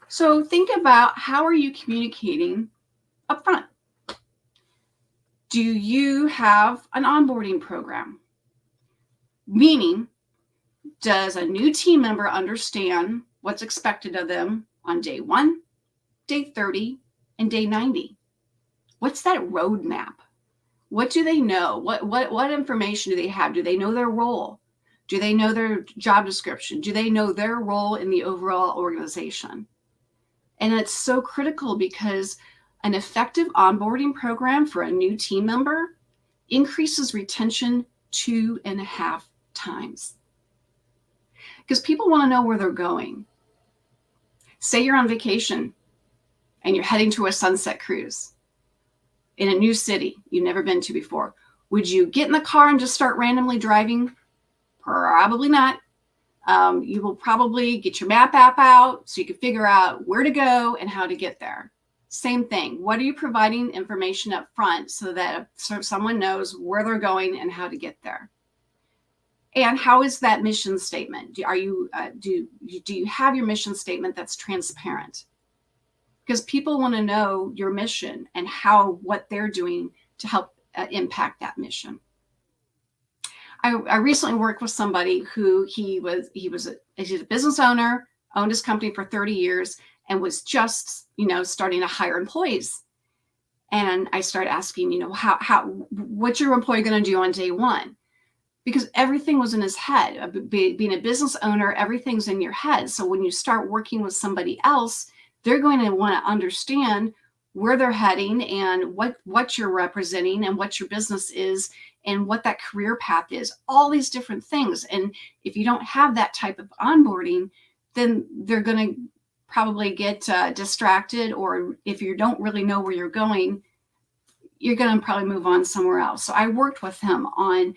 So think about, how are you communicating up front? Do you have an onboarding program? Meaning, does a new team member understand what's expected of them on day 1, day 30, and day 90? What's that roadmap? What do they know? What information do they have? Do they know their role? Do they know their job description? Do they know their role in the overall organization? And it's so critical, because an effective onboarding program for a new team member increases retention 2.5 times. Because people want to know where they're going. Say you're on vacation and you're heading to a sunset cruise in a new city you've never been to before. Would you get in the car and just start randomly driving? Probably not. You will probably get your map app out so you can figure out where to go and how to get there. Same thing. What are you providing information up front so that someone knows where they're going and how to get there? And how is that mission statement? Do you have your mission statement that's transparent? Because people want to know your mission and what they're doing to help impact that mission. I recently worked with somebody who he's a business owner, owned his company for 30 years, and was just starting to hire employees. And I started asking, what's your employee going to do on day 1? Because everything was in his head. Being a business owner, everything's in your head. So when you start working with somebody else, they're going to want to understand where they're heading and what you're representing and what your business is and what that career path is, all these different things. And if you don't have that type of onboarding, then they're going to probably get distracted, or if you don't really know where you're going, you're going to probably move on somewhere else. So I worked with him on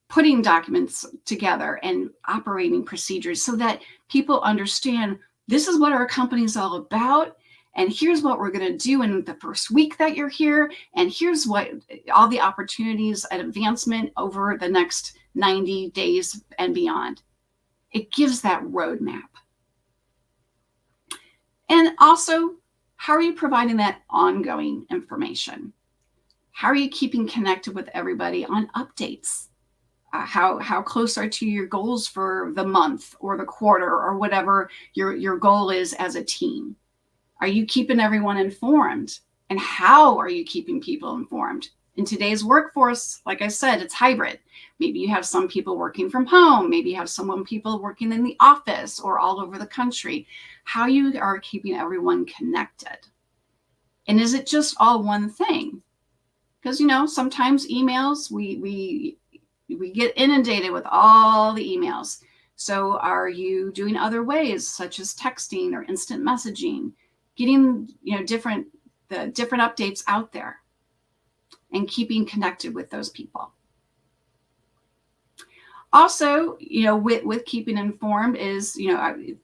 putting documents together and operating procedures so that people understand this is what our company is all about. And here's what we're going to do in the first week that you're here. And here's what all the opportunities and advancement over the next 90 days and beyond. It gives that roadmap. And also, how are you providing that ongoing information? How are you keeping connected with everybody on updates? How close are to your goals for the month or the quarter or whatever your goal is as a team? Are you keeping everyone informed? And how are you keeping people informed? In today's workforce, like I said, it's hybrid. Maybe you have some people working from home. Maybe you have people working in the office or all over the country. How you are keeping everyone connected. And is it just all one thing? Because, sometimes emails, we get inundated with all the emails. So are you doing other ways, such as texting or instant messaging, getting different updates out there and keeping connected with those people? Also, with keeping informed is,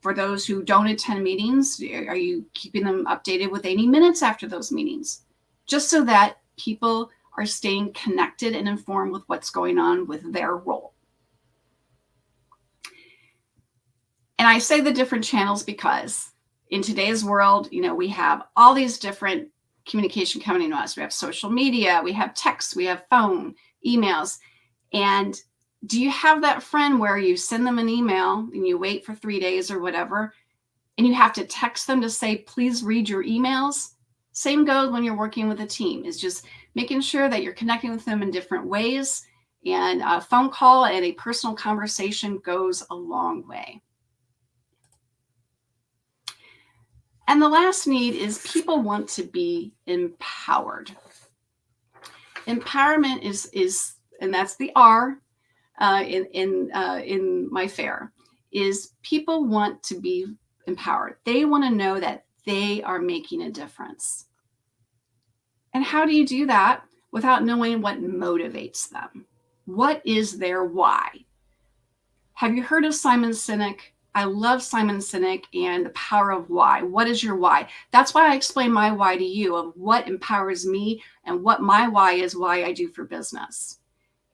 for those who don't attend meetings, are you keeping them updated with any minutes after those meetings? Just so that people are staying connected and informed with what's going on with their role. And I say the different channels because in today's world, we have all these different communication coming to us. We have social media, we have text, we have phone, emails. And do you have that friend where you send them an email and you wait for 3 days or whatever, and you have to text them to say, please read your emails? Same goes when you're working with a team. It's just making sure that you're connecting with them in different ways. And a phone call and a personal conversation goes a long way. And the last need is people want to be empowered. Empowerment is and that's the R in my FAIR, is people want to be empowered. They want to know that they are making a difference. And how do you do that without knowing what motivates them? What is their why? Have you heard of Simon Sinek? I love Simon Sinek and the power of why. What is your why? That's why I explain my why to you, of what empowers me and what my why is, why I do for business.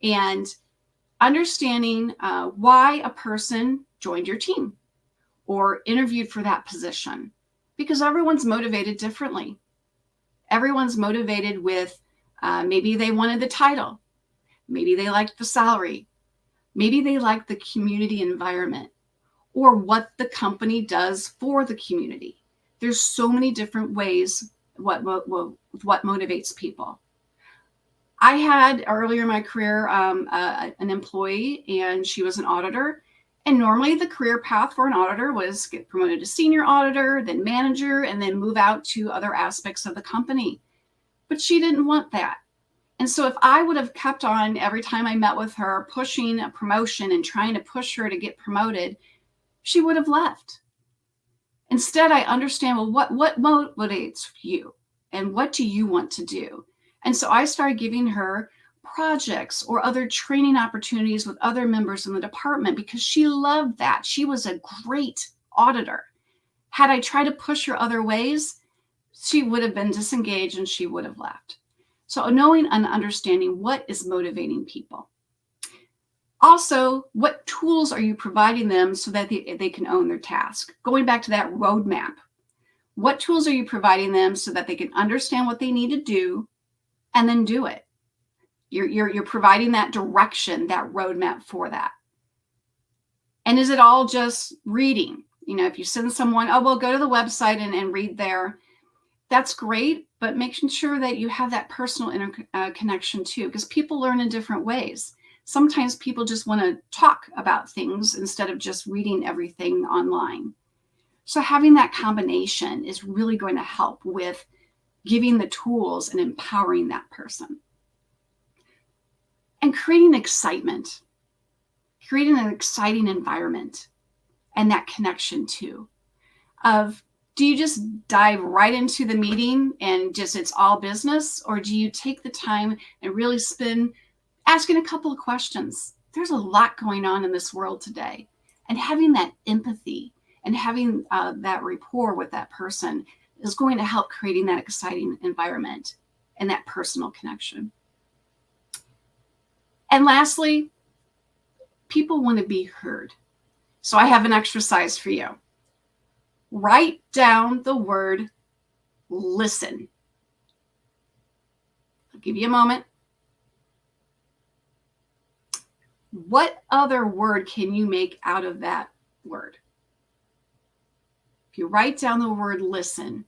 And understanding why a person joined your team or interviewed for that position, because everyone's motivated differently. Everyone's motivated with maybe they wanted the title, maybe they liked the salary, maybe they liked the community environment, or what the company does for the community. There's so many different ways what motivates people. I had earlier in my career an employee, and she was an auditor. And normally the career path for an auditor was get promoted to senior auditor, then manager, and then move out to other aspects of the company. But she didn't want that. And so if I would have kept on every time I met with her, pushing a promotion and trying to push her to get promoted, she would have left. Instead, I understand, well, what motivates you and what do you want to do? And so I started giving her projects or other training opportunities with other members in the department because she loved that. She was a great auditor. Had I tried to push her other ways, she would have been disengaged and she would have left. So knowing and understanding what is motivating people. Also, what tools are you providing them so that they can own their task? Going back to that roadmap, what tools are you providing them so that they can understand what they need to do and then do it? You're providing that direction, that roadmap for that. And is it all just reading? If you send someone, oh, well, go to the website and read there, that's great, but making sure that you have that personal connection too, because people learn in different ways. Sometimes people just want to talk about things instead of just reading everything online. So having that combination is really going to help with giving the tools and empowering that person. And creating excitement, creating an exciting environment and that connection too. Do you just dive right into the meeting and just it's all business? Or do you take the time and really spend asking a couple of questions? There's a lot going on in this world today. And having that empathy and having that rapport with that person is going to help creating that exciting environment and that personal connection. And lastly, people want to be heard. So I have an exercise for you. Write down the word listen. I'll give you a moment. What other word can you make out of that word? If you write down the word listen,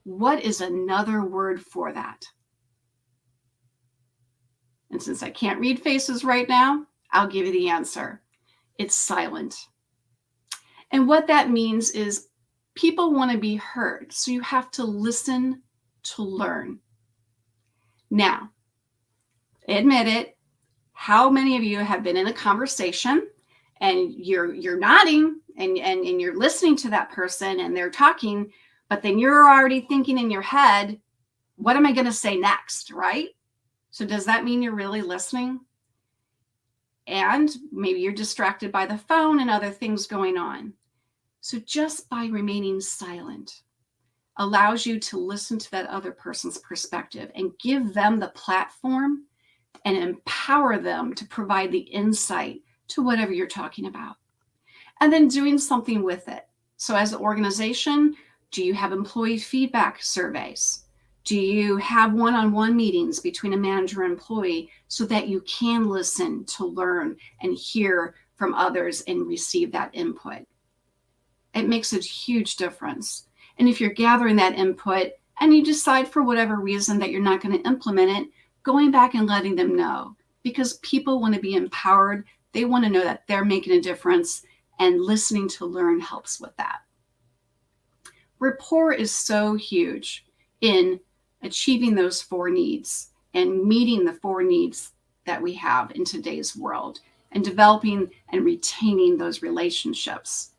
what is another word for that? And since I can't read faces right now, I'll give you the answer. It's silent. And what that means is people want to be heard. So you have to listen to learn. Now, admit it. How many of you have been in a conversation and you're nodding and you're listening to that person and they're talking, but then you're already thinking in your head, what am I going to say next, right? So does that mean you're really listening? And maybe you're distracted by the phone and other things going on. So just by remaining silent, allows you to listen to that other person's perspective and give them the platform and empower them to provide the insight to whatever you're talking about. And then doing something with it. So as an organization, do you have employee feedback surveys? Do you have one-on-one meetings between a manager and employee so that you can listen to learn and hear from others and receive that input? It makes a huge difference. And if you're gathering that input and you decide for whatever reason that you're not going to implement it, going back and letting them know, because people want to be empowered. They want to know that they're making a difference, and listening to learn helps with that. Rapport is so huge in achieving those 4 needs and meeting the 4 needs that we have in today's world and developing and retaining those relationships.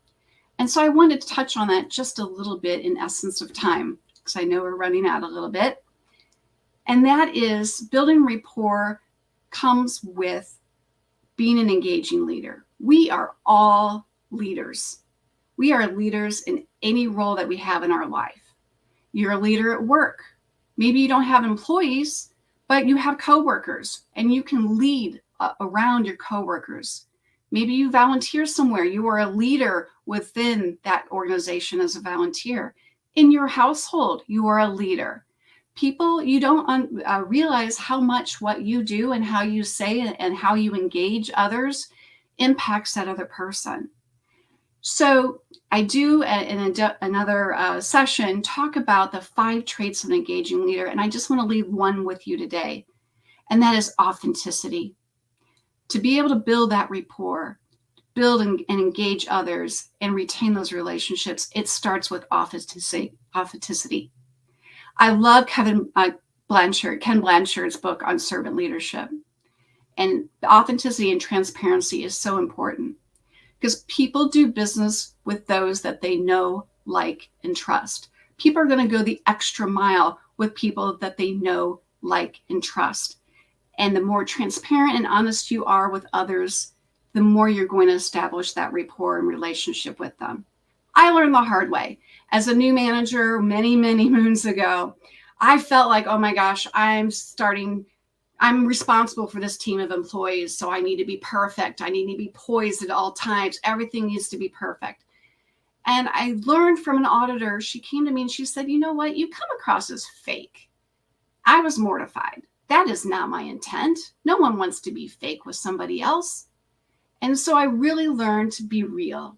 And so I wanted to touch on that just a little bit in essence of time, because I know we're running out a little bit. And that is, building rapport comes with being an engaging leader. We are all leaders. We are leaders in any role that we have in our life. You're a leader at work. Maybe you don't have employees, but you have coworkers, and you can lead around your coworkers. Maybe you volunteer somewhere. You are a leader within that organization as a volunteer. In your household, you are a leader. People, you don't realize how much what you do and how you say and how you engage others impacts that other person. So I do in another session talk about the 5 traits of an engaging leader, and I just want to leave one with you today, and that is authenticity. To be able to build that rapport, build and engage others, and retain those relationships, it starts with authenticity. I love Ken Blanchard's book on servant leadership. And the authenticity and transparency is so important because people do business with those that they know, like, and trust. People are going to go the extra mile with people that they know, like, and trust. And the more transparent and honest you are with others, the more you're going to establish that rapport and relationship with them. I learned the hard way. As a new manager many, many moons ago, I felt like, oh my gosh, I'm responsible for this team of employees, so I need to be perfect. I need to be poised at all times. Everything needs to be perfect. And I learned from an auditor, she came to me and she said, you know what, you come across as fake. I was mortified. That is not my intent. No one wants to be fake with somebody else. And so I really learned to be real,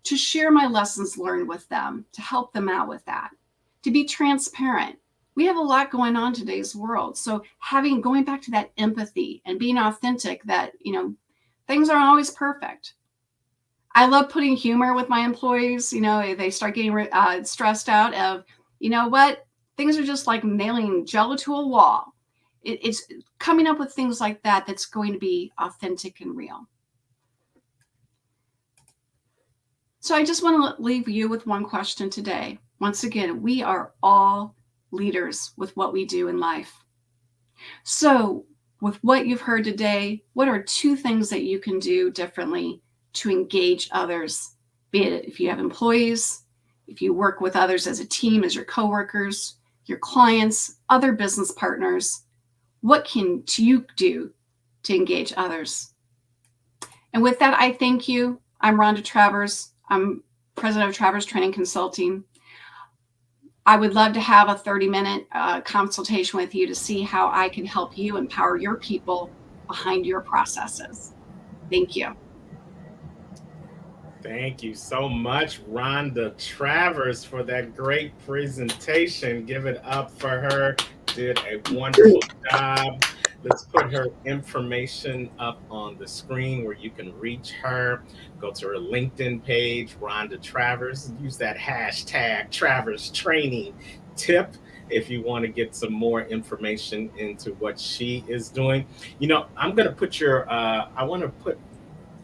to share my lessons learned with them, to help them out with that, to be transparent. We have a lot going on in today's world. So going back to that empathy and being authentic, that, things aren't always perfect. I love putting humor with my employees. They start getting stressed out of, things are just like nailing jello to a wall. It's coming up with things like that that's going to be authentic and real. So I just want to leave you with one question today. Once again, we are all leaders with what we do in life. So with what you've heard today, what are 2 things that you can do differently to engage others? Be it if you have employees, if you work with others as a team, as your coworkers, your clients, other business partners, what can you do to engage others? And with that, I thank you. I'm Rhonda Travers. I'm president of Travers Training Consulting. I would love to have a 30-minute consultation with you to see how I can help you empower your people behind your processes. Thank you. Thank you so much, Rhonda Travers, for that great presentation. Give it up for her. Did a wonderful job. Let's put her information up on the screen where you can reach her. Go to her LinkedIn page, Rhonda Travers. Use that hashtag Travers Training Tip if you want to get some more information into what she is doing. I'm going to put I want to put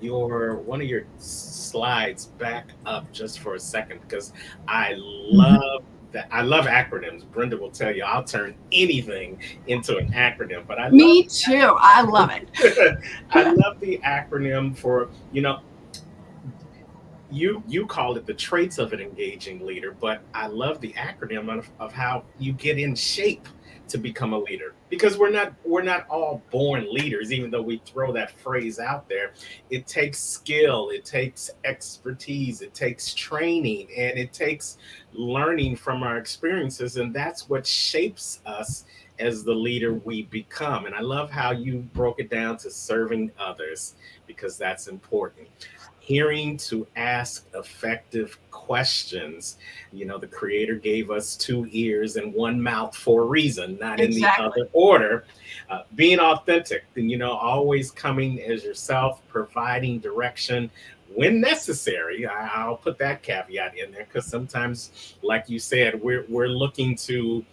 one of your slides back up just for a second, because I love that. I love acronyms. Brenda will tell you I'll turn anything into an acronym, but Me too. I love it. I love the acronym for, you call it the traits of an engaging leader, but I love the acronym of how you get in shape to become a leader, because we're not all born leaders, even though we throw that phrase out there. It takes skill, it takes expertise, it takes training, and it takes learning from our experiences, and that's what shapes us as the leader we become. And I love how you broke it down to serving others, because that's important. Hearing to ask effective questions. The creator gave us two ears and one mouth for a reason, not in the Exactly. other order. Being authentic, and always coming as yourself, providing direction when necessary. I'll put that caveat in there, because sometimes, like you said, we're looking to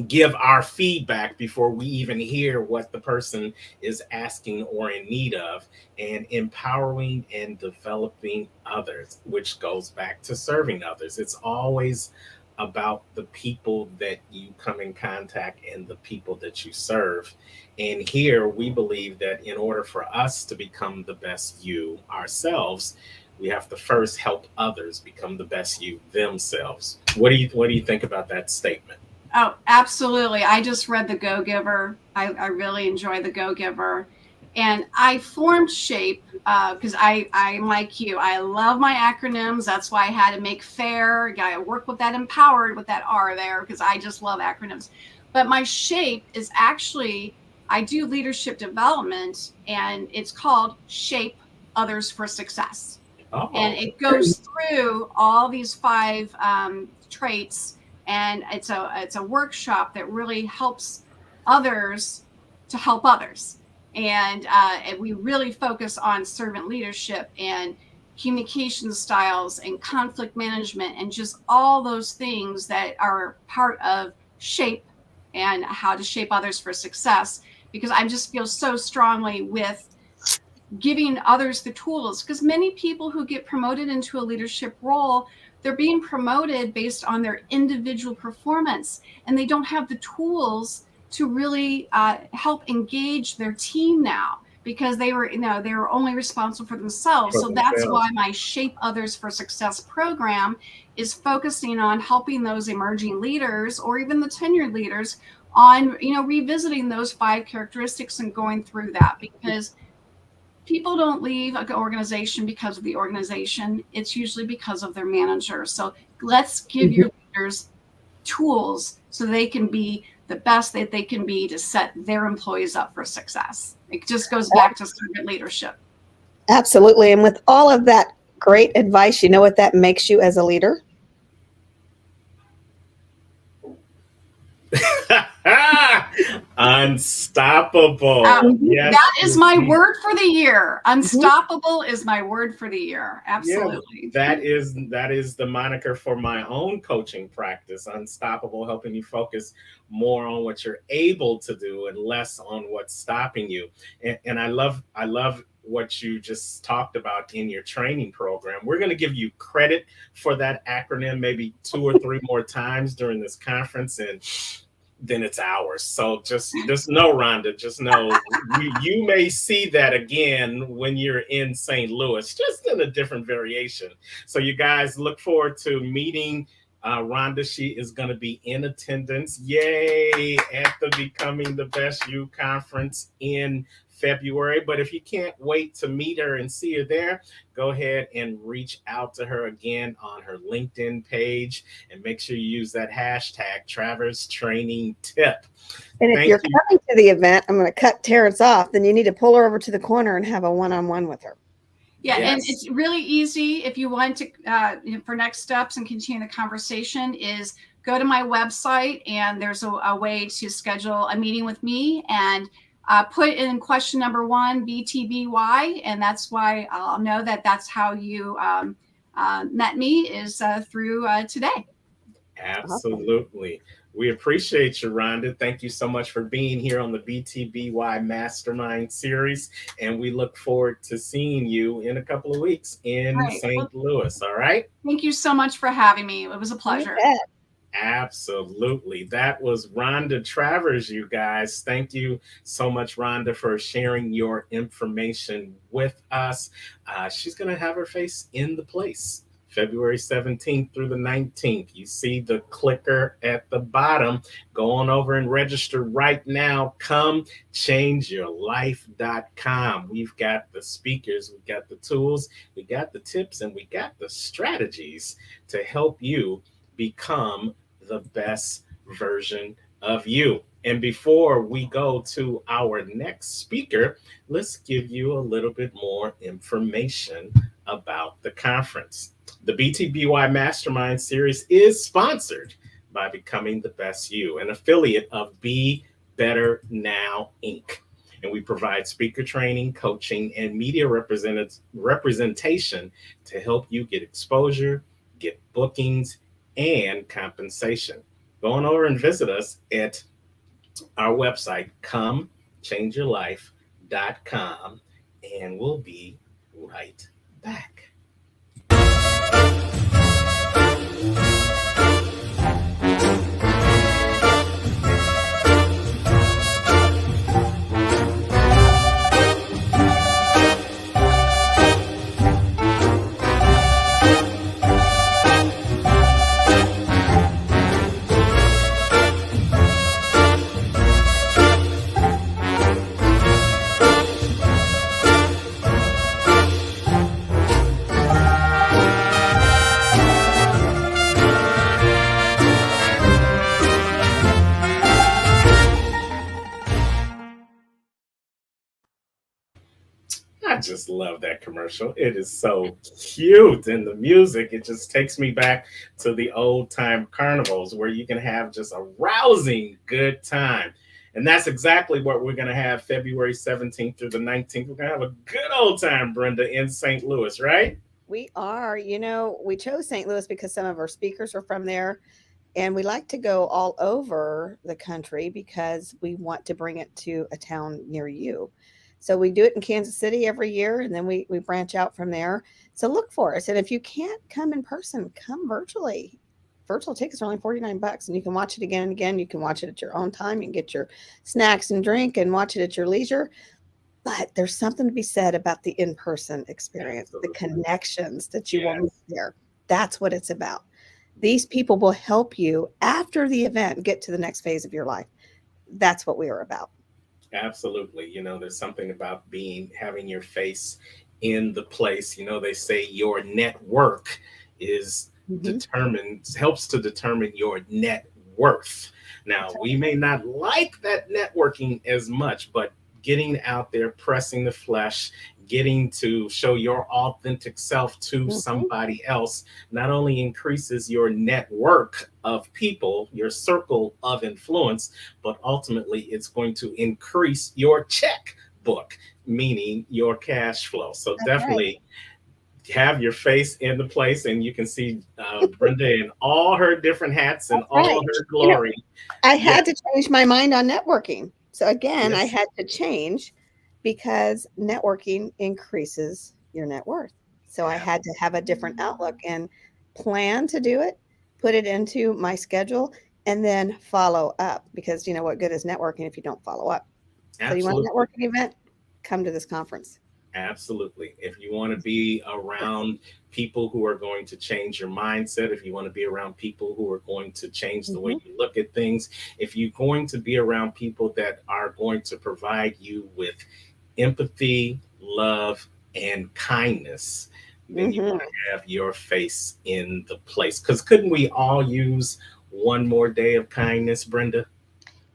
give our feedback before we even hear what the person is asking or in need of, and empowering and developing others, which goes back to serving others. It's always about the people that you come in contact and the people that you serve. And here we believe that in order for us to become the best you ourselves, we have to first help others become the best you themselves. What do you think about that statement? Oh, absolutely. I just read The Go-Giver. I really enjoy The Go-Giver. And I formed SHAPE because I'm like you. I love my acronyms. That's why I had to make FAIR. I work with that empowered with that R there, because I just love acronyms. But my SHAPE is actually, I do leadership development, and it's called Shape Others for Success. And Oh, it goes through all these 5 traits, and it's a workshop that really helps others to help others. And we really focus on servant leadership and communication styles and conflict management and just all those things that are part of shape and how to shape others for success, because I just feel so strongly with giving others the tools, because many people who get promoted into a leadership role, they're being promoted based on their individual performance, and they don't have the tools to really help engage their team now, because they were only responsible for themselves. for So that's why themselves. my Shape Others for Success program is focusing on helping those emerging leaders or even the tenured leaders on revisiting those 5 characteristics and going through that, because people don't leave an organization because of the organization. It's usually because of their manager. So let's give your leaders tools so they can be the best that they can be to set their employees up for success. It just goes back to servant leadership. Absolutely. And with all of that great advice, you know what that makes you as a leader? Unstoppable. Yes. That is my indeed. word for the year. Unstoppable is my word for the year. Yeah, Absolutely. that is the moniker for my own coaching practice. Unstoppable, helping you focus more on what you're able to do and less on what's stopping you. And I love what you just talked about in your training program. We're going to give you credit for that acronym maybe 2 or 3 more times during this conference, and then it's ours. So just know, Rhonda, just know you may see that again when you're in St. Louis, just in a different variation. So you guys look forward to meeting Rhonda. She is going to be in attendance, yay, at the Becoming the Best You conference in February. But if you can't wait to meet her and see her there, go ahead and reach out to her again on her LinkedIn page, and make sure you use that hashtag Travers Training Tip. And if Thank you're you. coming to the event, I'm going to cut Terrence off. Then you need to pull her over to the corner and have a one-on-one with her. Yeah, and Yes. it's really easy if you want to, for next steps and continue the conversation, is go to my website, and there's a way to schedule a meeting with me, and put in question number 1, BTBY, and that's why I'll know that that's how you met me, is through today. Absolutely. We appreciate you, Rhonda. Thank you so much for being here on the BTBY Mastermind series. And we look forward to seeing you in a couple of weeks in Right. Well, St. Louis. All right. thank you so much for having me. It was a You pleasure. bet. Absolutely. That was Rhonda Travers, you guys. Thank you so much, Rhonda, for sharing your information with us. She's going to have her face in the place February 17th through the 19th. You see the clicker at the bottom. Go on over and register right now. ComeChangeYourLife.com. We've got the speakers, we've got the tools, we got the tips, and we got the strategies to help you become the best version of you. And before we go to our next speaker, let's give you a little bit more information about the conference. The BTBY Mastermind series is sponsored by Becoming the Best You, an affiliate of Be Better Now, Inc. And we provide speaker training, coaching, and media representation to help you get exposure, get bookings, and compensation. Go on over and visit us at our website, comechangeyourlife.com, and we'll be right back. I just love that commercial. It is so cute. And the music, it just takes me back to the old time carnivals where you can have just a rousing good time. And that's exactly what we're going to have February 17th through the 19th. We're going to have a good old time, Brenda, in St. Louis, right? We are, we chose St. Louis because some of our speakers are from there. And we like to go all over the country because we want to bring it to a town near you. So we do it in Kansas City every year, and then we branch out from there. So look for us. And if you can't come in person, come virtually. Virtual tickets are only $49, and you can watch it again and again. You can watch it at your own time. You can get your snacks and drink and watch it at your leisure. But there's something to be said about the in-person experience, the connections that you will make there. That's what it's about. These people will help you after the event get to the next phase of your life. That's what we are about. Absolutely. There's something about having your face in the place. They say your network is helps to determine your net worth. Now, we may not like that networking as much, but getting out there, pressing the flesh, getting to show your authentic self to somebody else not only increases your network of people, your circle of influence, but ultimately it's going to increase your checkbook, meaning your cash flow. So definitely have your face in the place, and you can see Brenda in all her different hats and all her glory. I had to change my mind on networking. So again, I had to change because networking increases your net worth. So I had to have a different outlook and plan to do it, put it into my schedule, and then follow up, because what good is networking if you don't follow up? Absolutely. So you want a networking event? Come to this conference. Absolutely. If you want to be around people who are going to change your mindset, if you want to be around people who are going to change the way you look at things, if you're going to be around people that are going to provide you with empathy, love, and kindness, then you want to have your face in the place. Because couldn't we all use one more day of kindness, Brenda?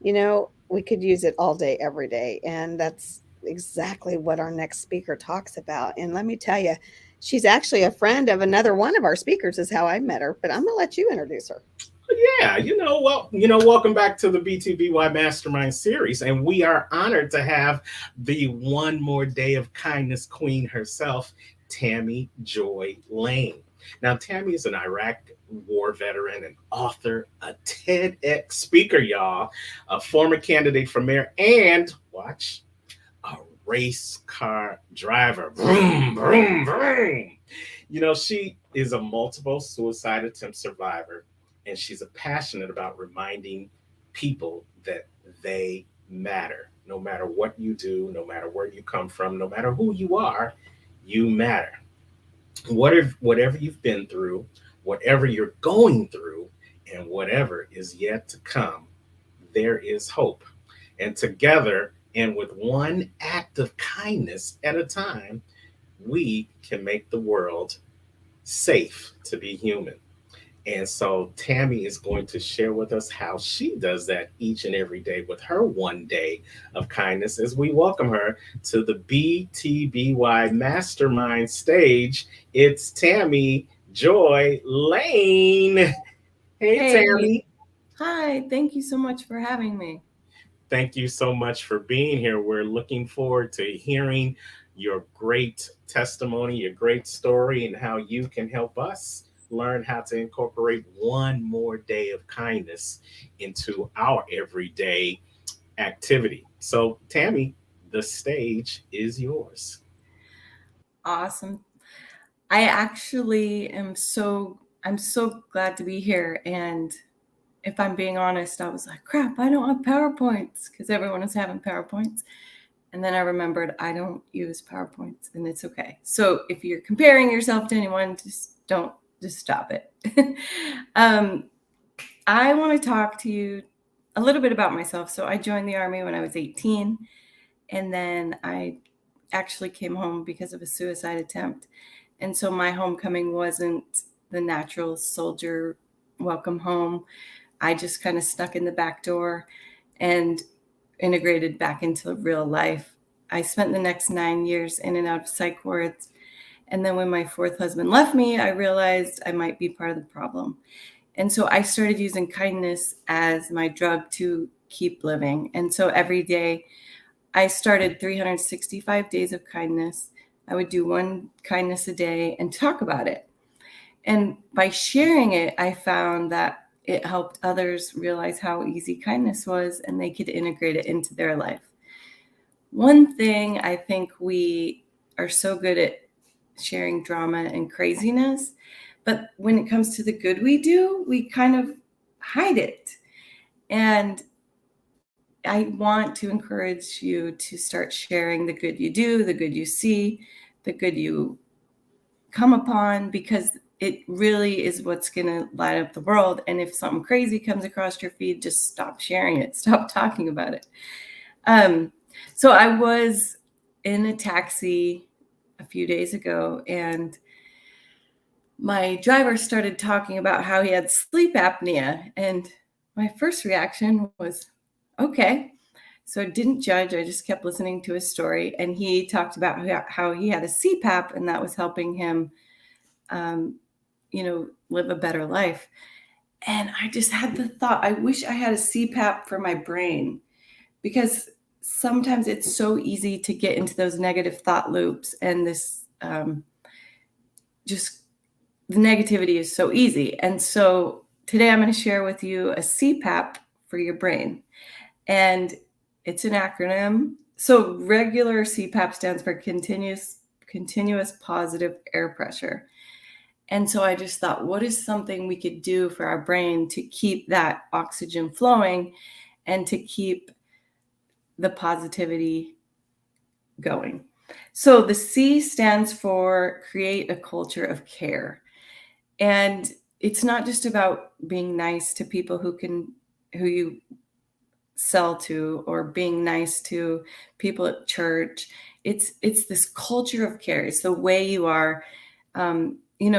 We could use it all day, every day. And that's exactly what our next speaker talks about. And let me tell you, she's actually a friend of another one of our speakers, is how I met her. But I'm going to let you introduce her. Yeah, welcome back to the BTBY Mastermind series. And we are honored to have the one more day of kindness queen herself, Tammy Joy Lane. Now, Tammy is an Iraq war veteran, an author, a TEDx speaker, y'all, a former candidate for mayor, and a race car driver. Vroom, vroom, vroom. She is a multiple suicide attempt survivor, and she's passionate about reminding people that they matter. No matter what you do, no matter where you come from, no matter who you are, you matter. Whatever you've been through, whatever you're going through, and whatever is yet to come, there is hope. And together, and with one act of kindness at a time, we can make the world safe to be human. And so Tammy is going to share with us how she does that each and every day with her one day of kindness as we welcome her to the BTBY Mastermind stage. It's Tammy Joy Lane. Hey, Hey, Tammy. hi, thank you so much for having me. Thank you so much for being here. We're looking forward to hearing your great testimony, your great story, and how you can help us learn how to incorporate one more day of kindness into our everyday activity. So, Tammy, the stage is yours. Awesome. I actually I'm so glad to be here. And if I'm being honest, I was like, crap, I don't have PowerPoints because everyone is having PowerPoints. And then I remembered I don't use PowerPoints and it's okay. So if you're comparing yourself to anyone, just stop it. um, I want to talk to you a little bit about myself. So I joined the Army when I was 18, and then I actually came home because of a suicide attempt. And so my homecoming wasn't the natural soldier welcome home. I just kind of snuck in the back door and integrated back into real life. I spent the next 9 years in and out of psych wards. And then when my fourth husband left me, I realized I might be part of the problem. And so I started using kindness as my drug to keep living. And so every day I started 365 days of kindness. I would do one kindness a day and talk about it. And by sharing it, I found that it helped others realize how easy kindness was and they could integrate it into their life. One thing I think we are so good at sharing drama and craziness, but when it comes to the good we do, we kind of hide it. And I want to encourage you to start sharing the good you do, the good you see, the good you come upon, because it really is what's going to light up the world. And if something crazy comes across your feed, just stop sharing it, stop talking about it. So I was in a taxi a few days ago, and my driver started talking about how he had sleep apnea. And my first reaction was, okay. So I didn't judge. I just kept listening to his story. And he talked about how he had a CPAP and that was helping him, live a better life. And I just had the thought, I wish I had a CPAP for my brain, because sometimes it's so easy to get into those negative thought loops. And this just the negativity is so easy. And so today I'm going to share with you a CPAP for your brain. And it's an acronym. So regular CPAP stands for continuous positive air pressure. And so I just thought, what is something we could do for our brain to keep that oxygen flowing and to keep the positivity going? So the C stands for create a culture of care. And it's not just about being nice to people who you sell to, or being nice to people at church. It's this culture of care. It's the way you are.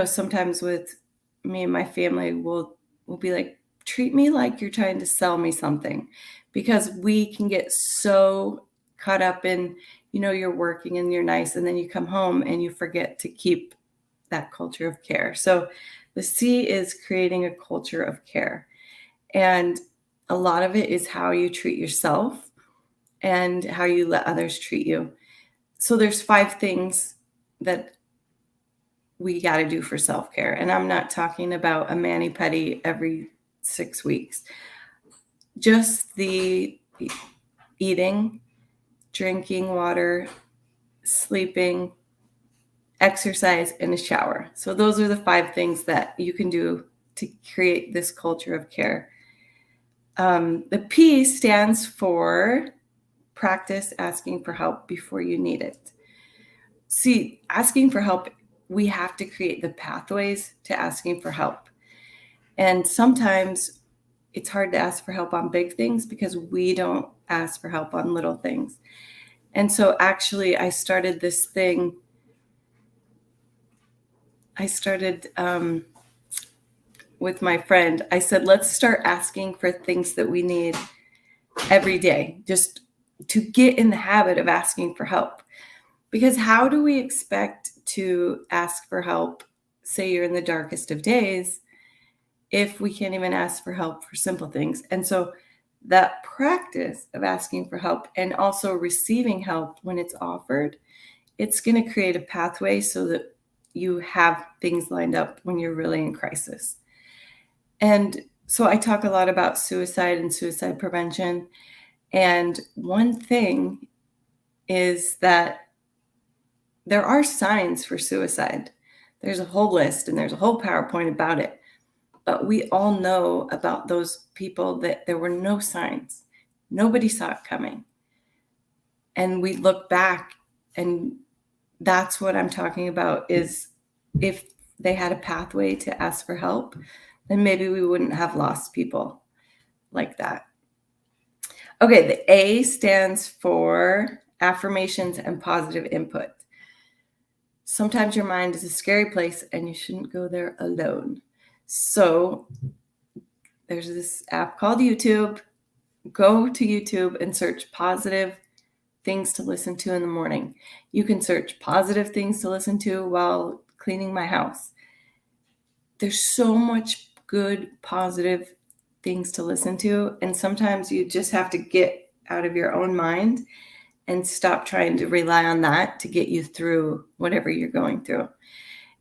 Sometimes with me and my family, we'll be like, treat me like you're trying to sell me something, because we can get so caught up in, you're working and you're nice, and then you come home and you forget to keep that culture of care. So the C is creating a culture of care. And a lot of it is how you treat yourself and how you let others treat you. So there's 5 things that we got to do for self-care. And I'm not talking about a mani-pedi every 6 weeks. Just the eating, drinking water, sleeping, exercise, and a shower. So those are the 5 things that you can do to create this culture of care. The P stands for practice asking for help before you need it. See, asking for help, we have to create the pathways to asking for help. And sometimes it's hard to ask for help on big things because we don't ask for help on little things. And so actually I started this thing. With my friend, I said, let's start asking for things that we need every day, just to get in the habit of asking for help. Because how do we expect to ask for help, say you're in the darkest of days, if we can't even ask for help for simple things? And so that practice of asking for help and also receiving help when it's offered, it's going to create a pathway so that you have things lined up when you're really in crisis. And so I talk a lot about suicide and suicide prevention. And one thing is that there are signs for suicide. There's a whole list and there's a whole PowerPoint about it. But we all know about those people that there were no signs. Nobody saw it coming. And we look back, and that's what I'm talking about, is if they had a pathway to ask for help, then maybe we wouldn't have lost people like that. Okay, the A stands for affirmations and positive input. Sometimes your mind is a scary place and you shouldn't go there alone. So there's this app called YouTube. Go to YouTube and search positive things to listen to in the morning. You can search positive things to listen to while cleaning my house. There's so much good, positive things to listen to. And sometimes you just have to get out of your own mind and stop trying to rely on that to get you through whatever you're going through.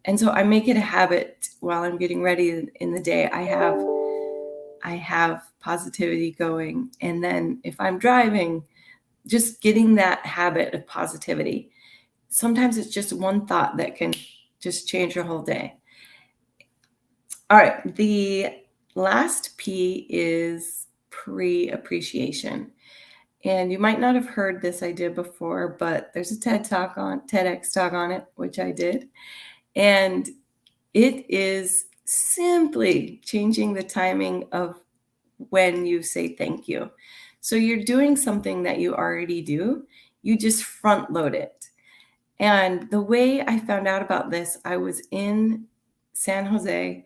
And so I make it a habit while I'm getting ready in the day. I have positivity going. And then if I'm driving, just getting that habit of positivity. Sometimes it's just one thought that can just change your whole day. All right. The last P is pre-appreciation. And you might not have heard this idea before, but there's a TEDx talk on it, which I did. And it is simply changing the timing of when you say thank you. So you're doing something that you already do, you just front load it. And the way I found out about this, I was in San Jose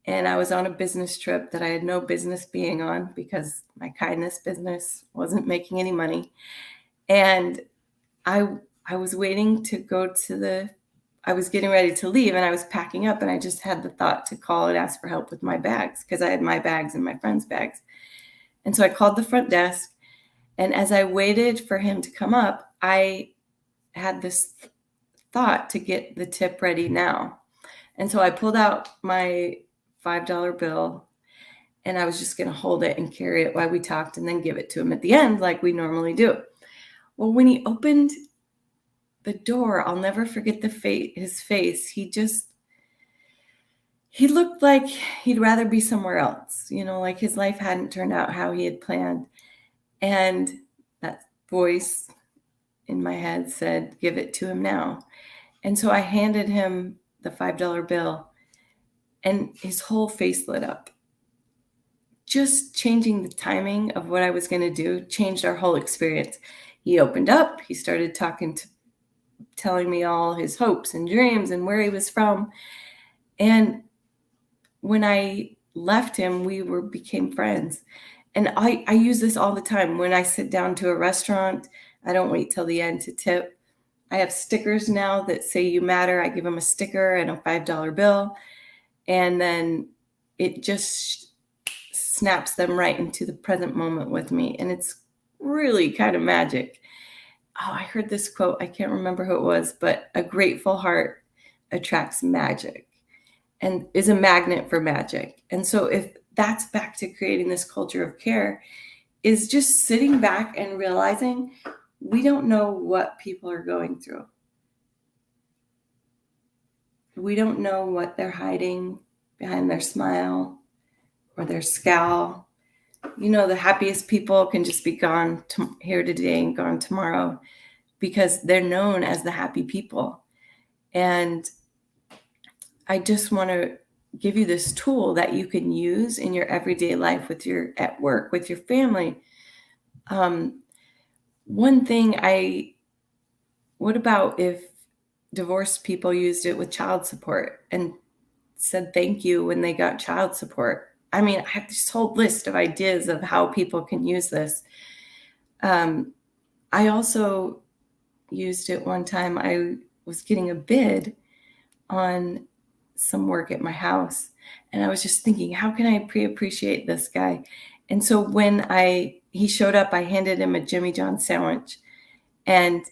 and I was on a business trip that I had no business being on because my kindness business wasn't making any money. And I was waiting to go I was getting ready to leave and I was packing up and I just had the thought to call and ask for help with my bags because I had my bags and my friend's bags. And so I called the front desk, and as I waited for him to come up, I had this thought to get the tip ready now. And so I pulled out my $5 bill and I was just going to hold it and carry it while we talked and then give it to him at the end like we normally do. Well, when he opened the door, I'll never forget his face. He looked like he'd rather be somewhere else, like his life hadn't turned out how he had planned. And that voice in my head said, give it to him now. And so I handed him the $5 bill and his whole face lit up. Just changing the timing of what I was going to do changed our whole experience. He opened up, he started telling me all his hopes and dreams and where he was from. And when I left him, we became friends. And I use this all the time. When I sit down to a restaurant, I don't wait till the end to tip. I have stickers now that say you matter. I give them a sticker and a $5 bill. And then it just snaps them right into the present moment with me. And it's really kind of magic. Oh, I heard this quote. I can't remember who it was, but a grateful heart attracts magic and is a magnet for magic. And so if that's back to creating this culture of care, is just sitting back and realizing we don't know what people are going through. We don't know what they're hiding. behind their smile or their scowl. You know, the happiest people can just be gone here today and gone tomorrow because they're known as the happy people. And I just want to give you this tool that you can use in your everyday life at work, with your family. One thing what about if divorced people used it with child support and said thank you when they got child support? I mean, I have this whole list of ideas of how people can use this. I also used it one time. I was getting a bid on some work at my house, and I was just thinking, how can I appreciate this guy? And so when he showed up, I handed him a Jimmy John sandwich, and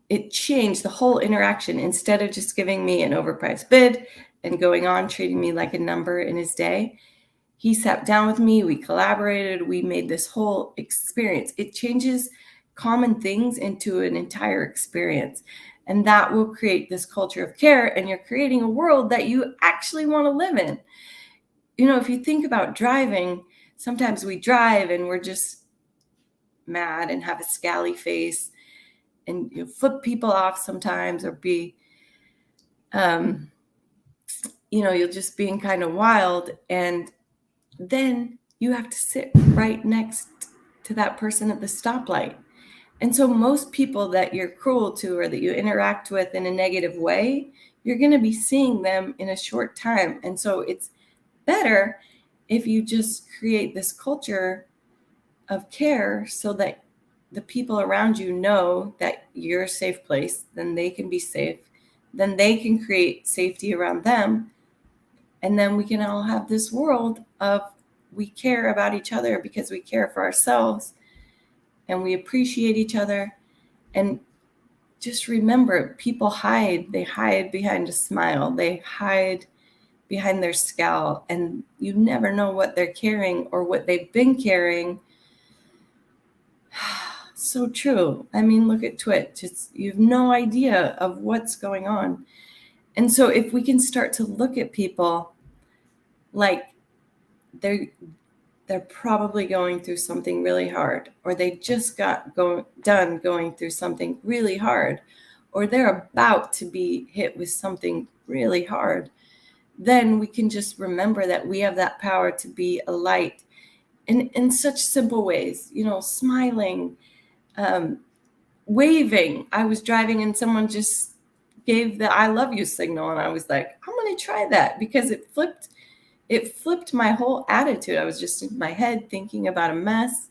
it changed the whole interaction. Instead of just giving me an overpriced bid and going on treating me like a number in his day, he sat down with me, we collaborated, we made this whole experience. It changes common things into an entire experience. And that will create this culture of care, and you're creating a world that you actually want to live in. You know, if you think about driving, sometimes we drive and we're just mad and have a scally face and flip people off sometimes, or be, you're just being kind of wild. And then you have to sit right next to that person at the stoplight. And so most people that you're cruel to or that you interact with in a negative way, you're going to be seeing them in a short time. And so it's better if you just create this culture of care so that the people around you know that you're a safe place, then they can be safe, then they can create safety around them. And then we can all have this world of we care about each other because we care for ourselves and we appreciate each other. And just remember, people they hide behind a smile, they hide behind their scowl, and you never know what they're carrying or what they've been carrying. So true. I mean, look at Twitch. You have no idea of what's going on. And so if we can start to look at people like they're probably going through something really hard, or they just got done going through something really hard, or they're about to be hit with something really hard, then we can just remember that we have that power to be a light in such simple ways, smiling, waving. I was driving and someone just gave the I love you signal, and I was like, I'm going to try that, because it flipped my whole attitude. I was just in my head thinking about a mess,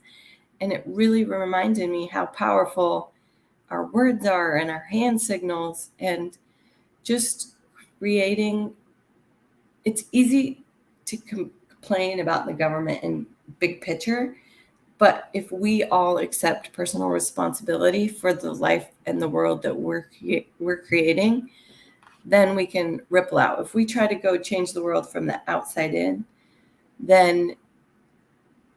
and it really reminded me how powerful our words are and our hand signals, and just creating. It's easy to complain about the government and big picture, but if we all accept personal responsibility for the life and the world that we're creating, then we can ripple out. If we try to go change the world from the outside in, then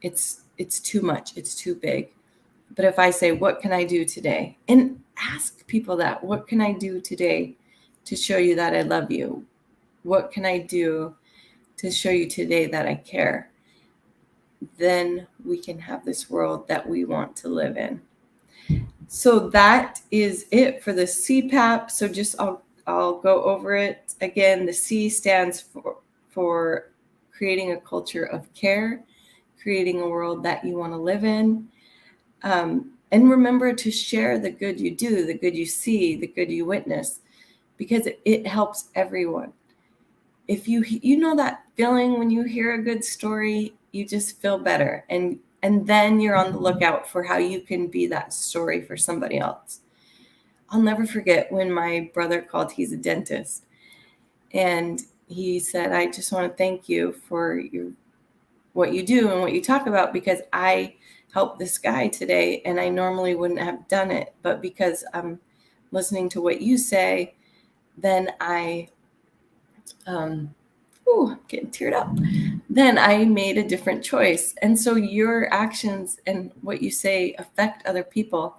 it's too much. It's too big. But if I say, what can I do today? And ask people that, what can I do today to show you that I love you? What can I do to show you today that I care? Then we can have this world that we want to live in. So that is it for the CPAP. So just I'll go over it again. The C stands for creating a culture of care, creating a world that you want to live in. And remember to share the good you do, the good you see, the good you witness, because it helps everyone. If you know that feeling when you hear a good story, you just feel better. And then you're on the lookout for how you can be that story for somebody else. I'll never forget when my brother called. He's a dentist. And he said, I just want to thank you for what you do and what you talk about, because I helped this guy today and I normally wouldn't have done it. But because I'm listening to what you say, then I'm getting teared up. Then I made a different choice. And so your actions and what you say affect other people.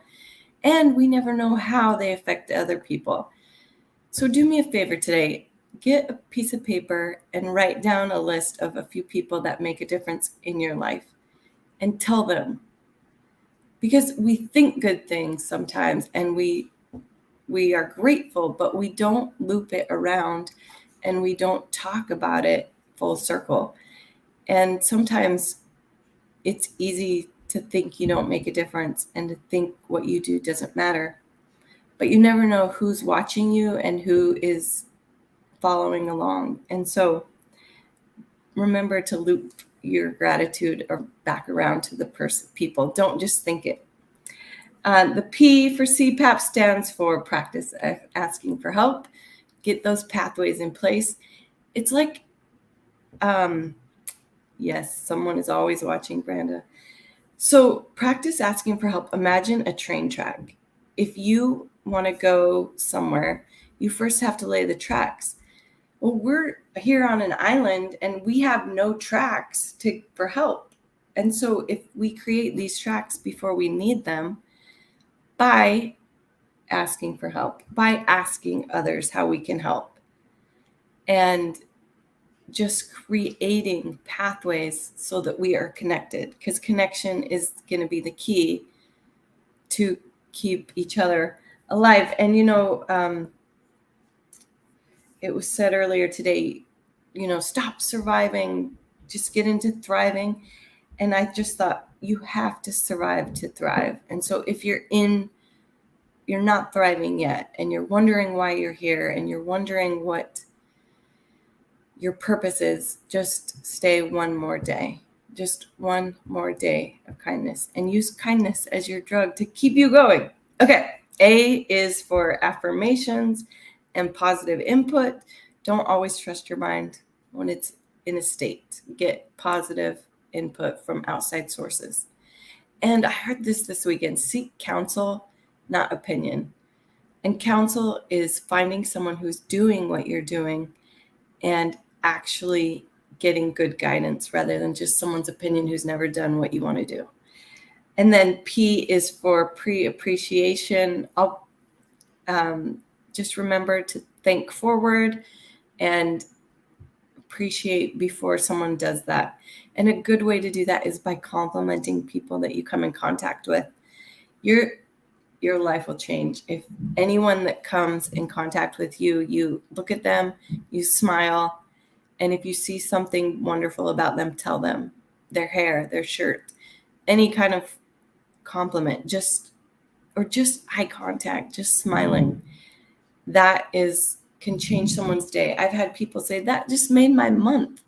And we never know how they affect other people. So do me a favor today. get a piece of paper and write down a list of a few people that make a difference in your life and tell them. Because we think good things sometimes and we are grateful, but we don't loop it around and we don't talk about it full circle. And sometimes it's easy to think you don't make a difference and to think what you do doesn't matter. But you never know who's watching you and who is following along. And so remember to loop your gratitude or back around to the people. Don't just think it. The P for CPAP stands for practice asking for help. Get those pathways in place. It's like, yes, someone is always watching, Brenda. So practice asking for help. Imagine a train track. If you want to go somewhere, you first have to lay the tracks. Well, we're here on an island and we have no tracks for help. And so if we create these tracks before we need them, by asking for help, by asking others how we can help, and just creating pathways so that we are connected, because connection is going to be the key to keep each other alive. And, it was said earlier today, stop surviving, just get into thriving. And I just thought you have to survive to thrive. And so if you're not thriving yet and you're wondering why you're here and you're wondering what your purpose is, just stay one more day. Just one more day of kindness, and use kindness as your drug to keep you going. Okay. A is for affirmations and positive input. Don't always trust your mind when it's in a state. Get positive input from outside sources. And I heard this weekend: seek counsel, not opinion. And counsel is finding someone who's doing what you're doing and actually getting good guidance rather than just someone's opinion who's never done what you want to do. And then P is for pre-appreciation. I'll just remember to think forward and appreciate before someone does that. And a good way to do that is by complimenting people that you come in contact with. Your life will change. If anyone that comes in contact with you, you look at them, you smile, and if you see something wonderful about them, tell them. Their hair, their shirt, any kind of compliment, just eye contact, just smiling. That can change someone's day. I've had people say, that just made my month.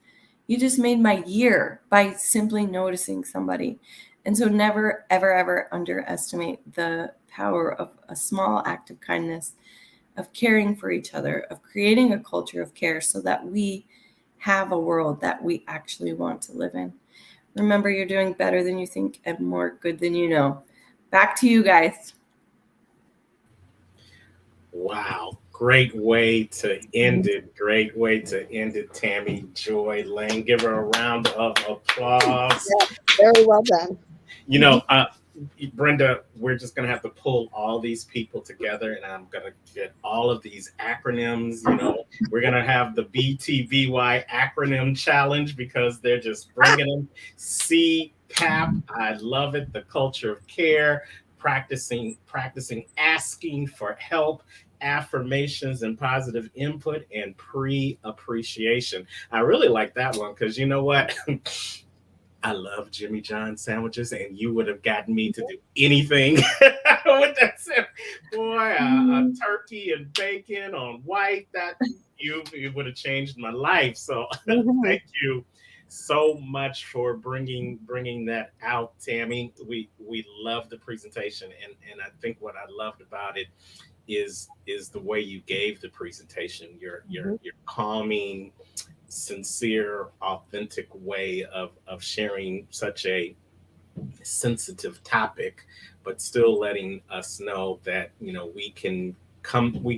You just made my year by simply noticing somebody. And so never, ever, ever underestimate the power of a small act of kindness, of caring for each other, of creating a culture of care so that we have a world that we actually want to live in. Remember, you're doing better than you think and more good than you know. Back to you guys. Wow. Great way to end it. Great way to end it, Tammy Joy Lane. Give her a round of applause. Yeah, very well done. Brenda, we're just going to have to pull all these people together, and I'm going to get all of these acronyms. We're going to have the BTBY acronym challenge because they're just bringing them. CPAP, I love it. The culture of care, practicing asking for help, affirmations and positive input, and pre-appreciation. I really like that one because you know what? I love Jimmy John sandwiches, and you would have gotten me to do anything with that. Boy, a turkey and bacon on white, that it would have changed my life. So thank you so much for bringing that out, Tammy. We love the presentation, and I think what I loved about it is the way you gave the presentation. Your calming, sincere, authentic way of sharing such a sensitive topic, but still letting us know that we can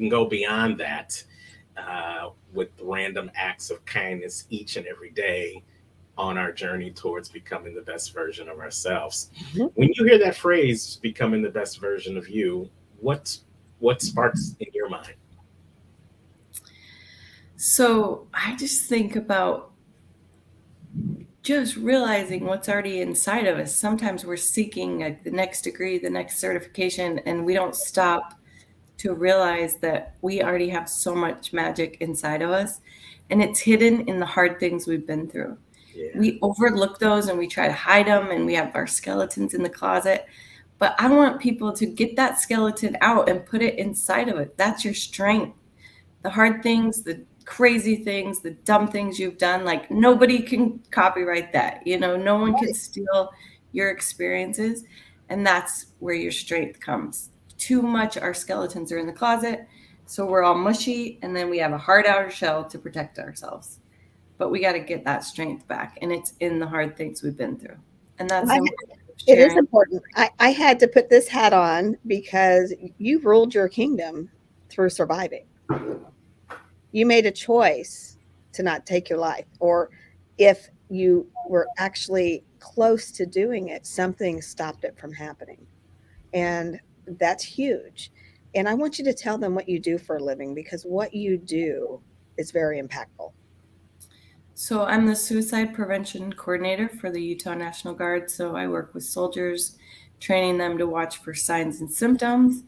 go beyond that with random acts of kindness each and every day on our journey towards becoming the best version of ourselves. When you hear that phrase, becoming the best version of you, what sparks in your mind? So I just think about just realizing what's already inside of us. Sometimes we're seeking the next degree, the next certification, and we don't stop to realize that we already have so much magic inside of us, and it's hidden in the hard things we've been through. Yeah. We overlook those and we try to hide them, and we have our skeletons in the closet. But I want people to get that skeleton out and put it inside of it. That's your strength. The hard things, the crazy things, the dumb things you've done, like nobody can copyright that. No one can steal your experiences. And that's where your strength comes. Too much our skeletons are in the closet. So we're all mushy, and then we have a hard outer shell to protect ourselves. But we got to get that strength back. And it's in the hard things we've been through. And that's it is important. I had to put this hat on because you ruled your kingdom through surviving. You made a choice to not take your life, or if you were actually close to doing it, something stopped it from happening. And that's huge. And I want you to tell them what you do for a living, because what you do is very impactful. So I'm the suicide prevention coordinator for the Utah National Guard. So I work with soldiers, training them to watch for signs and symptoms.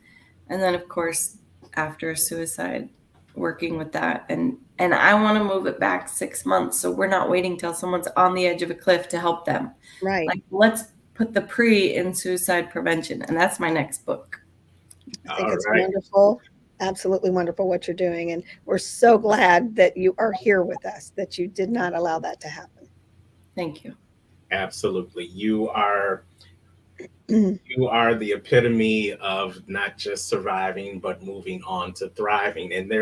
And then, of course, after a suicide, working with that. And I want to move it back 6 months. So we're not waiting till someone's on the edge of a cliff to help them. Right. Like, let's put the pre in suicide prevention. And that's my next book. I think it's wonderful. Absolutely wonderful what you're doing. And we're so glad that you are here with us, that you did not allow that to happen. Thank you. Absolutely. You are the epitome of not just surviving, but moving on to thriving. And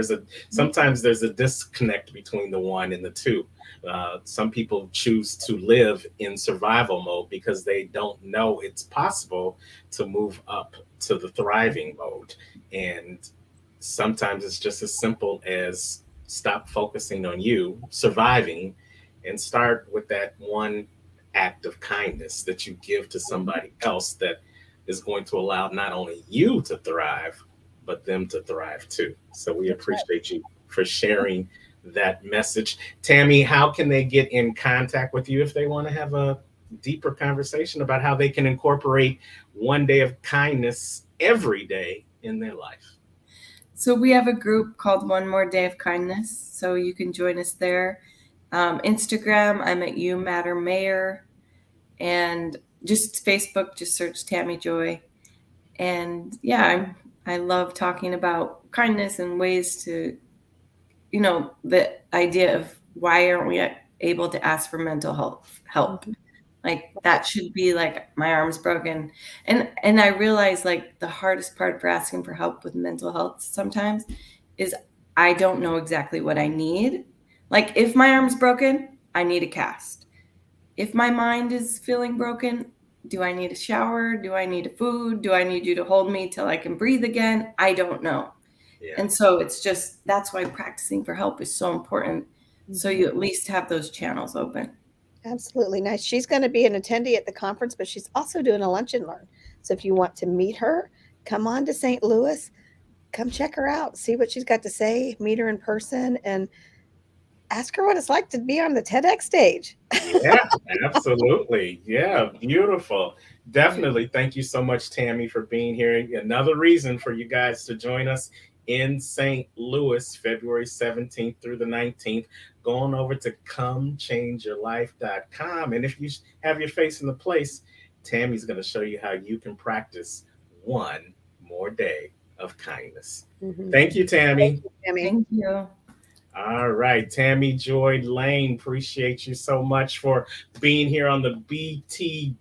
sometimes there's a disconnect between the one and the two. Some people choose to live in survival mode because they don't know it's possible to move up to the thriving mode. And sometimes it's just as simple as stop focusing on you surviving and start with that one act of kindness that you give to somebody else that is going to allow not only you to thrive, but them to thrive too. So we appreciate you for sharing that message. Tammy, how can they get in contact with you if they want to have a deeper conversation about how they can incorporate one day of kindness every day in their life? So we have a group called One More Day of Kindness. So you can join us there. Instagram, I'm at You Matter Mayor. And just Facebook, just search Tammy Joy. And yeah, I love talking about kindness and ways to, the idea of why aren't we able to ask for mental health help? Like that should be like my arm's broken. And I realize like the hardest part for asking for help with mental health sometimes is I don't know exactly what I need. Like if my arm's broken, I need a cast. If my mind is feeling broken, do I need a shower? Do I need a food? Do I need you to hold me till I can breathe again? I don't know. Yeah. And so it's just, that's why practicing for help is so important. So you at least have those channels open. Absolutely nice. She's going to be an attendee at the conference, but she's also doing a lunch and learn. So if you want to meet her, come on to St. Louis, come check her out, see what she's got to say, meet her in person, and ask her what it's like to be on the TEDx stage. Yeah, absolutely. Yeah, beautiful. Definitely. Thank you so much, Tammy, for being here. Another reason for you guys to join us in St. Louis, February 17th through the 19th. Go on over to comechangeyourlife.com. And if you have your face in the place, Tammy's going to show you how you can practice one more day of kindness. Mm-hmm. Thank you, Tammy. Thank you, Tammy. Thank you. All right, Tammy Joy Lane, appreciate you so much for being here on the BTBY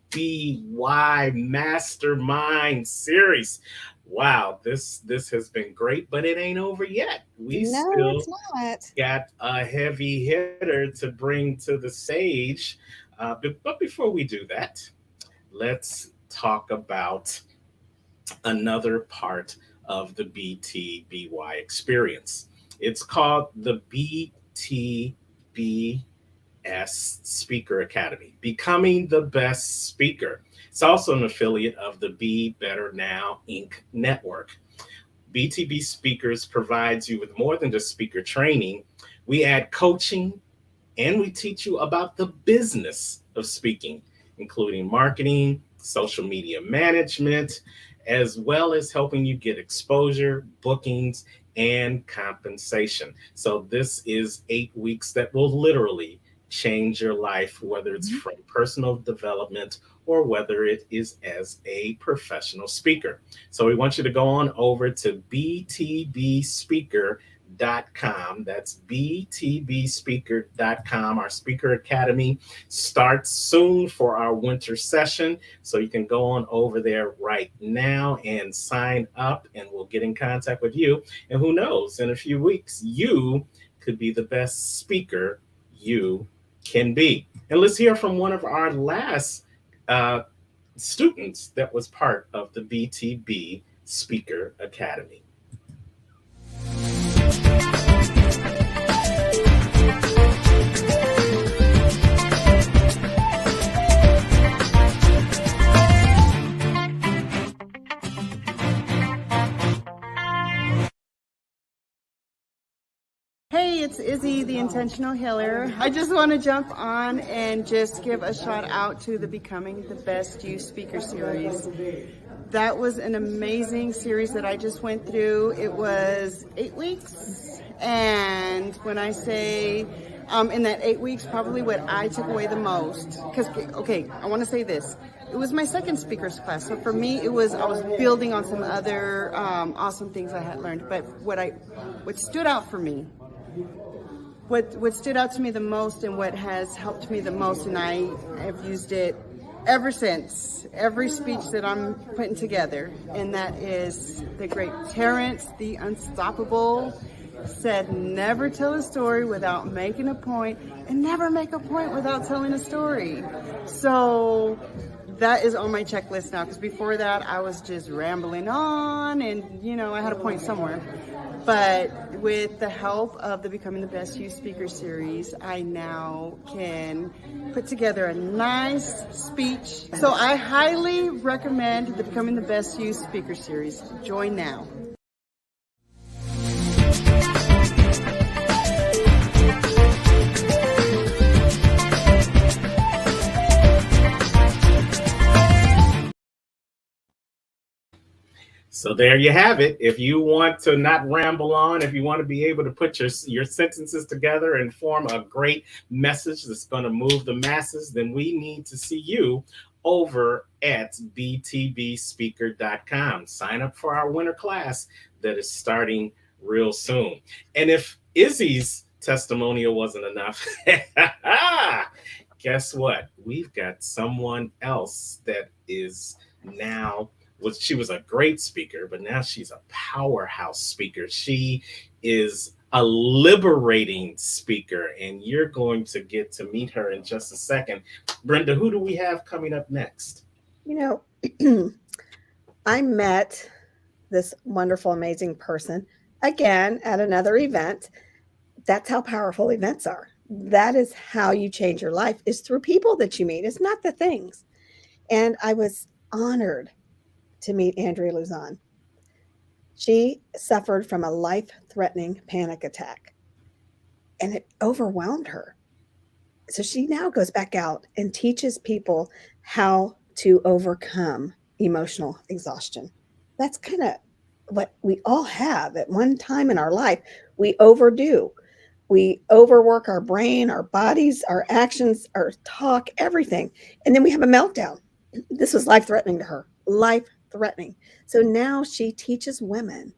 Mastermind series. Wow, this has been great, but it ain't over yet. We still got a heavy hitter to bring to the stage. But before we do that, let's talk about another part of the BTBY experience. It's called the BTBS Speaker Academy, Becoming the Best Speaker. It's also an affiliate of the Be Better Now Inc. network. BTB Speakers provides you with more than just speaker training. We add coaching, and we teach you about the business of speaking, including marketing, social media management, as well as helping you get exposure, bookings, and compensation. So this is 8 weeks that will literally change your life, whether it's from personal development or whether it is as a professional speaker. So we want you to go on over to btbspeaker.com. That's btbspeaker.com. Our speaker academy starts soon for our winter session. So you can go on over there right now and sign up, and we'll get in contact with you. And who knows, in a few weeks, you could be the best speaker you can be. And let's hear from one of our last students that was part of the BTB Speaker Academy. Hey, it's Izzy, the Intentional Healer. I just want to jump on and just give a shout out to the Becoming the Best You Speaker series. That was an amazing series that I just went through. It was 8 weeks. And when I say in that 8 weeks, probably what I took away the most, because, okay, I want to say this. It was my second speaker's class. So for me, I was building on some other awesome things I had learned. But what stood out for me, what stood out to me the most and what has helped me the most, and I have used it ever since, every speech that I'm putting together, and that is the great Terrence, the Unstoppable, said, never tell a story without making a point, and never make a point without telling a story. So that is on my checklist now, because before that I was just rambling on, and I had a point somewhere. But with the help of the Becoming the Best You Speaker series, I now can put together a nice speech. So I highly recommend the Becoming the Best You Speaker series. Join now. So there you have it. If you want to not ramble on, if you want to be able to put your sentences together and form a great message that's going to move the masses, then we need to see you over at btbspeaker.com. Sign up for our winter class that is starting real soon. And if Izzy's testimonial wasn't enough, guess what? We've got someone else that is now, she was a great speaker, but now she's a powerhouse speaker. She is a liberating speaker, and you're going to get to meet her in just a second. Brenda, who do we have coming up next? I met this wonderful, amazing person again at another event. That's how powerful events are. That is how you change your life, is through people that you meet. It's not the things. And I was honored to meet Andrea Luzon. She suffered from a life-threatening panic attack, and it overwhelmed her. So she now goes back out and teaches people how to overcome emotional exhaustion. That's kind of what we all have at one time in our life. We overdo. We overwork our brain, our bodies, our actions, our talk, everything. And then we have a meltdown. This was life-threatening to her. Life-threatening. So now she teaches women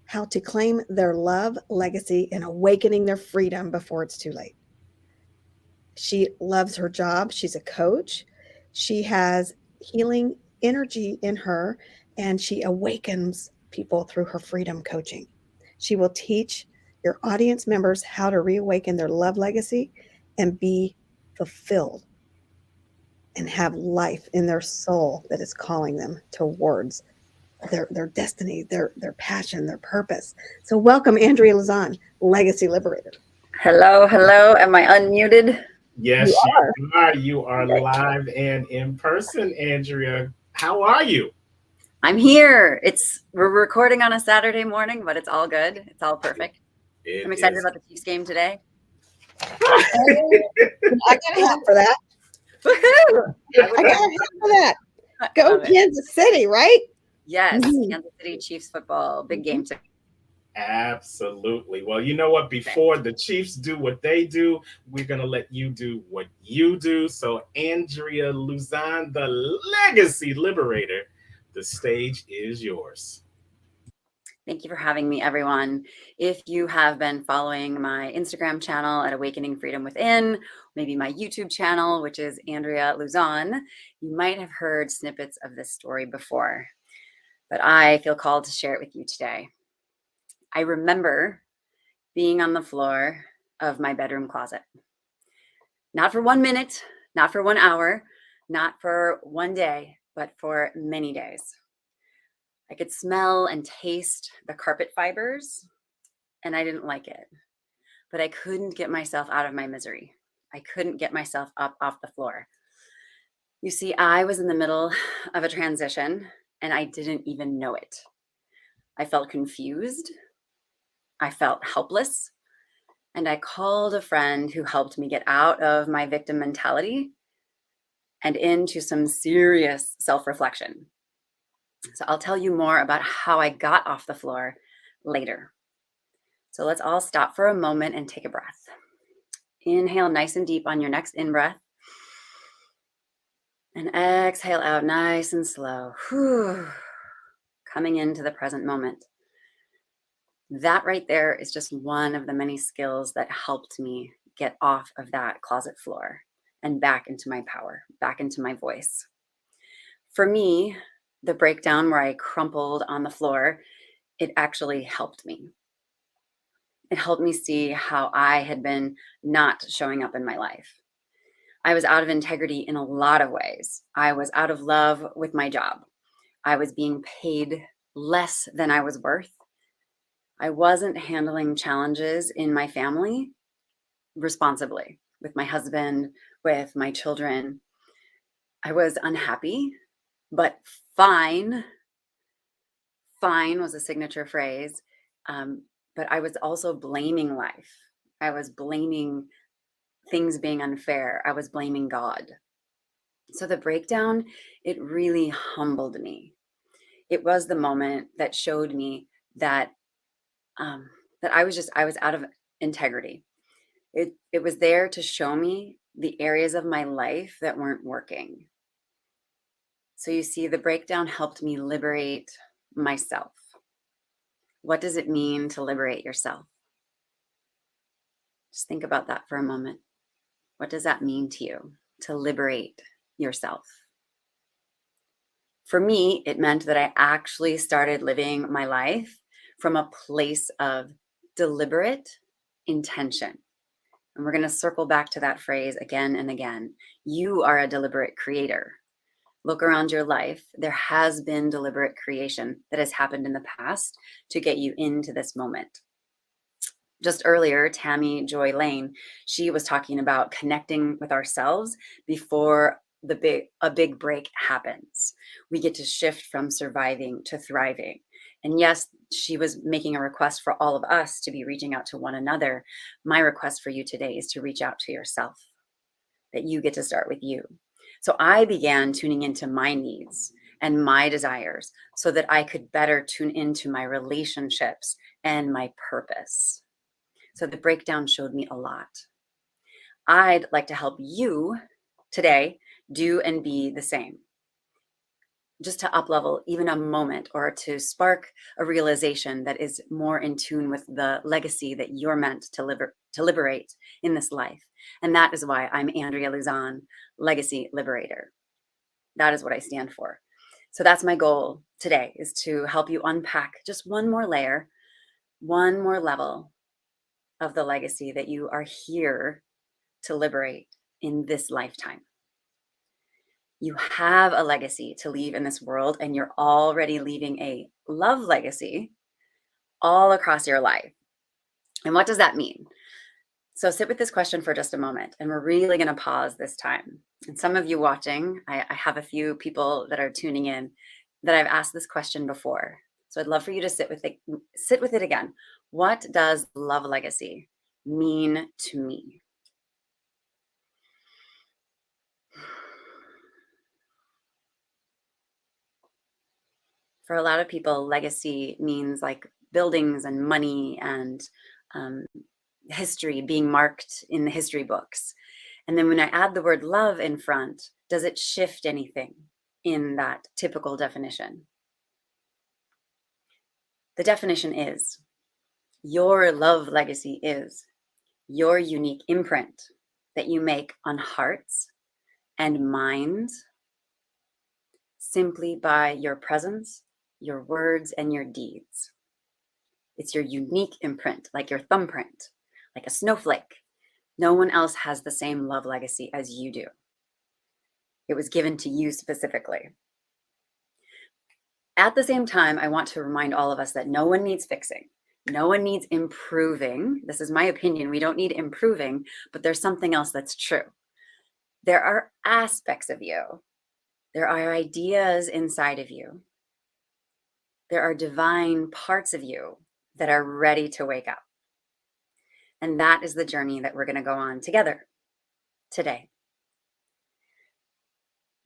how to claim their love legacy and awakening their freedom before it's too late. She loves her job. She's a coach. She has healing energy in her, and she awakens people through her freedom coaching. She will teach your audience members how to reawaken their love legacy and be fulfilled and have life in their soul that is calling them towards their destiny, their passion, their purpose. So welcome, Andrea Luzon, Legacy Liberator. Hello, hello. Am I unmuted? Yes, you are. You are live and in person, Andrea. How are you? I'm here. We're recording on a Saturday morning, but it's all good. It's all perfect. I'm excited about the Chiefs game today. Oh, I got a hat for that. Woohoo! I got a hat for that. Go Kansas City, right? Yes, Mhm. Kansas City Chiefs football, big game today. Absolutely. Well, you know what? Before the Chiefs do what they do, we're going to let you do what you do. So, Andrea Luzon, the Legacy Liberator, the stage is yours. Thank you for having me, everyone. If you have been following my Instagram channel at Awakening Freedom Within, maybe my YouTube channel, which is Andrea Luzon, you might have heard snippets of this story before, but I feel called to share it with you today. I remember being on the floor of my bedroom closet. Not for 1 minute, not for 1 hour, not for 1 day, but for many days. I could smell and taste the carpet fibers, and I didn't like it. But I couldn't get myself out of my misery. I couldn't get myself up off the floor. You see, I was in the middle of a transition, and I didn't even know it. I felt confused. I felt helpless. And I called a friend who helped me get out of my victim mentality and into some serious self-reflection. So I'll tell you more about how I got off the floor later. So let's all stop for a moment and take a breath. Inhale nice and deep on your next in-breath. And exhale out nice and slow. Whew. Coming into the present moment. That right there is just one of the many skills that helped me get off of that closet floor and back into my power, back into my voice. For me, the breakdown where I crumpled on the floor, it actually helped me. It helped me see how I had been not showing up in my life. I was out of integrity in a lot of ways. I was out of love with my job. I was being paid less than I was worth. I wasn't handling challenges in my family responsibly, with my husband, with my children. I was unhappy, but fine was a signature phrase. But I was also blaming life. I was blaming things being unfair. I was blaming God. So the breakdown, it really humbled me. It was the moment that showed me that that I was out of integrity. It was there to show me the areas of my life that weren't working. So you see, the breakdown helped me liberate myself. What does it mean to liberate yourself? Just think about that for a moment. What does that mean to you, to liberate yourself? For me, it meant that I actually started living my life from a place of deliberate intention. And we're going to circle back to that phrase again and again. You are a deliberate creator. Look around your life. There has been deliberate creation that has happened in the past to get you into this moment. Just earlier, Tammy Joy Lane, she was talking about connecting with ourselves before a big break happens. We get to shift from surviving to thriving. And yes, she was making a request for all of us to be reaching out to one another. My request for you today is to reach out to yourself, that you get to start with you. So I began tuning into my needs and my desires so that I could better tune into my relationships and my purpose. So the breakdown showed me a lot. I'd like to help you today do and be the same. Just to up-level even a moment, or to spark a realization that is more in tune with the legacy that you're meant to liberate in this life. And that is why I'm Andrea Luzon, Legacy Liberator. That is what I stand for. So that's my goal today, is to help you unpack just one more layer, one more level of the legacy that you are here to liberate in this lifetime. You have a legacy to leave in this world, and you're already leaving a love legacy all across your life. And what does that mean? So sit with this question for just a moment, and we're really going to pause this time. And some of you watching, I have a few people that are tuning in. that I've asked this question before. So I'd love for you to sit with it again. What does love legacy mean to me? For a lot of people, legacy means like buildings and money and history being marked in the history books. And then when I add the word love in front, does it shift anything in that typical definition? The definition is your love legacy is your unique imprint that you make on hearts and minds simply by your presence, your words, and your deeds. It's your unique imprint, like your thumbprint, like a snowflake. No one else has the same love legacy as you do. It was given to you specifically. At the same time, I want to remind all of us that no one needs fixing. No one needs improving. This is my opinion. We don't need improving, but there's something else that's true. There are aspects of you. There are ideas inside of you. There are divine parts of you that are ready to wake up. And that is the journey that we're going to go on together today.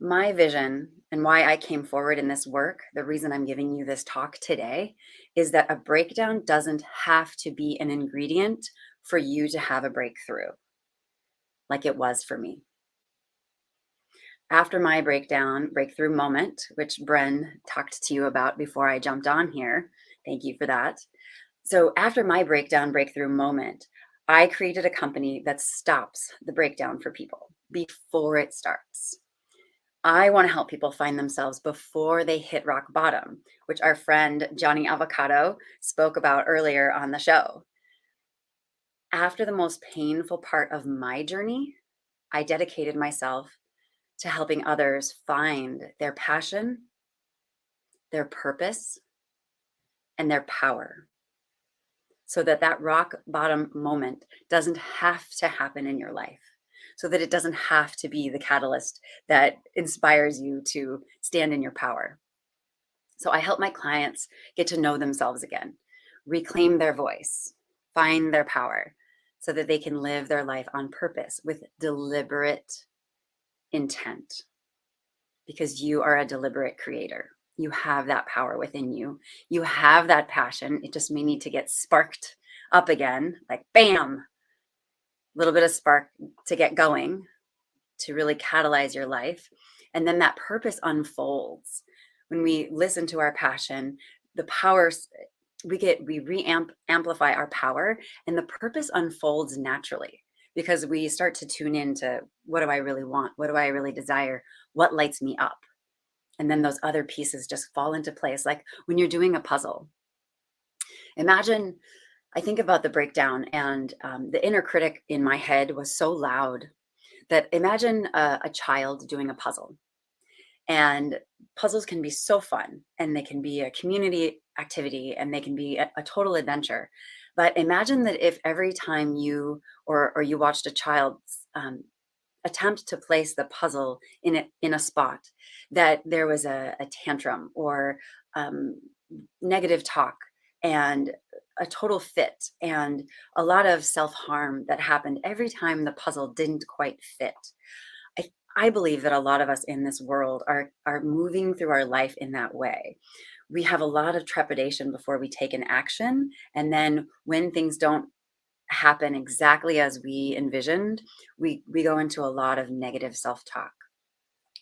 My vision and why I came forward in this work, the reason I'm giving you this talk today, is that a breakdown doesn't have to be an ingredient for you to have a breakthrough, like it was for me. After my breakthrough moment, which Bren talked to you about before I jumped on here, thank you for that. So after my breakthrough moment, I created a company that stops the breakdown for people before it starts. I want to help people find themselves before they hit rock bottom, which our friend Johnny Avocado spoke about earlier on the show. After the most painful part of my journey, I dedicated myself to helping others find their passion, their purpose, and their power, so that that rock bottom moment doesn't have to happen in your life, so that it doesn't have to be the catalyst that inspires you to stand in your power. So I help my clients get to know themselves again, reclaim their voice, find their power, so that they can live their life on purpose with deliberate intent. Because you are a deliberate creator. You have that power within you. You have that passion. It just may need to get sparked up again, like bam, a little bit of spark to get going, to really catalyze your life. And then that purpose unfolds. When we listen to our passion, the power, we amplify our power, and the purpose unfolds naturally, because we start to tune into, what do I really want? What do I really desire? What lights me up? And then those other pieces just fall into place. Like when you're doing a puzzle, imagine, I think about the breakdown, and the inner critic in my head was so loud that imagine a child doing a puzzle. And puzzles can be so fun, and they can be a community activity, and they can be a total adventure. But imagine that if every time you or you watched a child's attempt to place the puzzle in a spot, that there was a tantrum or negative talk and a total fit and a lot of self-harm that happened every time the puzzle didn't quite fit. I believe that a lot of us in this world are moving through our life in that way. We have a lot of trepidation before we take an action. And then when things don't happen exactly as we envisioned, we go into a lot of negative self-talk.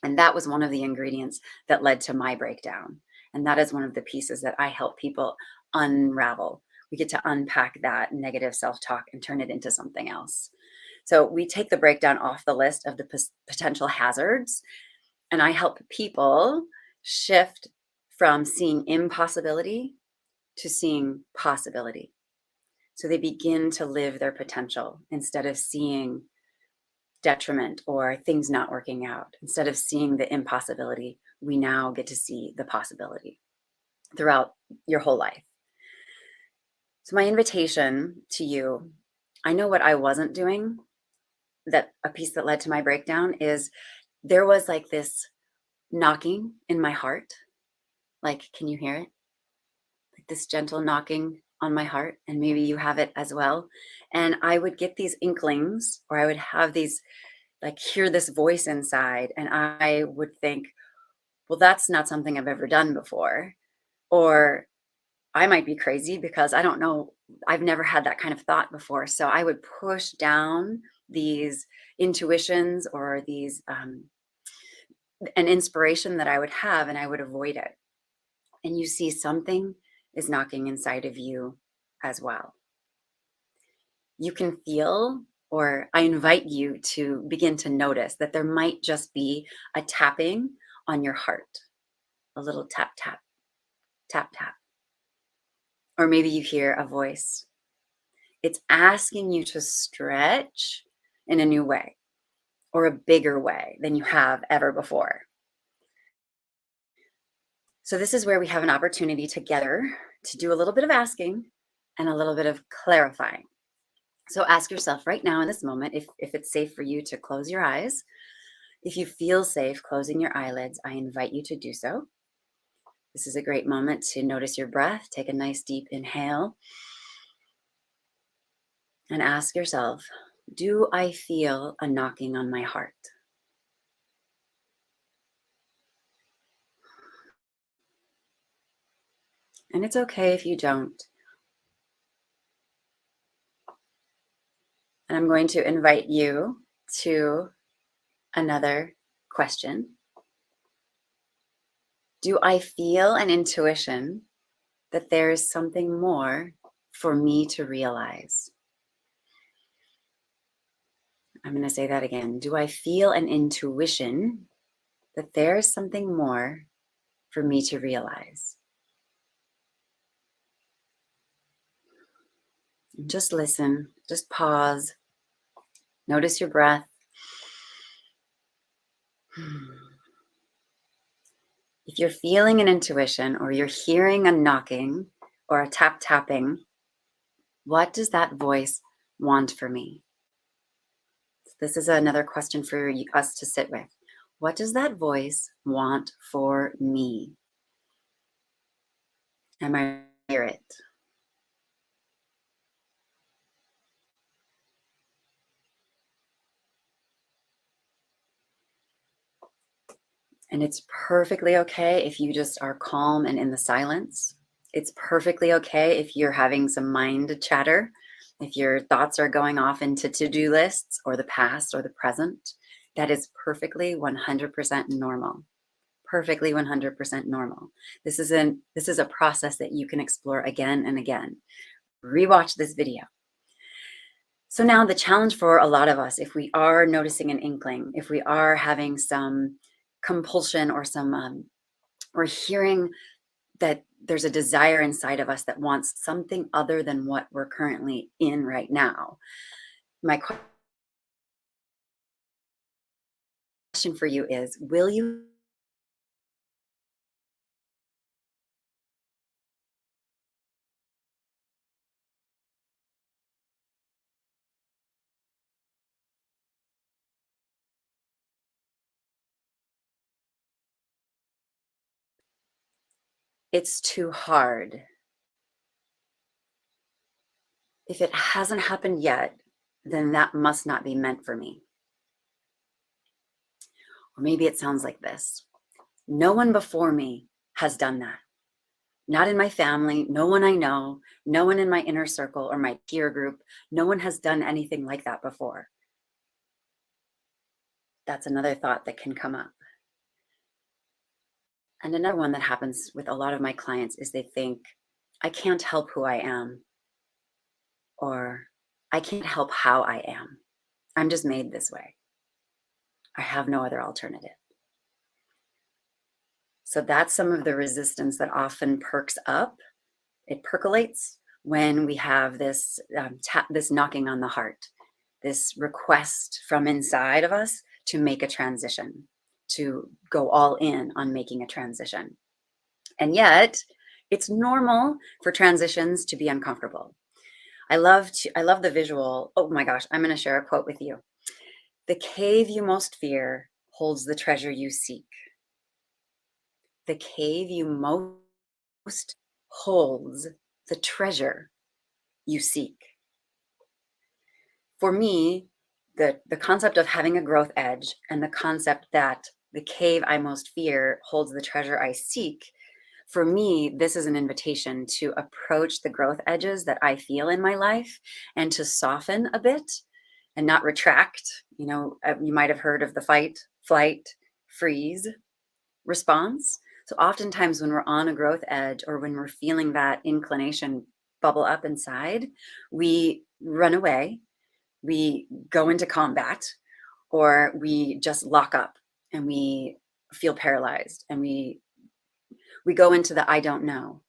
And that was one of the ingredients that led to my breakdown. And that is one of the pieces that I help people unravel. We get to unpack that negative self-talk and turn it into something else. So we take the breakdown off the list of the potential hazards, and I help people shift from seeing impossibility to seeing possibility. So they begin to live their potential instead of seeing detriment or things not working out. Instead of seeing the impossibility, we now get to see the possibility throughout your whole life. So my invitation to you, I know what I wasn't doing, that a piece that led to my breakdown is there was like this knocking in my heart Like, can you hear it? Like this gentle knocking on my heart, and maybe you have it as well. And I would get these inklings, or I would have these, like, hear this voice inside, and I would think, well, that's not something I've ever done before. Or I might be crazy because I don't know, I've never had that kind of thought before. So I would push down these intuitions or these, an inspiration that I would have, and I would avoid it. And you see something is knocking inside of you as well. You can feel, or I invite you to begin to notice that there might just be a tapping on your heart, a little tap, tap, tap, tap. Or maybe you hear a voice. It's asking you to stretch in a new way, or a bigger way than you have ever before. So this is where we have an opportunity together to do a little bit of asking and a little bit of clarifying. So ask yourself right now in this moment, if it's safe for you to close your eyes. If you feel safe closing your eyelids, I invite you to do so. This is a great moment to notice your breath. Take a nice deep inhale and ask yourself, do I feel a knocking on my heart? And it's okay if you don't. And I'm going to invite you to another question. Do I feel an intuition that there is something more for me to realize? I'm going to say that again. Do I feel an intuition that there is something more for me to realize? Just listen, just pause, notice your breath. If you're feeling an intuition, or you're hearing a knocking or a tap tapping, what does that voice want for me? This is another question for us to sit with. What does that voice want for me? Am I hear it? And it's perfectly okay if you just are calm and in the silence. It's perfectly okay if you're having some mind chatter, if your thoughts are going off into to-do lists or the past or the present. That is perfectly 100% normal. Perfectly 100% normal. This is a process that you can explore again and again. Rewatch this video. So now the challenge for a lot of us, if we are noticing an inkling, if we are having some compulsion or some or hearing that there's a desire inside of us that wants something other than what we're currently in right now, my question for you is, will you it's too hard. If it hasn't happened yet, then that must not be meant for me. Or maybe it sounds like this. No one before me has done that. Not in my family, no one I know, no one in my inner circle or my peer group. No one has done anything like that before. That's another thought that can come up. And another one that happens with a lot of my clients is they think, I can't help who I am, or I can't help how I am. I'm just made this way. I have no other alternative. So that's some of the resistance that often perks up. It percolates when we have this this knocking on the heart, this request from inside of us to make a transition, to go all in on making a transition. And yet, it's normal for transitions to be uncomfortable. I love the visual. Oh my gosh, I'm going to share a quote with you. The cave you most fear holds the treasure you seek. the cave you most holds the treasure you seek. For me, the concept of having a growth edge and the concept that the cave I most fear holds the treasure I seek, for me, this is an invitation to approach the growth edges that I feel in my life and to soften a bit and not retract. You know, you might have heard of the fight, flight, freeze response. So oftentimes when we're on a growth edge or when we're feeling that inclination bubble up inside, we run away, we go into combat, or we just lock up and we feel paralyzed and we go into the I don't know,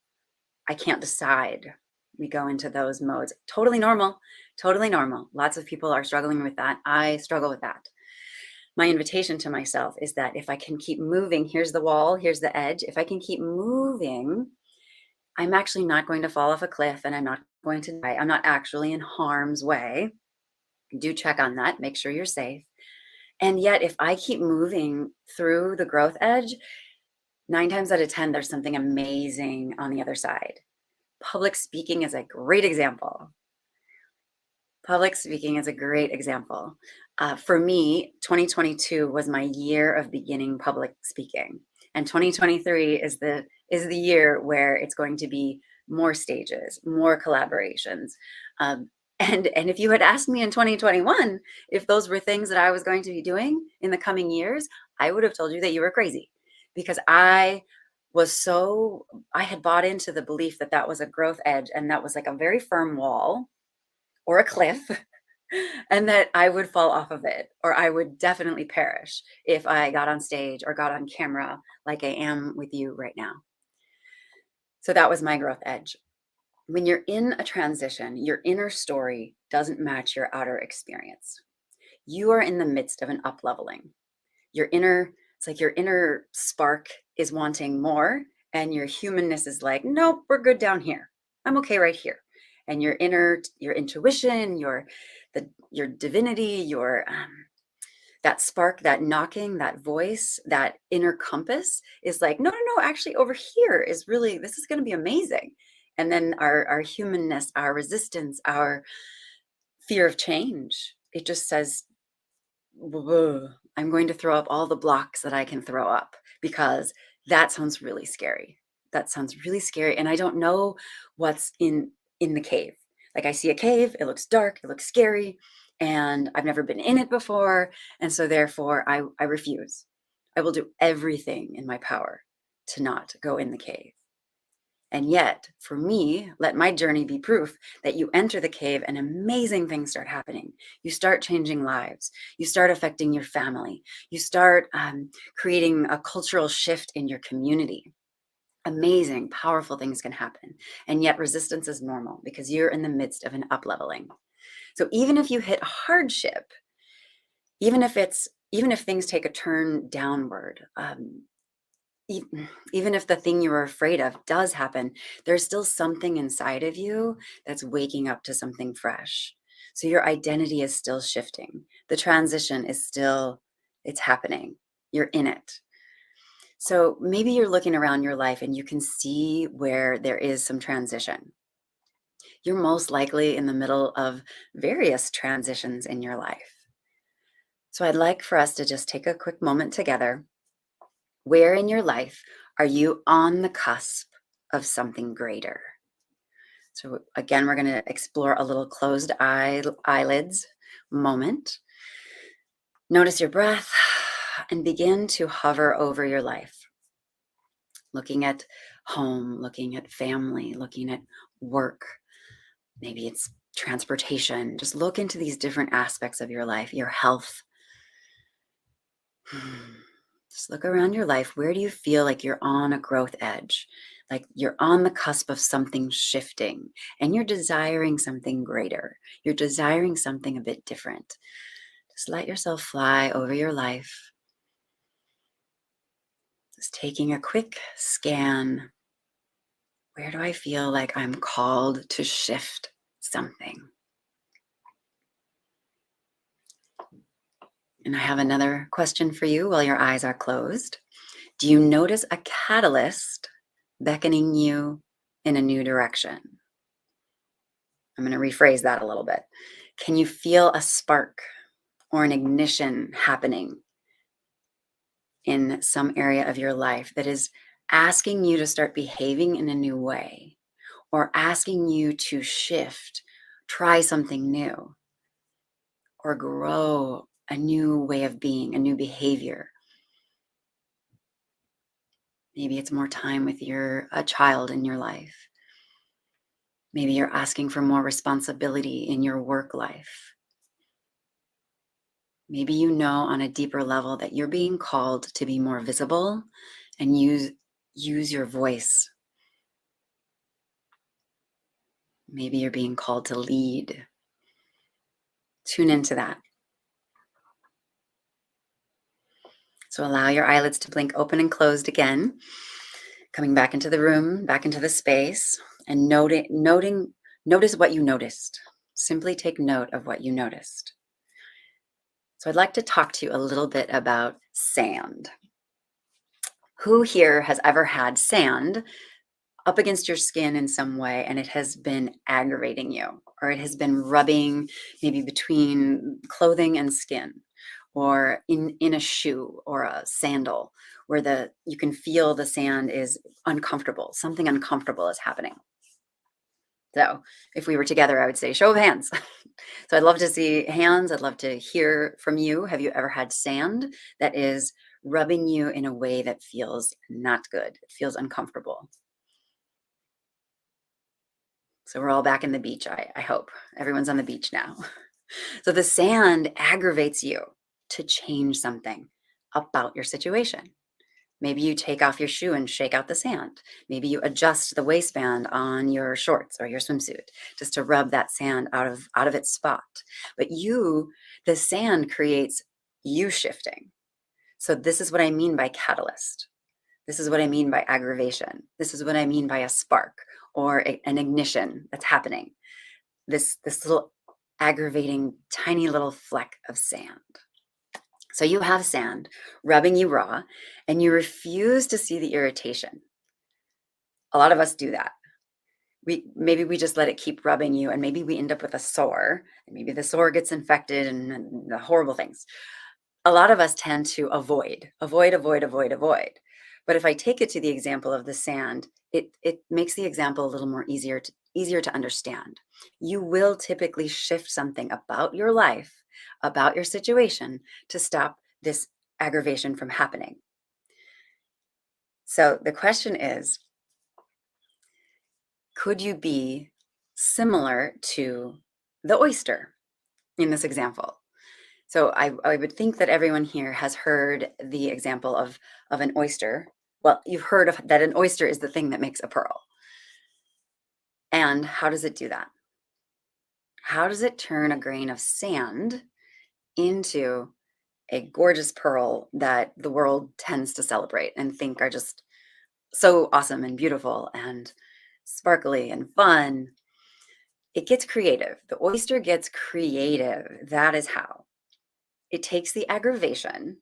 I can't decide. We go into those modes. Totally normal, totally normal. Lots of people are struggling with that. I struggle with that. My invitation to myself is that if I can keep moving, here's the wall, here's the edge. If I can keep moving, I'm actually not going to fall off a cliff and I'm not going to die. I'm not actually in harm's way. Do check on that, make sure you're safe. And yet, if I keep moving through the growth edge, 9 times out of 10, there's something amazing on the other side. Public speaking is a great example. Public speaking is a great example. For me, 2022 was my year of beginning public speaking. And 2023 is the year where it's going to be more stages, more collaborations. And if you had asked me in 2021 if those were things that I was going to be doing in the coming years, I would have told you that you were crazy, because I had bought into the belief that that was a growth edge and that was like a very firm wall or a cliff, and that I would fall off of it, or I would definitely perish if I got on stage or got on camera like I am with you right now. So that was my growth edge. When you're in a transition, your inner story doesn't match your outer experience. You are in the midst of an up-leveling. It's like your inner spark is wanting more, and your humanness is like, nope, we're good down here. I'm okay right here. And your intuition, your divinity, that spark, that knocking, that voice, that inner compass is like, no, actually over here is really, this is going to be amazing. And then our humanness, our resistance, our fear of change, it just says, whoa, I'm going to throw up all the blocks that I can throw up, because that sounds really scary. That sounds really scary. And I don't know what's in the cave. Like, I see a cave, it looks dark, it looks scary, and I've never been in it before. And so therefore I refuse. I will do everything in my power to not go in the cave. And yet, for me, let my journey be proof that you enter the cave and amazing things start happening. You start changing lives. You start affecting your family. You start creating a cultural shift in your community. Amazing, powerful things can happen. And yet resistance is normal, because you're in the midst of an up-leveling. So even if you hit hardship, even if things take a turn downward, even if the thing you were afraid of does happen, there's still something inside of you that's waking up to something fresh. So your identity is still shifting. The transition is still, it's happening. You're in it. So maybe you're looking around your life and you can see where there is some transition. You're most likely in the middle of various transitions in your life. So I'd like for us to just take a quick moment together. Where in your life are you on the cusp of something greater? So again, we're going to explore a little closed eyelids moment. Notice your breath and begin to hover over your life. Looking at home, looking at family, looking at work. Maybe it's transportation. Just look into these different aspects of your life, your health. Just look around your life. Where do you feel like you're on a growth edge? Like you're on the cusp of something shifting and you're desiring something greater. You're desiring something a bit different. Just let yourself fly over your life. Just taking a quick scan. Where do I feel like I'm called to shift something? And I have another question for you while your eyes are closed. Do you notice a catalyst beckoning you in a new direction? I'm going to rephrase that a little bit. Can you feel a spark or an ignition happening in some area of your life that is asking you to start behaving in a new way, or asking you to shift, try something new, or grow a new way of being, a new behavior? Maybe it's more time with a child in your life. Maybe you're asking for more responsibility in your work life. Maybe you know on a deeper level that you're being called to be more visible and use your voice. Maybe you're being called to lead. Tune into that. So allow your eyelids to blink open and closed again, coming back into the room, back into the space, and notice what you noticed. Simply take note of what you noticed. So I'd like to talk to you a little bit about sand. Who here has ever had sand up against your skin in some way and it has been aggravating you, or it has been rubbing maybe between clothing and skin, or in a shoe or a sandal where you can feel the sand is uncomfortable, something uncomfortable is happening? So if we were together, I would say show of hands. So I'd love to see hands. I'd love to hear from you. Have you ever had sand that is rubbing you in a way that feels not good? It feels uncomfortable. So we're all back in the beach, I hope. Everyone's on the beach now. So the sand aggravates you to change something about your situation. Maybe you take off your shoe and shake out the sand. Maybe you adjust the waistband on your shorts or your swimsuit just to rub that sand out of its spot. But the sand creates you shifting. So this is what I mean by catalyst. This is what I mean by aggravation. This is what I mean by a spark or an ignition that's happening. This little aggravating tiny little fleck of sand. So you have sand rubbing you raw and you refuse to see the irritation. A lot of us do that. Maybe we just let it keep rubbing you, and maybe we end up with a sore, and maybe the sore gets infected and the horrible things. A lot of us tend to avoid. But if I take it to the example of the sand, it makes the example a little more easier to understand. You will typically shift something about your life, about your situation, to stop this aggravation from happening. So the question is, could you be similar to the oyster in this example? So I would think that everyone here has heard the example of an oyster. Well, you've heard that an oyster is the thing that makes a pearl. And how does it do that? How does it turn a grain of sand into a gorgeous pearl that the world tends to celebrate and think are just so awesome and beautiful and sparkly and fun? It gets creative. The oyster gets creative. That is how. It takes the aggravation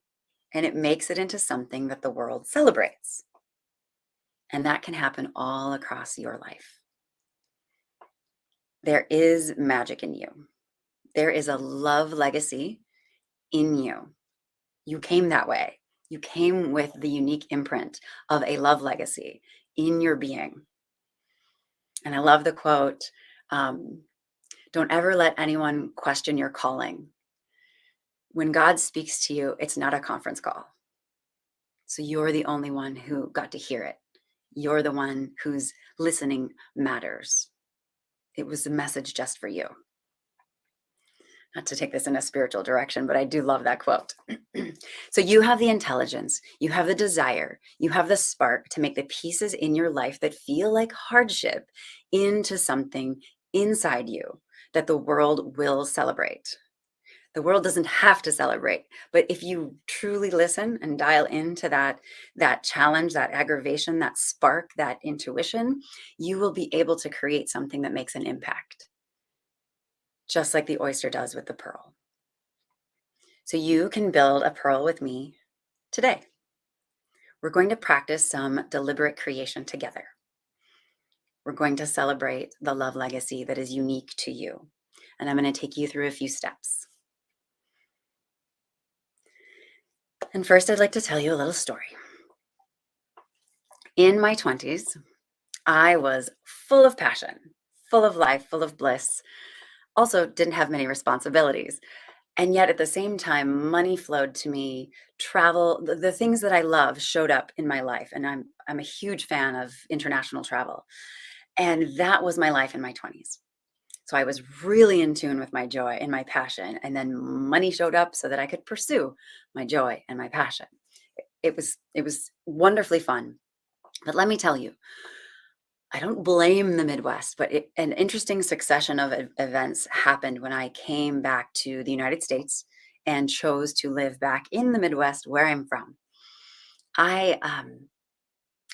and it makes it into something that the world celebrates. And that can happen all across your life. There is magic in you. There is a love legacy in you. You came that way. You came with the unique imprint of a love legacy in your being. And I love the quote, don't ever let anyone question your calling. When God speaks to you, it's not a conference call. So you're the only one who got to hear it. You're the one whose listening matters. It was a message just for you. Not to take this in a spiritual direction, but I do love that quote. So you have the intelligence, you have the desire, you have the spark to make the pieces in your life that feel like hardship into something inside you that the world will celebrate. The world doesn't have to celebrate, but if you truly listen and dial into that challenge, that aggravation, that spark, that intuition, you will be able to create something that makes an impact, just like the oyster does with the pearl. So you can build a pearl with me today. we're going to practice some deliberate creation together. We're going to celebrate the love legacy that is unique to you. And I'm going to take you through a few steps. And first, I'd like to tell you a little story. In my 20s, I was full of passion, full of life, full of bliss. Also, didn't have many responsibilities. And yet at the same time, money flowed to me, travel, the things that I love showed up in my life. And I'm a huge fan of international travel. And that was my life in my 20s. So I was really in tune with my joy and my passion. And then money showed up so that I could pursue my joy and my passion. It was wonderfully fun. But let me tell you, I don't blame the Midwest, but an interesting succession of events happened when I came back to the United States and chose to live back in the Midwest where I'm from.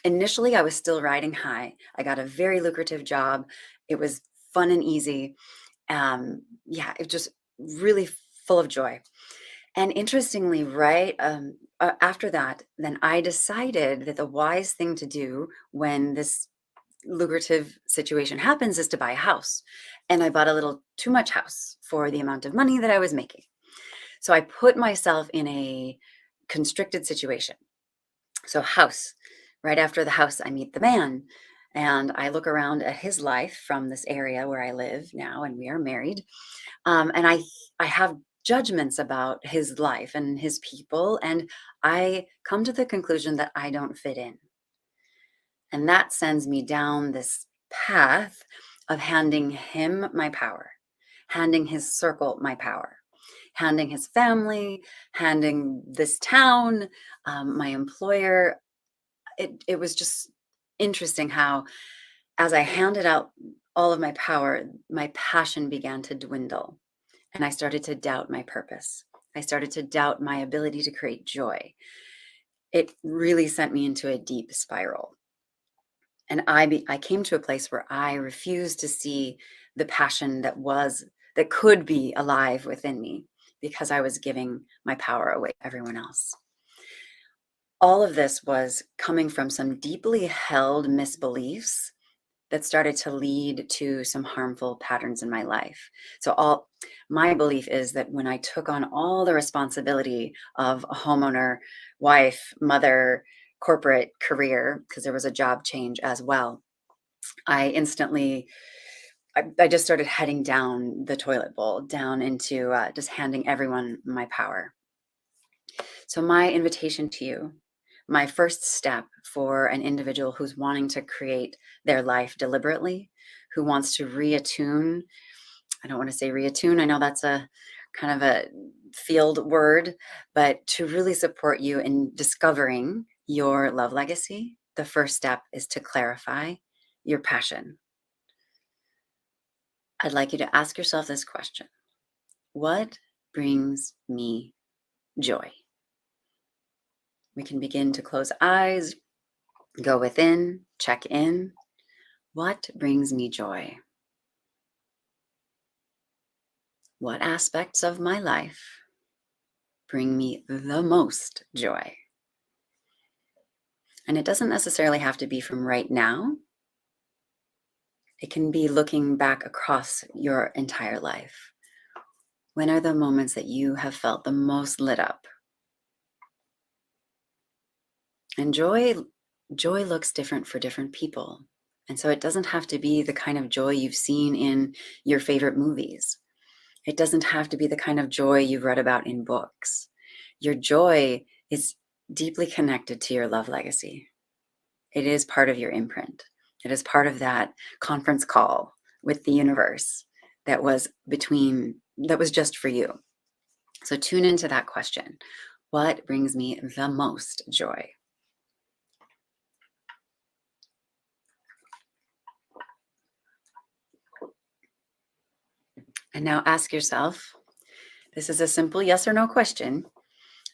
Initially, I was still riding high. I got a very lucrative job. It was fun and easy. It was just really full of joy. And interestingly, right after that, then I decided that the wise thing to do when this lucrative situation happens is to buy a house. And I bought a little too much house for the amount of money that I was making. So I put myself in a constricted situation. So house, right after the house, I meet the man and I look around at his life from this area where I live now, and we are married. And I have judgments about his life and his people, and I come to the conclusion that I don't fit in. And that sends me down this path of handing him my power, handing his circle my power, handing his family, handing this town, my employer. It was just interesting how, as I handed out all of my power, my passion began to dwindle. And I started to doubt my purpose. I started to doubt my ability to create joy. It really sent me into a deep spiral. And I came to a place where I refused to see the passion that could be alive within me because I was giving my power away to everyone else. All of this was coming from some deeply held misbeliefs that started to lead to some harmful patterns in my life. So my belief is that when I took on all the responsibility of a homeowner, wife, mother, corporate career, because there was a job change as well, I just started heading down the toilet bowl, down into just handing everyone my power. So my invitation to you, my first step for an individual who's wanting to create their life deliberately, who wants to reattune. I don't want to say reattune. I know that's a kind of a field word, but to really support you in discovering your love legacy, the first step is to clarify your passion. I'd like you to ask yourself this question: what brings me joy? We can begin to close eyes, go within, check in. What brings me joy? What aspects of my life bring me the most joy? And it doesn't necessarily have to be from right now. It can be looking back across your entire life. When are the moments that you have felt the most lit up? And joy looks different for different people. And so it doesn't have to be the kind of joy you've seen in your favorite movies. It doesn't have to be the kind of joy you've read about in books. Your joy is deeply connected to your love legacy. It is part of your imprint. It is part of that conference call with the universe that was just for you. So tune into that question. What brings me the most joy? And now ask yourself, this is a simple yes or no question,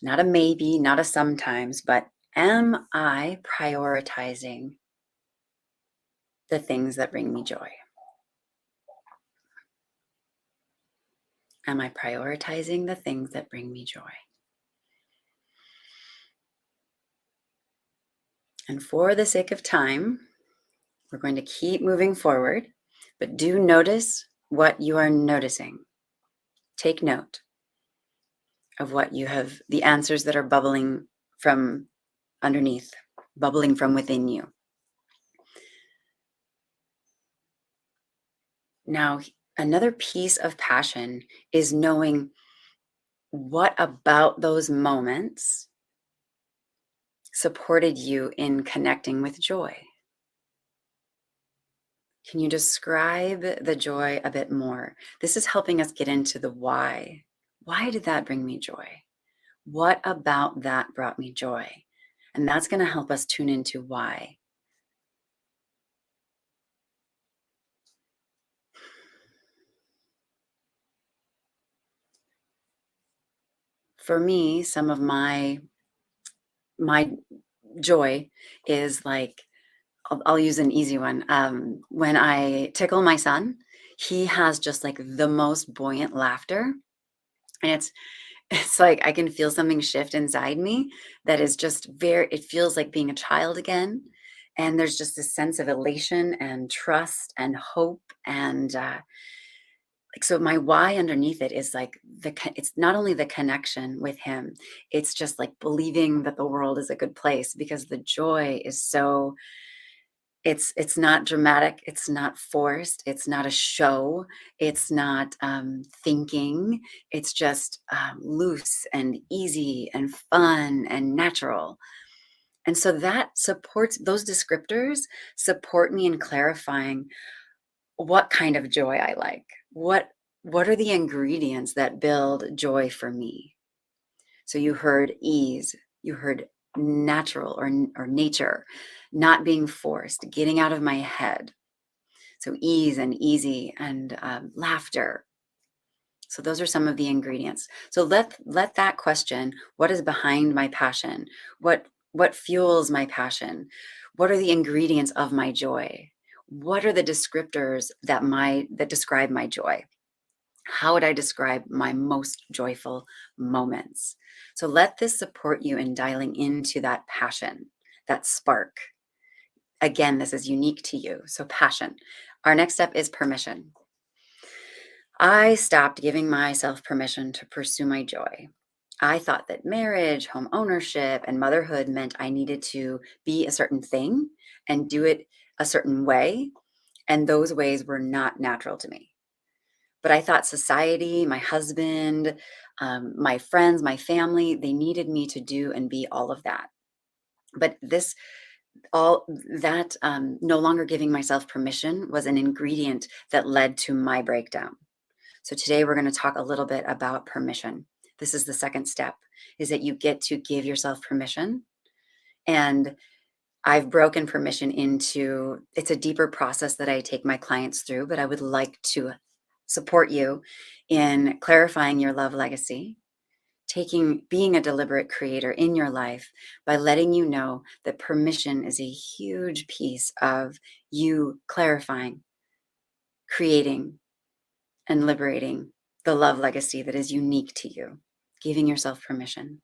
not a maybe, not a sometimes, but am I prioritizing the things that bring me joy? Am I prioritizing the things that bring me joy? And for the sake of time, we're going to keep moving forward, but do notice what you are noticing. Take note of what you have, the answers that are bubbling from underneath, bubbling from within you. Now, another piece of passion is knowing what about those moments supported you in connecting with joy. Can you describe the joy a bit more? This is helping us get into the why. Why did that bring me joy? What about that brought me joy? And that's going to help us tune into why. For me, some of my joy is like, I'll use an easy one. When I tickle my son, he has just like the most buoyant laughter. And it's like I can feel something shift inside me that is just it feels like being a child again. And there's just this sense of elation and trust and hope. And so my why underneath it is like it's not only the connection with him, it's just like believing that the world is a good place, because the joy is so, it's not dramatic, it's not forced, it's not a show, it's not thinking, it's just loose and easy and fun and natural. And so that supports, those descriptors support me in clarifying what kind of joy I like. What are the ingredients that build joy for me? So you heard ease, you heard natural or nature, not being forced, getting out of my head. So ease and easy and laughter. So those are some of the ingredients. So let that question, what is behind my passion? What fuels my passion? What are the ingredients of my joy? What are the descriptors that describe my joy? How would I describe my most joyful moments? So let this support you in dialing into that passion, that spark. Again, this is unique to you. So passion. Our next step is permission. I stopped giving myself permission to pursue my joy. I thought that marriage, home ownership, and motherhood meant I needed to be a certain thing and do it a certain way. And those ways were not natural to me. But I thought society, my husband, my friends, my family, they needed me to do and be all of that. But all that no longer giving myself permission was an ingredient that led to my breakdown. So today we're going to talk a little bit about permission. This is the second step, is that you get to give yourself permission. And I've broken permission into, it's a deeper process that I take my clients through, but I would like to support you in clarifying your love legacy, being a deliberate creator in your life by letting you know that permission is a huge piece of you clarifying, creating, and liberating the love legacy that is unique to you, giving yourself permission.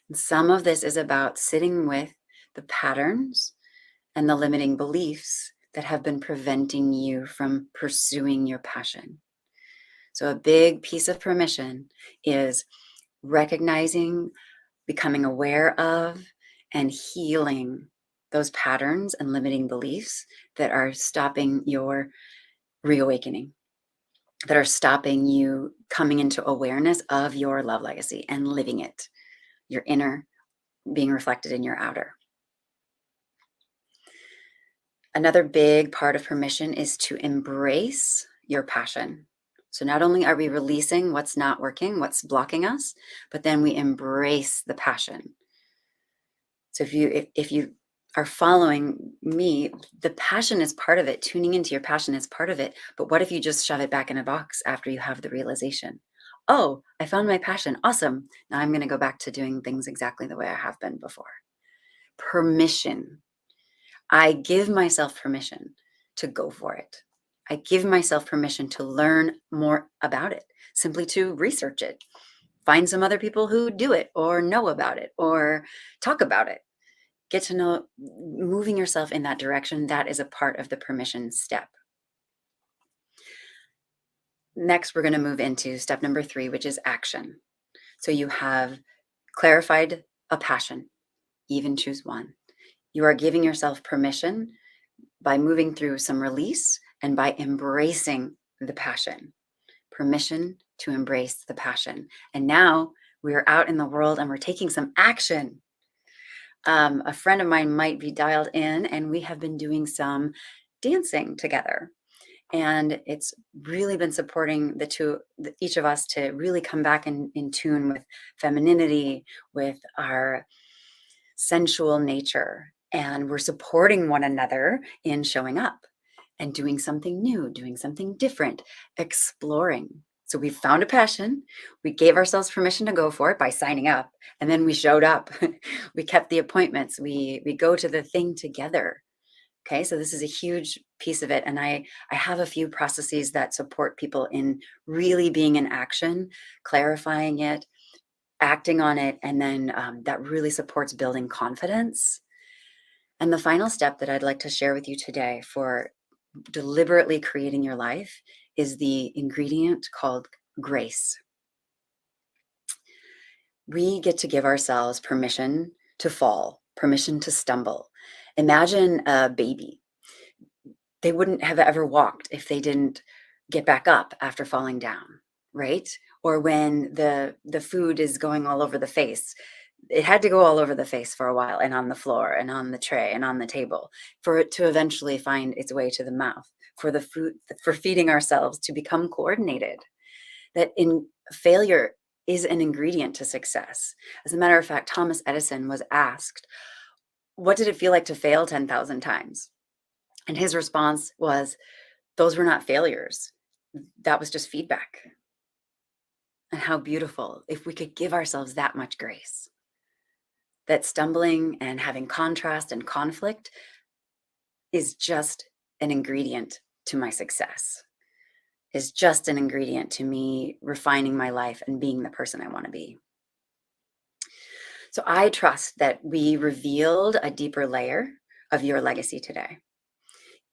And some of this is about sitting with the patterns and the limiting beliefs that have been preventing you from pursuing your passion. So a big piece of permission is recognizing, becoming aware of, and healing those patterns and limiting beliefs that are stopping your reawakening, that are stopping you coming into awareness of your love legacy and living it, your inner being reflected in your outer. Another big part of permission is to embrace your passion. So not only are we releasing what's not working, what's blocking us, but then we embrace the passion. So if you are following me, the passion is part of it. Tuning into your passion is part of it. But what if you just shove it back in a box after you have the realization? Oh, I found my passion. Awesome. Now I'm going to go back to doing things exactly the way I have been before. Permission. I give myself permission to go for it. I give myself permission to learn more about it, simply to research it, find some other people who do it or know about it or talk about it. get to know, moving yourself in that direction, that is a part of the permission step. Next, we're going to move into step number 3, which is action. So you have clarified a passion, even choose one. You are giving yourself permission by moving through some release and by embracing the passion. Permission to embrace the passion. And now we're out in the world and we're taking some action. A friend of mine might be dialed in, and we have been doing some dancing together. And it's really been supporting each of us to really come back in tune with femininity, with our sensual nature. And we're supporting one another in showing up and doing something new, doing something different, exploring. So we found a passion. We gave ourselves permission to go for it by signing up. And then we showed up. We kept the appointments. We go to the thing together. Okay, so this is a huge piece of it. And I have a few processes that support people in really being in action, clarifying it, acting on it, and then that really supports building confidence. And the final step that I'd like to share with you today for deliberately creating your life is the ingredient called grace. We get to give ourselves permission to fall, permission to stumble. Imagine a baby. They wouldn't have ever walked if they didn't get back up after falling down, right? Or when the food is going all over the face, it had to go all over the face for a while, and on the floor and on the tray and on the table, for it to eventually find its way to the mouth, for the food, for feeding ourselves to become coordinated. That in failure is an ingredient to success. As a matter of fact, Thomas Edison was asked, what did it feel like to fail 10,000 times? And his response was, those were not failures. That was just feedback. And how beautiful if we could give ourselves that much grace. That stumbling and having contrast and conflict is just an ingredient to my success, is just an ingredient to me refining my life and being the person I want to be. So I trust that we revealed a deeper layer of your legacy today.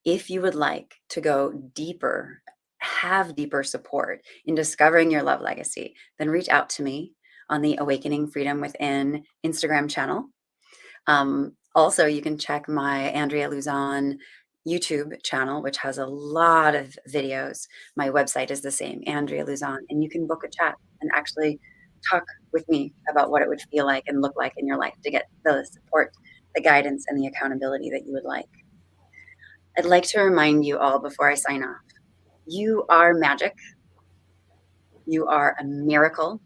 If you would like to go deeper, have deeper support in discovering your love legacy, then reach out to me on the Awakening Freedom Within Instagram channel. Also, you can check my Andrea Luzon YouTube channel, which has a lot of videos. My website is the same, Andrea Luzon, and you can book a chat and actually talk with me about what it would feel like and look like in your life to get the support, the guidance, and the accountability that you would like. I'd like to remind you all before I sign off, you are magic. You are a miracle.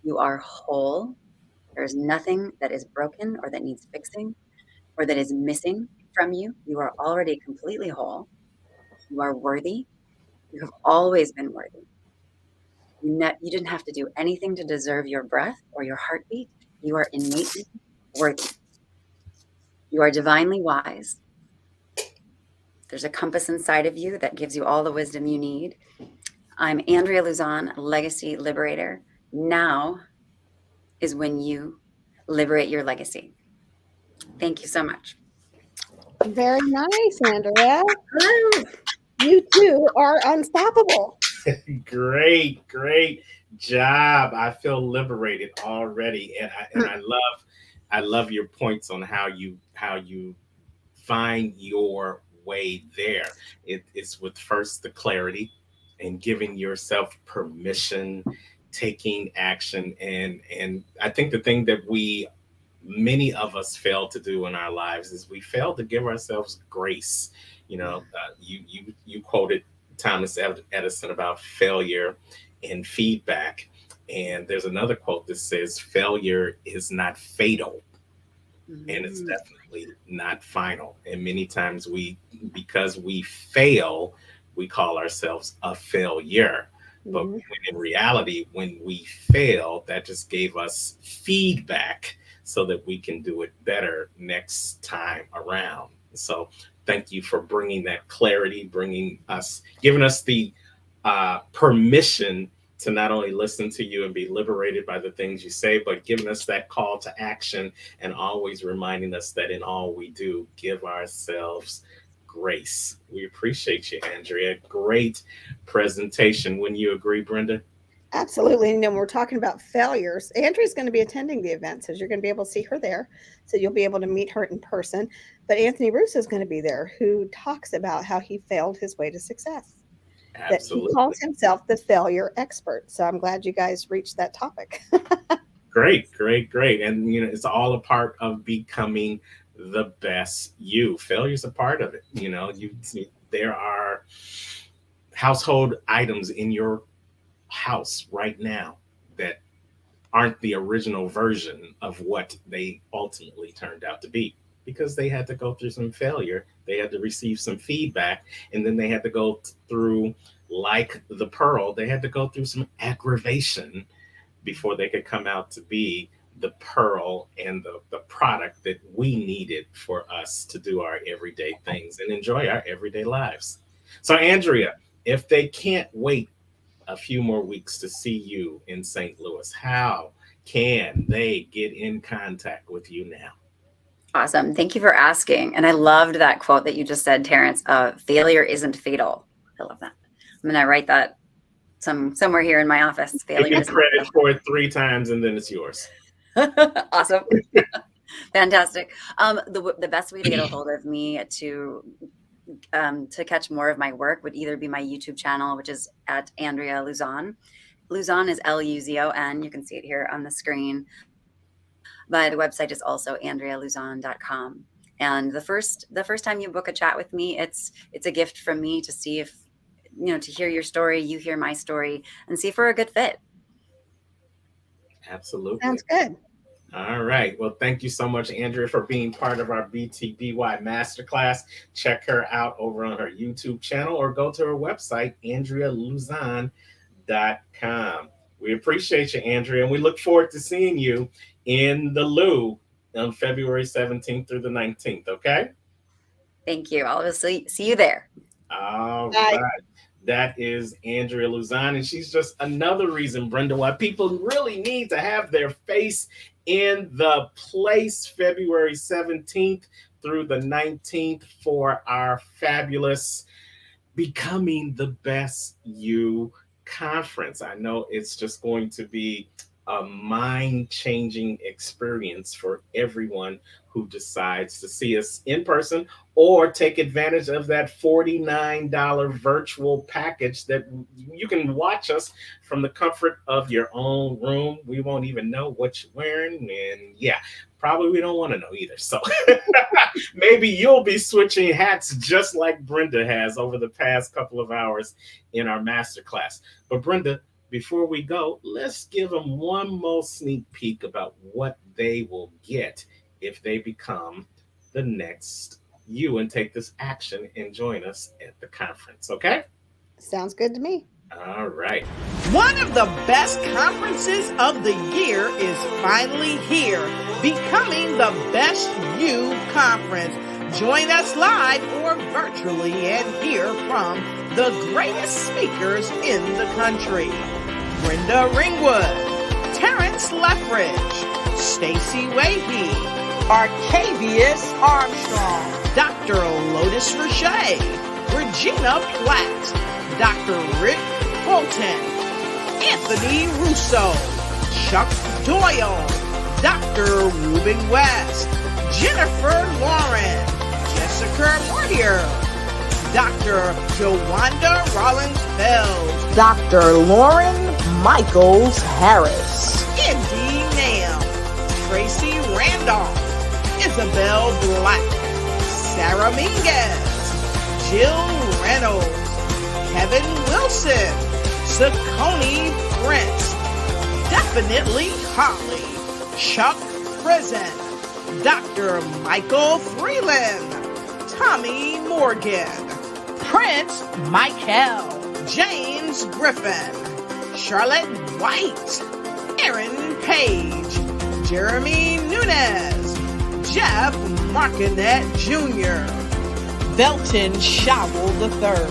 You are whole. There's nothing that is broken or that needs fixing or that is missing from you. You are already completely whole. You are worthy. You have always been worthy. You didn't have to do anything to deserve your breath or your heartbeat. You are innately worthy. You are divinely wise. There's a compass inside of you that gives you all the wisdom you need. I'm Andrea Luzon, Legacy Liberator. Now is when you liberate your legacy. Thank you so much. Very nice, Andrea. You too are unstoppable. Great job. I feel liberated already, and I love your points on how you find your way there. It's with first the clarity and giving yourself permission, taking action, and I think the thing that many of us fail to do in our lives is we fail to give ourselves grace. You quoted Thomas Edison about failure and feedback, and there's another quote that says failure is not fatal, and it's definitely not final. And many times because we fail, we call ourselves a failure. But when in reality, when we fail, that just gave us feedback so that we can do it better next time around. So thank you for bringing that clarity, giving us the permission to not only listen to you and be liberated by the things you say, but giving us that call to action and always reminding us that in all we do, give ourselves grace. We appreciate you, Andrea. Great presentation. Wouldn't you agree, Brenda? Absolutely. And then we're talking about failures. Andrea's going to be attending the event, so you're going to be able to see her there. So you'll be able to meet her in person. But Anthony Russo is going to be there, who talks about how he failed his way to success. Absolutely. That he calls himself the failure expert. So I'm glad you guys reached that topic. Great. And, it's all a part of becoming the best you. Failure's a part of it. There are household items in your house right now that aren't the original version of what they ultimately turned out to be, because they had to go through some failure. They had to receive some feedback, and then they had to go through, like the pearl, they had to go through some aggravation before they could come out to be the pearl and the product that we needed for us to do our everyday things and enjoy our everyday lives. So Andrea, if they can't wait a few more weeks to see you in St. Louis, how can they get in contact with you now? Awesome. Thank you for asking. And I loved that quote that you just said, Terrence, failure isn't fatal. I love that. I'm going to write that somewhere here in my office. Failure Take isn't credit fatal. for it 3 times and then it's yours. Awesome. Fantastic. The best way to get a hold of me to catch more of my work would either be my YouTube channel, which is at Andrea Luzon. Luzon is Luzon. You can see it here on the screen. But the website is also andrealuzon.com. And the first time you book a chat with me, it's a gift from me to see if, to hear your story, you hear my story, and see if we're a good fit. Absolutely. Sounds good. All right. Well, thank you so much, Andrea, for being part of our BTBY Masterclass. Check her out over on her YouTube channel or go to her website, andrealuzon.com. We appreciate you, Andrea, and we look forward to seeing you in the Lou on February 17th through the 19th, okay? Thank you. I'll see you there. All right. That is Andrea Luzon, and she's just another reason, Brenda, why people really need to have their face in the place February 17th through the 19th for our fabulous Becoming the Best You conference. I know it's just going to be a mind-changing experience for everyone who decides to see us in person or take advantage of that $49 virtual package that you can watch us from the comfort of your own room. We won't even know what you're wearing, and probably we don't want to know either. So maybe you'll be switching hats just like Brenda has over the past couple of hours in our masterclass. But Brenda, before we go, let's give them one more sneak peek about what they will get if they become the next you and take this action and join us at the conference. Okay? Sounds good to me. All right. One of the best conferences of the year is finally here. Becoming the Best You Conference. Join us live or virtually and hear from the greatest speakers in the country. Brenda Ringwood, Terrence Lethbridge, Stacey Wahey, Arcavius Armstrong, Dr. Lotus Richey, Regina Platt, Dr. Rick Bolton, Anthony Russo, Chuck Doyle, Dr. Ruben West, Jennifer Lauren, Jessica Mortier, Dr. Jawanda Rollins-Fells, Dr. Lauren Michaels Harris, Indy Nam, Tracy Randolph, Isabel Black, Sarah Minguez, Jill Reynolds, Kevin Wilson, Saccone Prince, Definitely Holly, Chuck Frizen, Dr. Michael Freeland, Tommy Morgan, Prince Michael, James Griffin, Charlotte White, Aaron Page, Jeremy Nunez, Jeff Markinet Jr., Belton Showell III.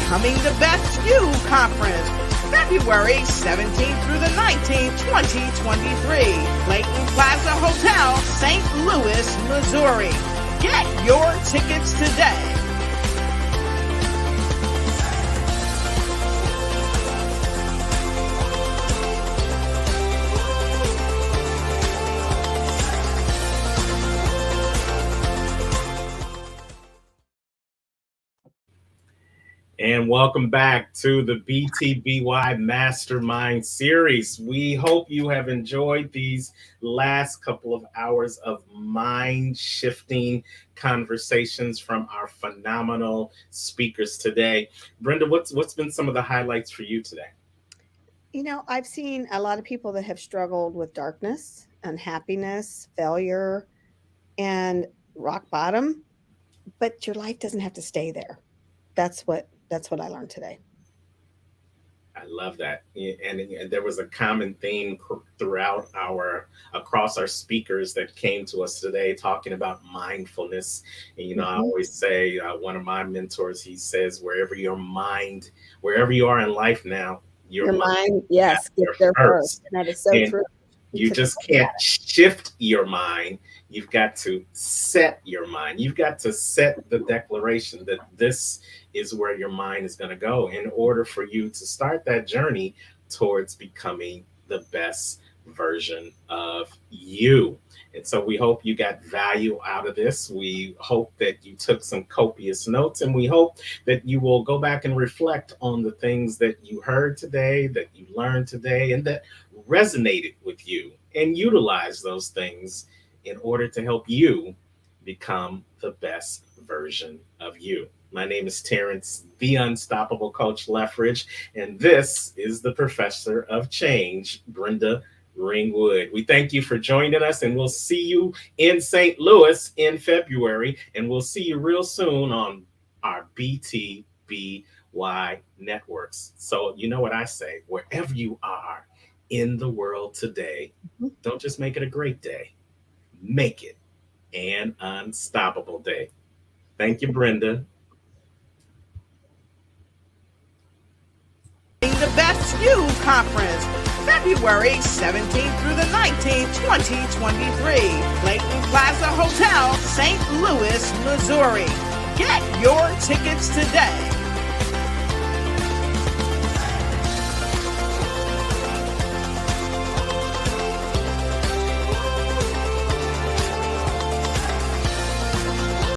Becoming the Best You Conference, February 17th through the 19th, 2023. Clayton Plaza Hotel, St. Louis, Missouri. Get your tickets today. And welcome back to the BTBY Mastermind series. We hope you have enjoyed these last couple of hours of mind-shifting conversations from our phenomenal speakers today. Brenda, what's been some of the highlights for you today? You know, I've seen a lot of people that have struggled with darkness, unhappiness, failure, and rock bottom, but your life doesn't have to stay there. That's what I learned today. I love that. And there was a common theme throughout across our speakers that came to us today talking about mindfulness. And, I always say, one of my mentors, he says, wherever you are in life now, your mind, yes, get there first. And that is so true. You just can't shift your mind. You've got to set your mind. You've got to set the declaration that this is where your mind is going to go in order for you to start that journey towards becoming the best version of you. And so we hope you got value out of this. We hope that you took some copious notes, and we hope that you will go back and reflect on the things that you heard today, that you learned today, and that resonated with you, and utilize those things in order to help you become the best version of you. My name is Terrence, the Unstoppable Coach Leffridge, and this is the Professor of Change, Brenda Ringwood. We thank you for joining us, and we'll see you in St. Louis in February, and we'll see you real soon on our BTBY networks. So you know what I say, wherever you are in the world today, don't just make it a great day, make it an unstoppable day. Thank you, Brenda. The Best You Conference, February 17th through the 19th, 2023. Clayton Plaza Hotel, St. Louis, Missouri. Get your tickets today.